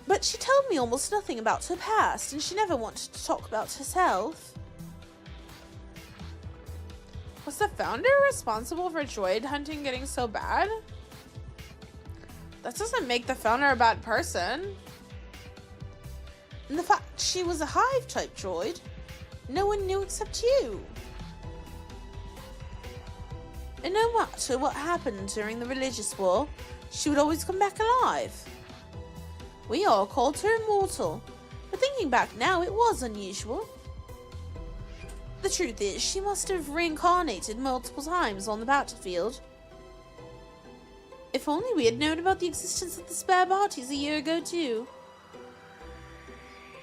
But she told me almost nothing about her past, and she never wanted to talk about herself. Was the founder responsible for droid hunting getting so bad? That doesn't make the founder a bad person. And the fact she was a hive-type droid, no one knew except you. And no matter what happened during the religious war, she would always come back alive. We all called her immortal, but thinking back now, it was unusual. The truth is, she must have reincarnated multiple times on the battlefield. If only we had known about the existence of the spare bodies a year ago too.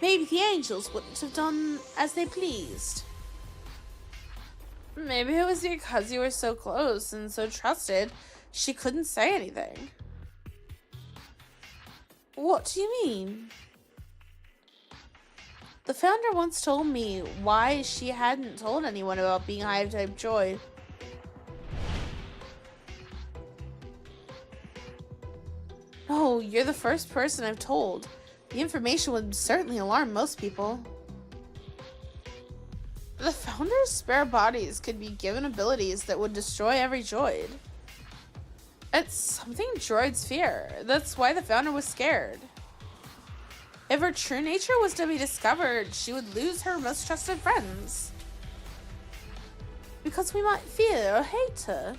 Maybe the angels wouldn't have done as they pleased. Maybe it was because you were so close and so trusted, she couldn't say anything. What do you mean? The founder once told me why she hadn't told anyone about being hive-type droid. No, you're the first person I've told. The information would certainly alarm most people. The Founder's spare bodies could be given abilities that would destroy every droid. It's something droids fear. That's why the Founder was scared. If her true nature was to be discovered, she would lose her most trusted friends. Because we might fear or hate her.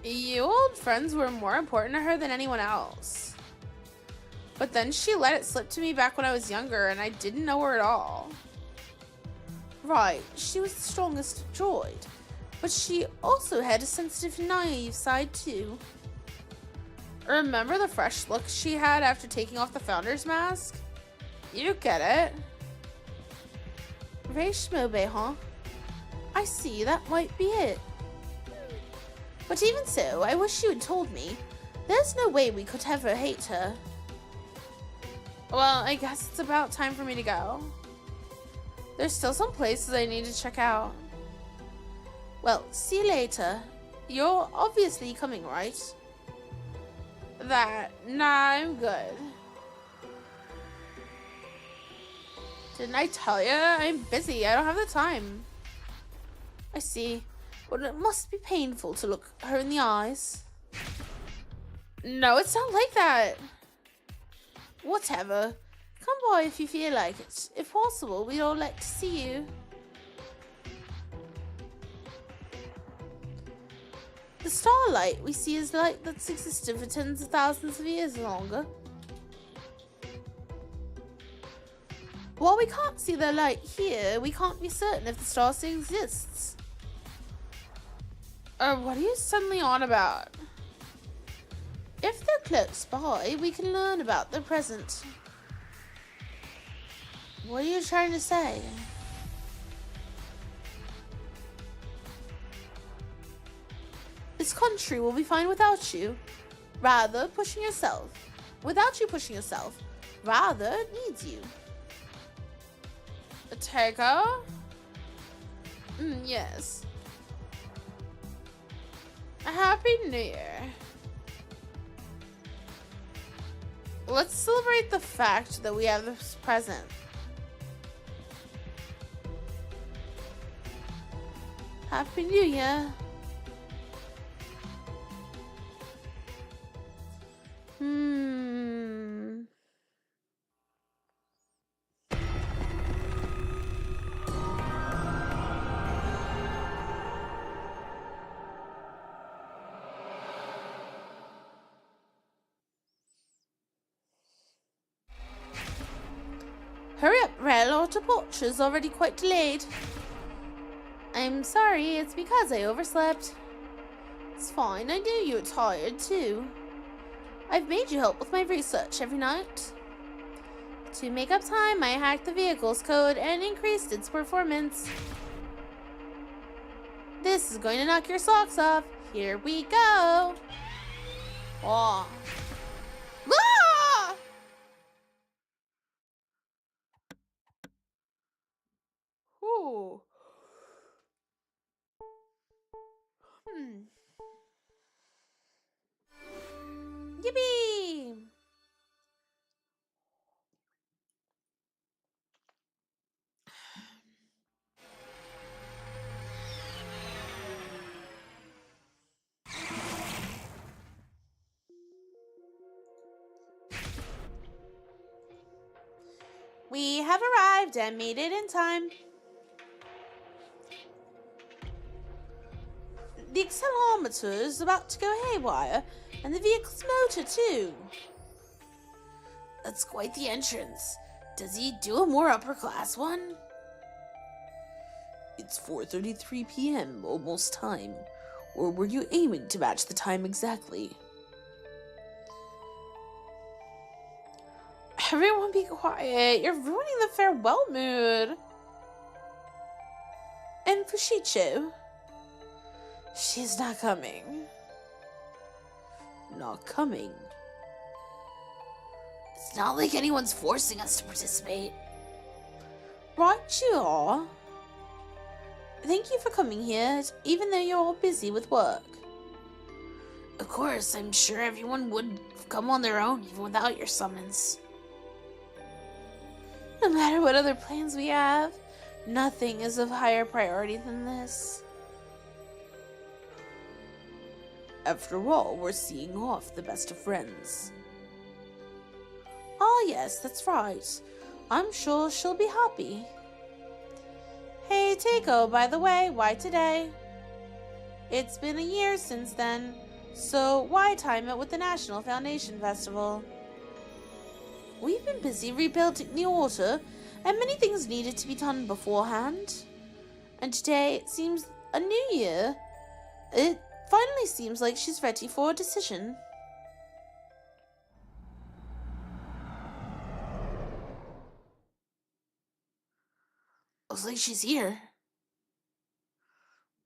You old friends were more important to her than anyone else. But then she let it slip to me back when I was younger and I didn't know her at all. Right, she was the strongest droid, but she also had a sensitive, naive side too. Remember the fresh look she had after taking off the Founder's mask? You get it. Very schmobe, huh? I see, that might be it. But even so, I wish you had told me. There's no way we could ever hate her. Well, I guess it's about time for me to go. There's still some places I need to check out. Well, see you later. You're obviously coming, right? Nah, I'm good. Didn't I tell you? I'm busy. I don't have the time. I see. But it must be painful to look her in the eyes. No, it's not like that. Whatever. Come by if you feel like it. If possible, we'd all like to see you. The starlight we see is light that's existed for tens of thousands of years longer. While we can't see the light here, we can't be certain if the star still exists. What are you suddenly on about? If they're close by, we can learn about their present. What are you trying to say? This country will be fine without you. Rather, pushing yourself. Without you pushing yourself. Rather, it needs you. A taker? Yes. A Happy New Year. Let's celebrate the fact that we have this present. Happy New Year. Hurry up, Rel, our departure's already quite delayed. I'm sorry, it's because I overslept. It's fine, I knew you were tired too. I've made you help with my research every night. To make up time, I hacked the vehicle's code and increased its performance. This is going to knock your socks off. Here we go. Oh. Ah! Ooh. Yippee! We have arrived and made it in time. The accelerometer is about to go haywire, and the vehicle's motor too. That's quite the entrance. Does he do a more upper class one? It's 4:33 p.m., almost time. Or were you aiming to match the time exactly? Everyone be quiet. You're ruining the farewell mood. And Fushicho? She's not coming. Not coming. It's not like anyone's forcing us to participate. Right you are. Thank you for coming here, even though you're all busy with work. Of course, I'm sure everyone would come on their own even without your summons. No matter what other plans we have, nothing is of higher priority than this. After all, we're seeing off the best of friends. Oh yes, that's right. I'm sure she'll be happy. Hey, Takeo, by the way, why today? It's been a year since then, so why time it with the National Foundation Festival? We've been busy rebuilding the altar, and many things needed to be done beforehand. And today, it seems a new year. It finally seems like she's ready for a decision. Looks like she's here.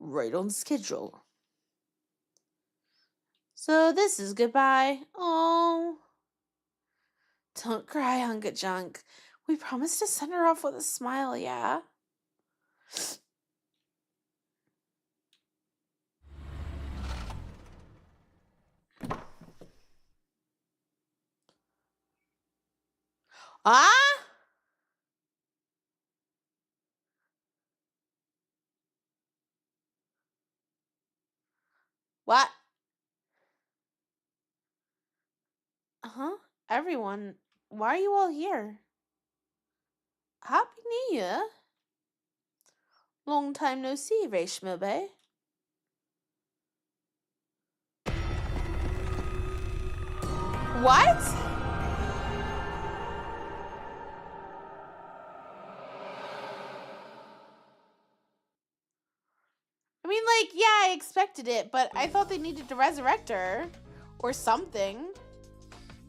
Right on schedule. So this is goodbye. Oh. Don't cry, Hunka Junk. We promised to send her off with a smile, yeah? Ah? What? Huh? Everyone, why are you all here? Happy New Year. Long time no see, Reshma Bay. What? I mean, like, yeah, I expected it, but I thought they needed to resurrect her. Or something.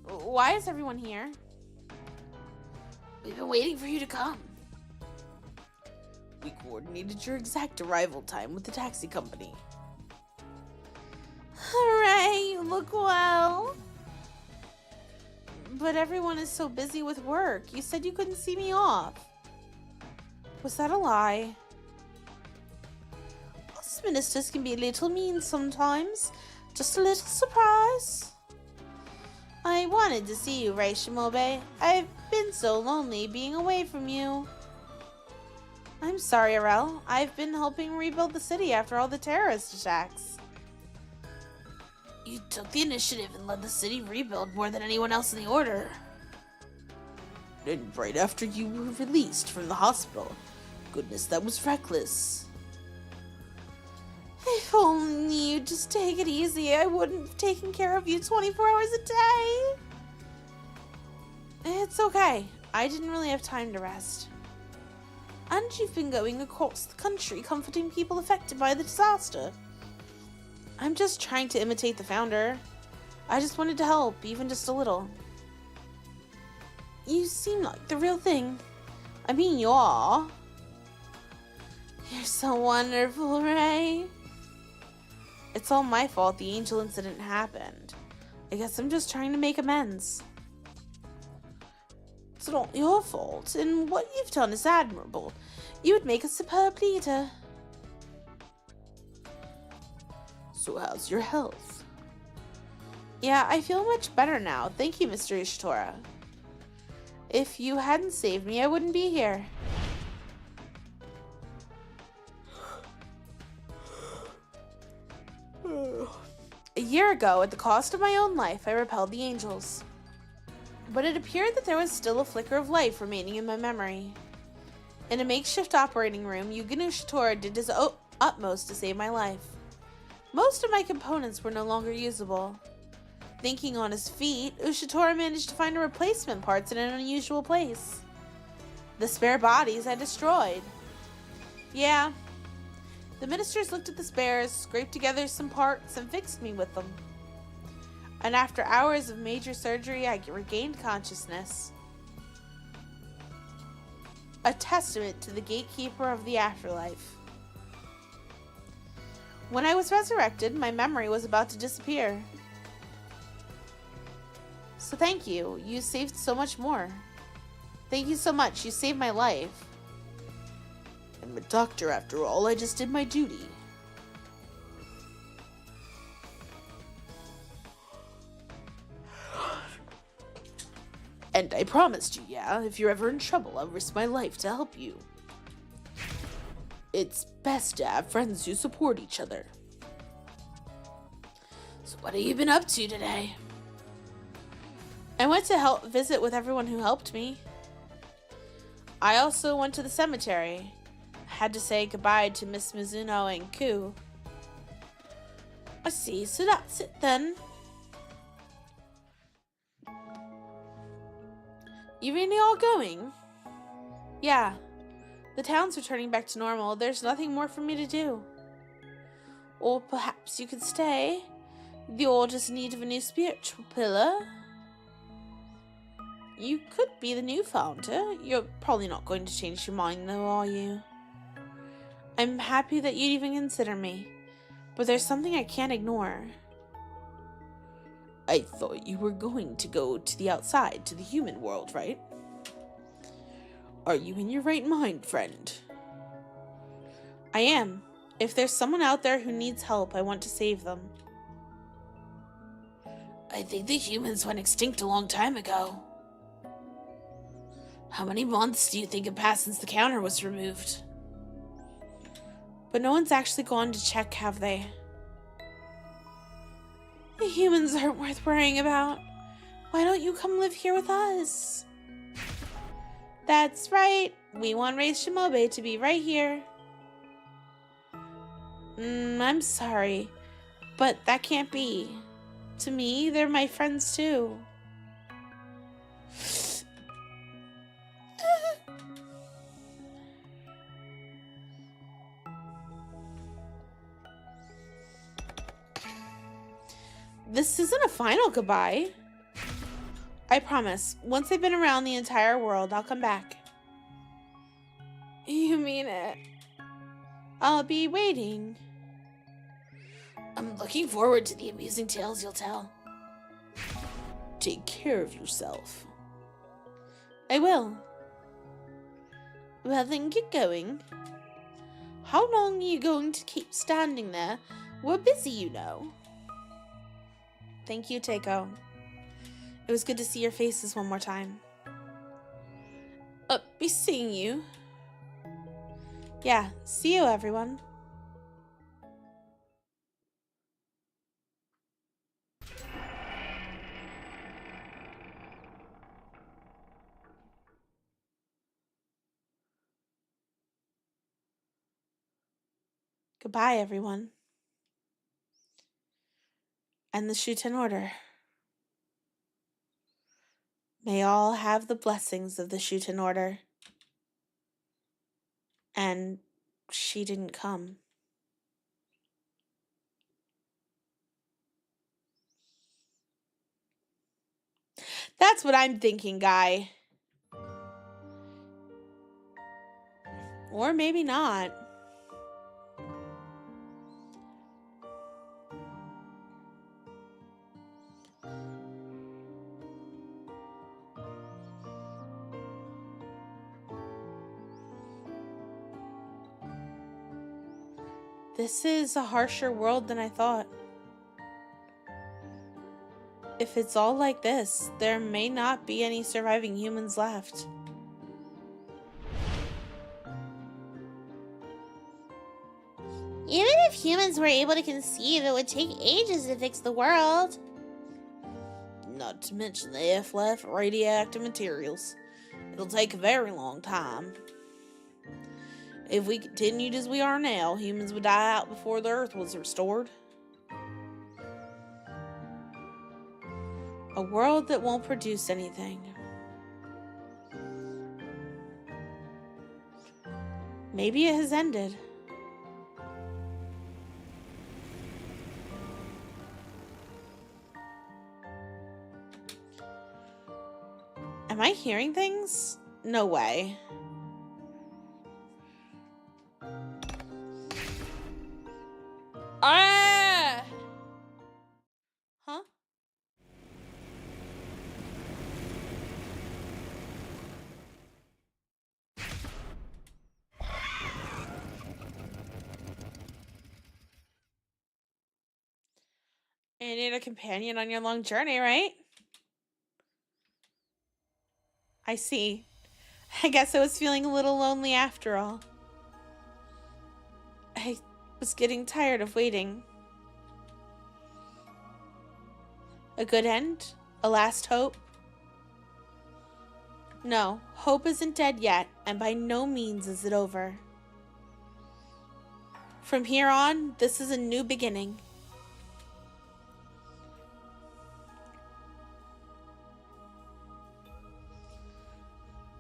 Why is everyone here? We've been waiting for you to come. We coordinated your exact arrival time with the taxi company. Hooray, you look well. But everyone is so busy with work. You said you couldn't see me off. Was that a lie? Us ministers can be a little mean sometimes. Just a little surprise. I wanted to see you, Reishimobe. I've been so lonely being away from you. I'm sorry, Arel. I've been helping rebuild the city after all the terrorist attacks. You took the initiative and led the city rebuild more than anyone else in the Order. And right after you were released from the hospital. Goodness, that was reckless. If only you'd just take it easy, I wouldn't have taken care of you 24 hours a day. It's okay. I didn't really have time to rest. And you've been going across the country comforting people affected by the disaster. I'm just trying to imitate the founder. I just wanted to help, even just a little. You seem like the real thing. I mean, you are. You're so wonderful, Ray. It's all my fault the angel incident happened. I guess I'm just trying to make amends. It's not your fault, and what you've done is admirable. You would make a superb leader. So how's your health? Yeah, I feel much better now. Thank you, Mr. Ishitora. If you hadn't saved me, I wouldn't be here. A year ago, at the cost of my own life, I repelled the angels. But it appeared that there was still a flicker of life remaining in my memory. In a makeshift operating room, Yuginu Shitora did his utmost to save my life. Most of my components were no longer usable. Thinking on his feet, Ushitora managed to find replacement parts in an unusual place. The spare bodies I destroyed. Yeah. The ministers looked at the spares, scraped together some parts, and fixed me with them. And after hours of major surgery, I regained consciousness. A testament to the gatekeeper of the afterlife. When I was resurrected, my memory was about to disappear. So thank you. You saved so much more. Thank you so much. You saved my life. I'm a doctor after all. I just did my duty. And I promised you, yeah, if you're ever in trouble, I'll risk my life to help you. It's best to have friends who support each other. So what have you been up to today? I went to visit with everyone who helped me. I also went to the cemetery. I had to say goodbye to Miss Mizuno and Ku. I see, so that's it then. You really all going? Yeah. The town's returning back to normal. There's nothing more for me to do. Or perhaps you could stay. You're just in need of a new spiritual pillar. You could be the new founder. You're probably not going to change your mind though, are you? I'm happy that you'd even consider me. But there's something I can't ignore. I thought you were going to go to the outside, to the human world, right? Are you in your right mind, friend? I am. If there's someone out there who needs help, I want to save them. I think the humans went extinct a long time ago. How many months do you think have passed since the counter was removed? But no one's actually gone to check, have they? The humans aren't worth worrying about. Why don't you come live here with us? That's right. We want Race Shimobe to be right here. I'm sorry, but that can't be. To me, they're my friends too. This isn't a final goodbye. I promise, once I've been around the entire world, I'll come back. You mean it? I'll be waiting. I'm looking forward to the amusing tales you'll tell. Take care of yourself. I will. Well, then get going. How long are you going to keep standing there? We're busy, you know. Thank you, Teiko. It was good to see your faces one more time. Be seeing you. Yeah, see you, everyone. Goodbye, everyone. And the Shuten Order. May all have the blessings of the Shuten Order. And she didn't come. That's what I'm thinking, guy. Or maybe not. This is a harsher world than I thought. If it's all like this, there may not be any surviving humans left. Even if humans were able to conceive, it would take ages to fix the world. Not to mention the F-life radioactive materials. It'll take a very long time. If we continued as we are now, humans would die out before the Earth was restored. A world that won't produce anything. Maybe it has ended. Am I hearing things? No way. Ah! Huh? You need a companion on your long journey, right? I see. I guess I was feeling a little lonely after all. I was getting tired of waiting. A good end? A last hope? No, hope isn't dead yet, and by no means is it over. From here on, this is a new beginning.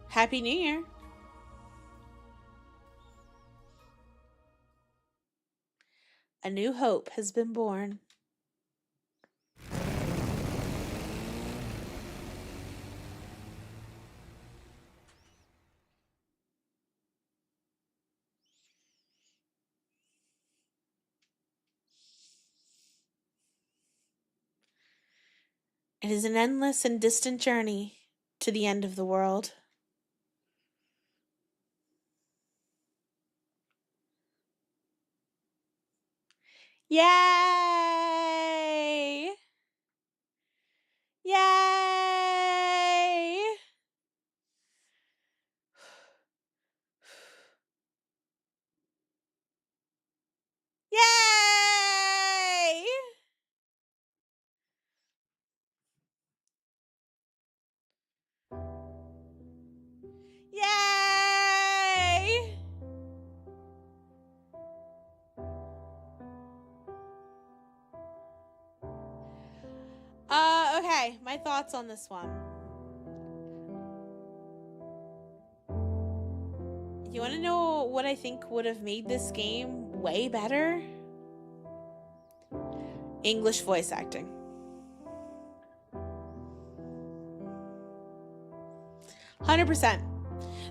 Happy New Year. A new hope has been born. It is an endless and distant journey to the end of the world. Yay! Yay! Yay! Yay! Okay, my thoughts on this one. You want to know what I think would have made this game way better? English voice acting. 100%.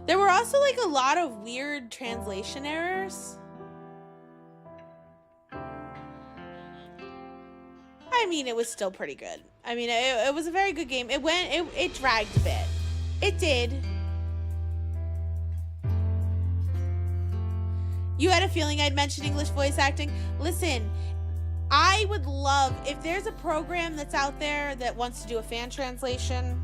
There were also like a lot of weird translation errors. I mean, it was still pretty good. I mean, it was a very good game. It dragged a bit. It did. You had a feeling I'd mention English voice acting? Listen, I would love, if there's a program that's out there that wants to do a fan translation,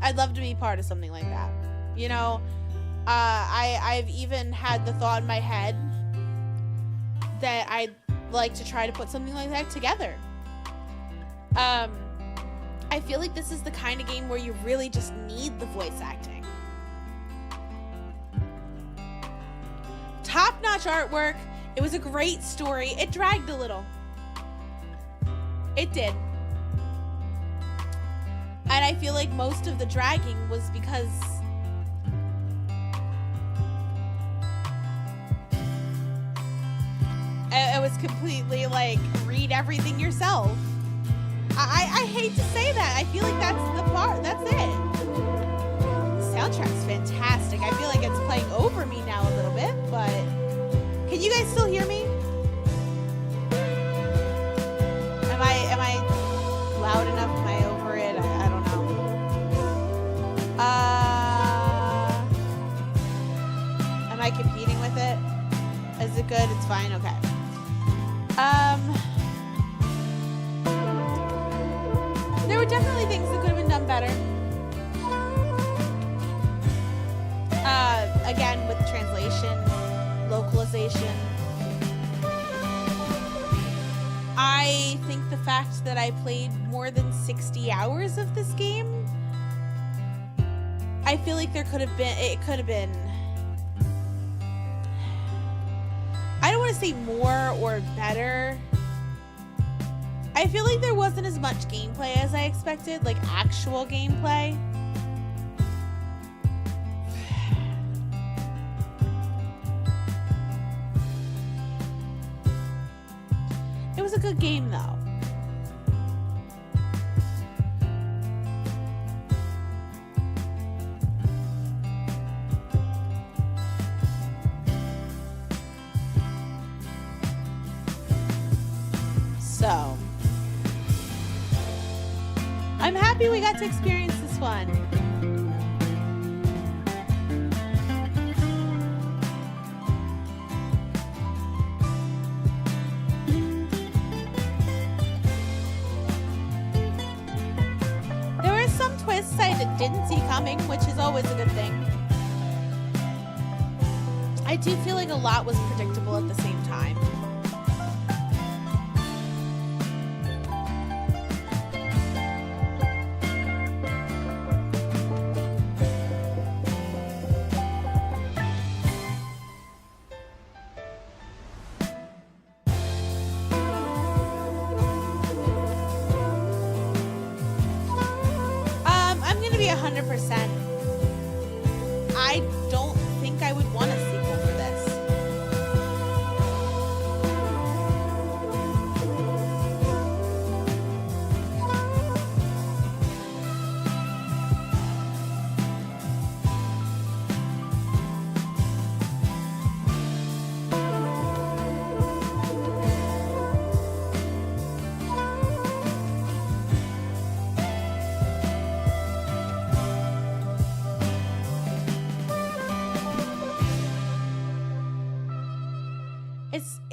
I'd love to be part of something like that. You know, I've even had the thought in my head that I'd like to try to put something like that together. I feel like this is the kind of game where you really just need the voice acting. Top-notch artwork. It was a great story. It dragged a little. It did. And I feel like most of the dragging was because it was completely like, read everything yourself. I hate to say that. I feel like that's the part. That's it. The soundtrack's fantastic. I feel like it's playing over me now a little bit, but can you guys still hear me? Am I loud enough? Am I over it? I don't know. Am I competing with it? Is it good? It's fine. Okay. There were definitely things that could have been done better. Again, with translation, localization. I think the fact that I played more than 60 hours of this game, I feel like it could have been, I don't want to say more or better. I feel like there wasn't as much gameplay as I expected, like actual gameplay. It was a good game though. So, I'm happy we got to experience this one. twists I didn't see coming, which is always a good thing. I do feel like a lot was predictable at the same time. I'm gonna be 100%. I don't think I would want a sequel for this.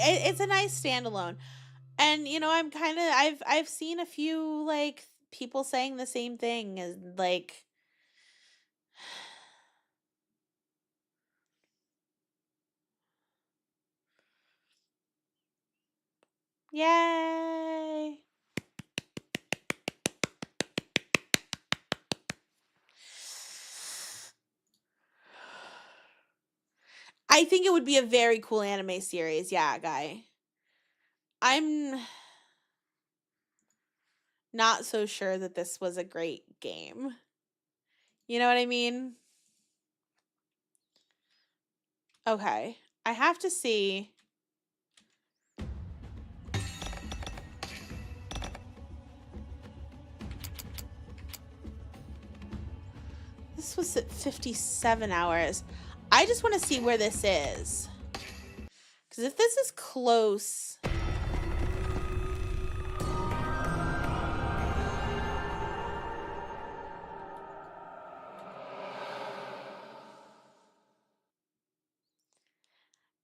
It's a nice standalone. And you know, I've seen a few like people saying the same thing as like yay. I think it would be a very cool anime series. Yeah, guy. I'm not so sure that this was a great game. You know what I mean? Okay. I have to see. This was at 57 hours. I just want to see where this is. Because if this is close...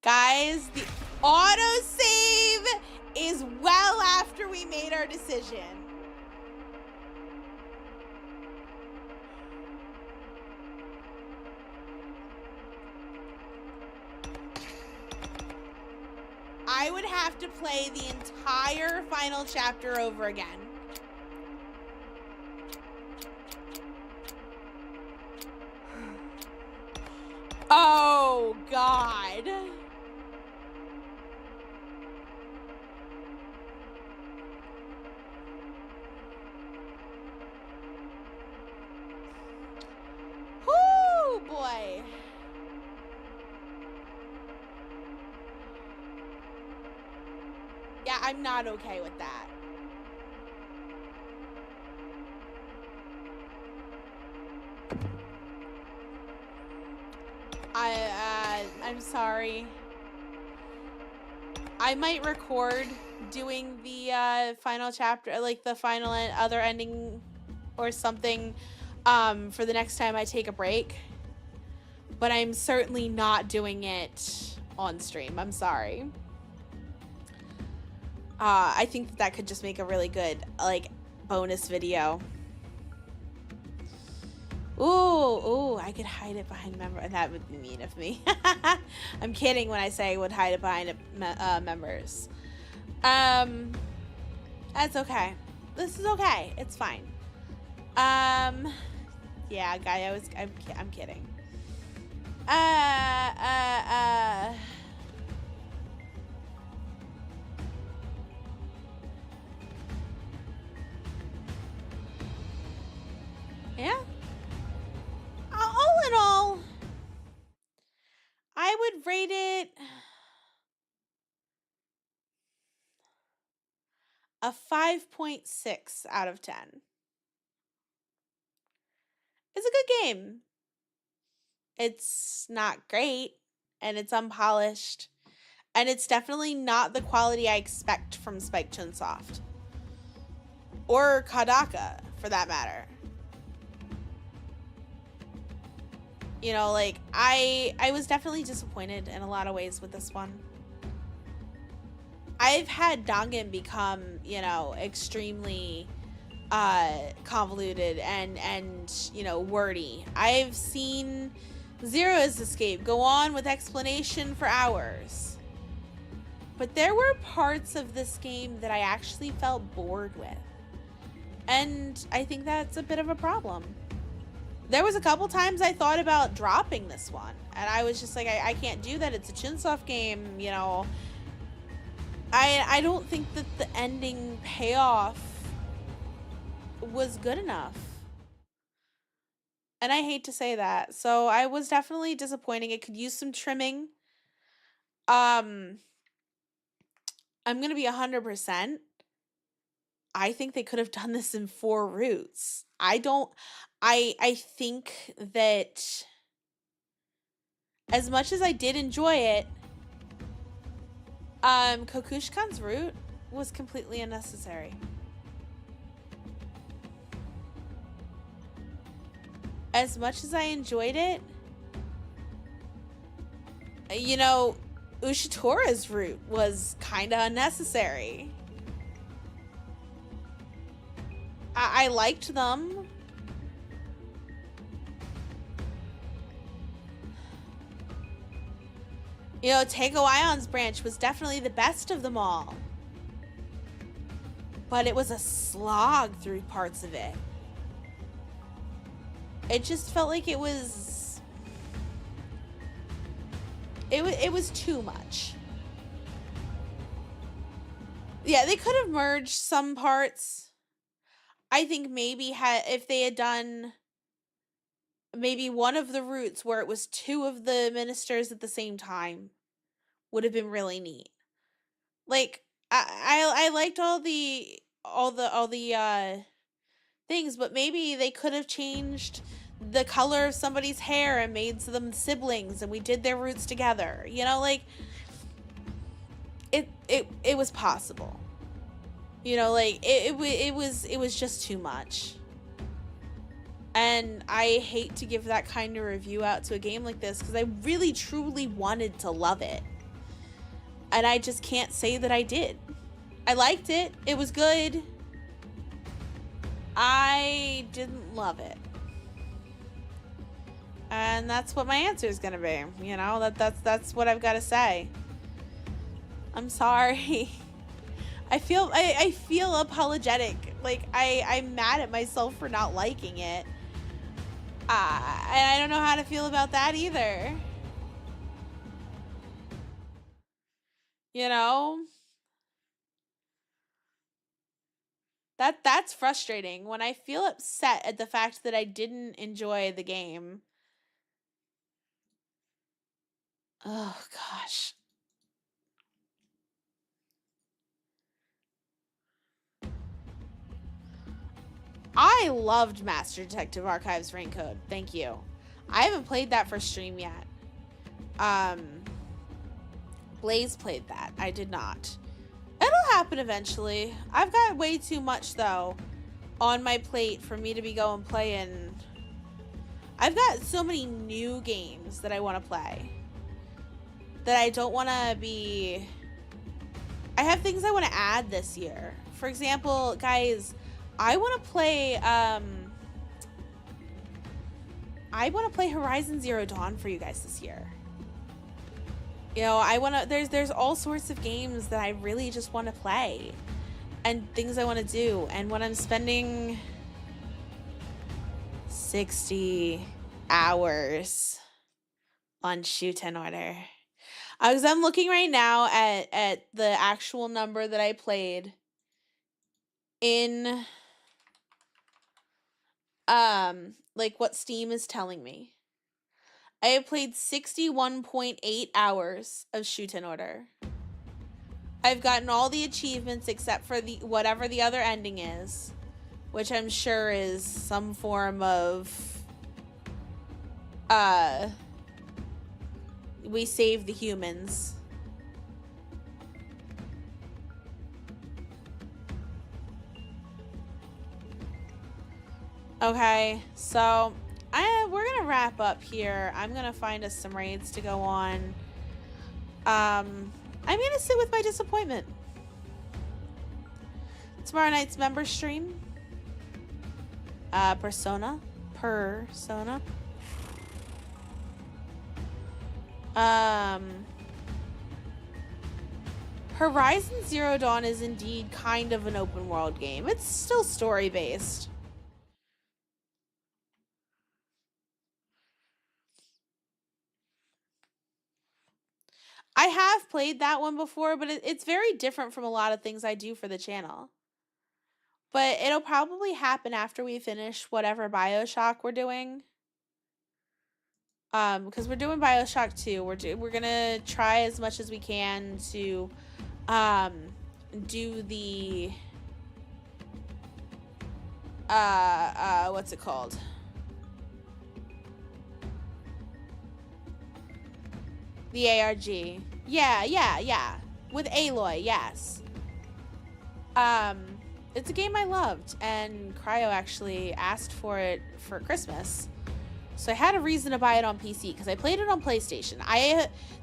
Guys, the autosave is well after we made our decision. I would have to play the entire final chapter over again. Oh, God. Whoo, boy. Yeah, I'm not okay with that. I'm sorry. I might record doing the final chapter, like the final other ending or something, for the next time I take a break. But I'm certainly not doing it on stream. I'm sorry. I think that could just make a really good, like, bonus video. Ooh, I could hide it behind member. That would be mean of me. I'm kidding when I say I would hide it behind members. That's okay. This is okay. It's fine. Yeah, guy, I'm kidding. Yeah. All in all, I would rate it a 5.6 out of 10. It's a good game. It's not great, and it's unpolished, and it's definitely not the quality I expect from Spike Chunsoft. Or Kadaka, for that matter. You know, like, I was definitely disappointed in a lot of ways with this one. I've had Dangan become, you know, extremely convoluted and you know, wordy. I've seen Zero's Escape go on with explanation for hours. But there were parts of this game that I actually felt bored with. And I think that's a bit of a problem. There was a couple times I thought about dropping this one. And I was just like, I can't do that. It's a Chunsoft game, you know. I don't think that the ending payoff was good enough. And I hate to say that. So I was definitely disappointing. It could use some trimming. I'm going to be 100%. I think they could have done this in 4 routes. I think that as much as I did enjoy it, Kokushkan's route was completely unnecessary. As much as I enjoyed it, you know, Ushitora's route was kind of unnecessary. I liked them. You know, Teiko Ion's branch was definitely the best of them all. But it was a slog through parts of it. It just felt like it was... It was too much. Yeah, they could have merged some parts. I think maybe if they had done maybe one of the routes where it was 2 of the ministers at the same time would have been really neat. Like I liked all the things, but maybe they could have changed the color of somebody's hair and made them siblings and we did their routes together. You know, like it was possible. You know, like it was just too much. And I hate to give that kind of review out to a game like this because I really truly wanted to love it. And I just can't say that I did. I liked it. It was good. I didn't love it. And that's what my answer is going to be. You know, that's what I've got to say. I'm sorry. I feel apologetic. Like I'm mad at myself for not liking it. And I don't know how to feel about that either. You know? That's frustrating when I feel upset at the fact that I didn't enjoy the game. Oh gosh. I loved Master Detective Archives Raincode. Thank you. I haven't played that for stream yet. Blaze played that. I did not. It'll happen eventually. I've got way too much, though, on my plate for me to be going playing. I've got so many new games that I want to play that I don't want to be... I have things I want to add this year. For example, guys... I want to play Horizon Zero Dawn for you guys this year. You know, I want to there's all sorts of games that I really just want to play and things I want to do, and when I'm spending 60 hours on SHUTEN order. Because I'm looking right now at the actual number that I played in like what Steam is telling me. I have played 61.8 hours of SHUTEN order. I've gotten all the achievements except for the whatever the other ending is, which I'm sure is some form of we save the humans. Okay, so we're gonna wrap up here. I'm gonna find us some raids to go on. I'm gonna sit with my disappointment. Tomorrow night's member stream. Persona. Horizon Zero Dawn is indeed kind of an open world game. It's still story based. I have played that one before, but it's very different from a lot of things I do for the channel. But it'll probably happen after we finish whatever BioShock we're doing. Because we're doing BioShock 2. We're gonna try as much as we can to do the what's it called? The ARG. Yeah. With Aloy, yes. It's a game I loved, and Cryo actually asked for it for Christmas. So I had a reason to buy it on PC, because I played it on PlayStation.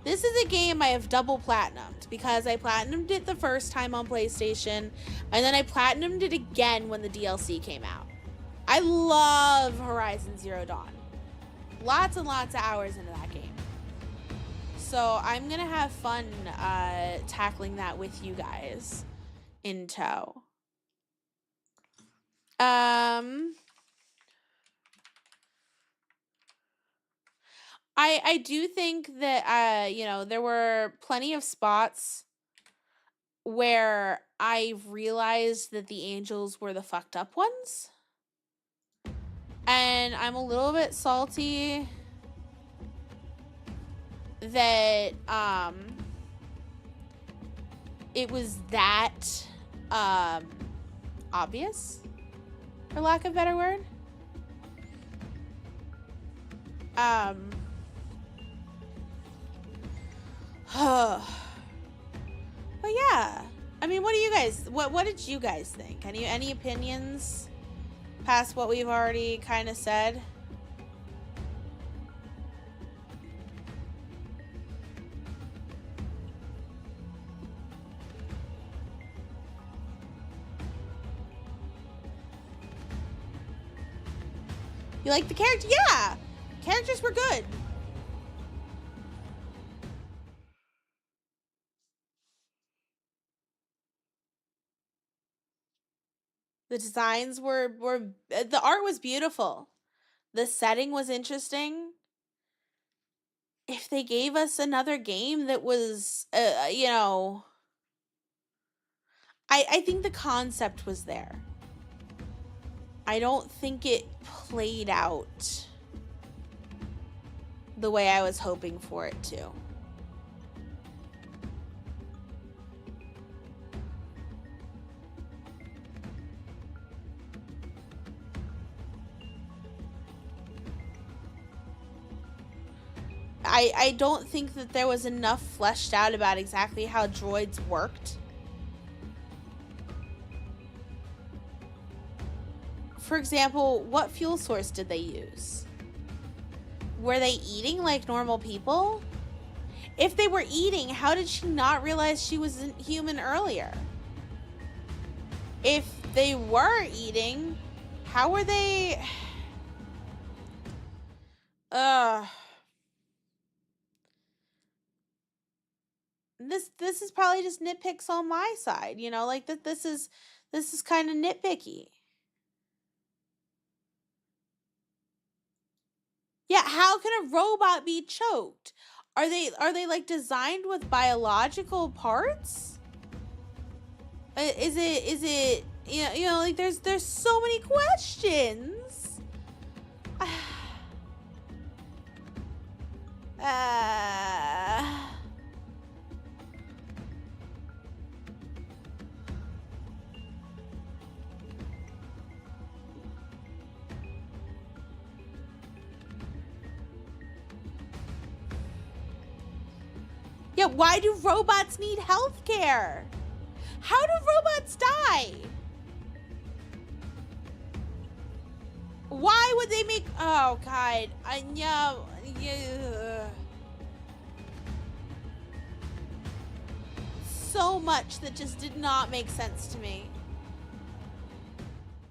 This is a game I have double platinumed, because I platinumed it the first time on PlayStation, and then I platinumed it again when the DLC came out. I love Horizon Zero Dawn. Lots and lots of hours into that game. So I'm gonna have fun tackling that with you guys in tow. I do think that there were plenty of spots where I realized that the angels were the fucked up ones. And I'm a little bit salty that it was that obvious, for lack of a better word. But yeah, I mean, what do you guys, what did you guys think? Any opinions past what we've already kind of said? You like the character? Yeah, characters were good. The designs were the art was beautiful. The setting was interesting. If they gave us another game that was, I think the concept was there. I don't think it played out the way I was hoping for it to. I don't think that there was enough fleshed out about exactly how droids worked. For example, what fuel source did they use? Were they eating like normal people? If they were eating, how did she not realize she was human earlier? If they were eating, how were they... This is probably just nitpicks on my side, like that this is kind of nitpicky. Yeah, how can a robot be choked? Are they like designed with biological parts? Is it like there's so many questions. Yeah, why do robots need health care? How do robots die? Why would they make... Oh, God. I know. Yeah. So much that just did not make sense to me.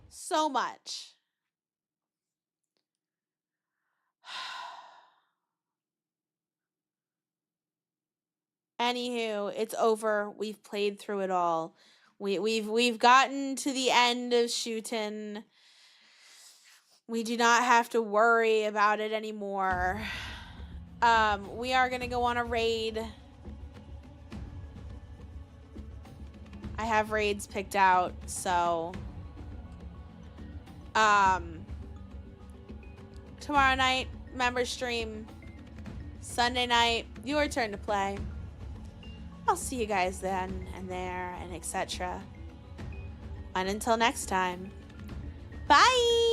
So much. Anywho, it's over. We've played through it all. We've gotten to the end of SHUTEN. We do not have to worry about it anymore. We are gonna go on a raid. I have raids picked out, so tomorrow night, member stream. Sunday night, your turn to play. I'll see you guys then and there and etc. And until next time, bye!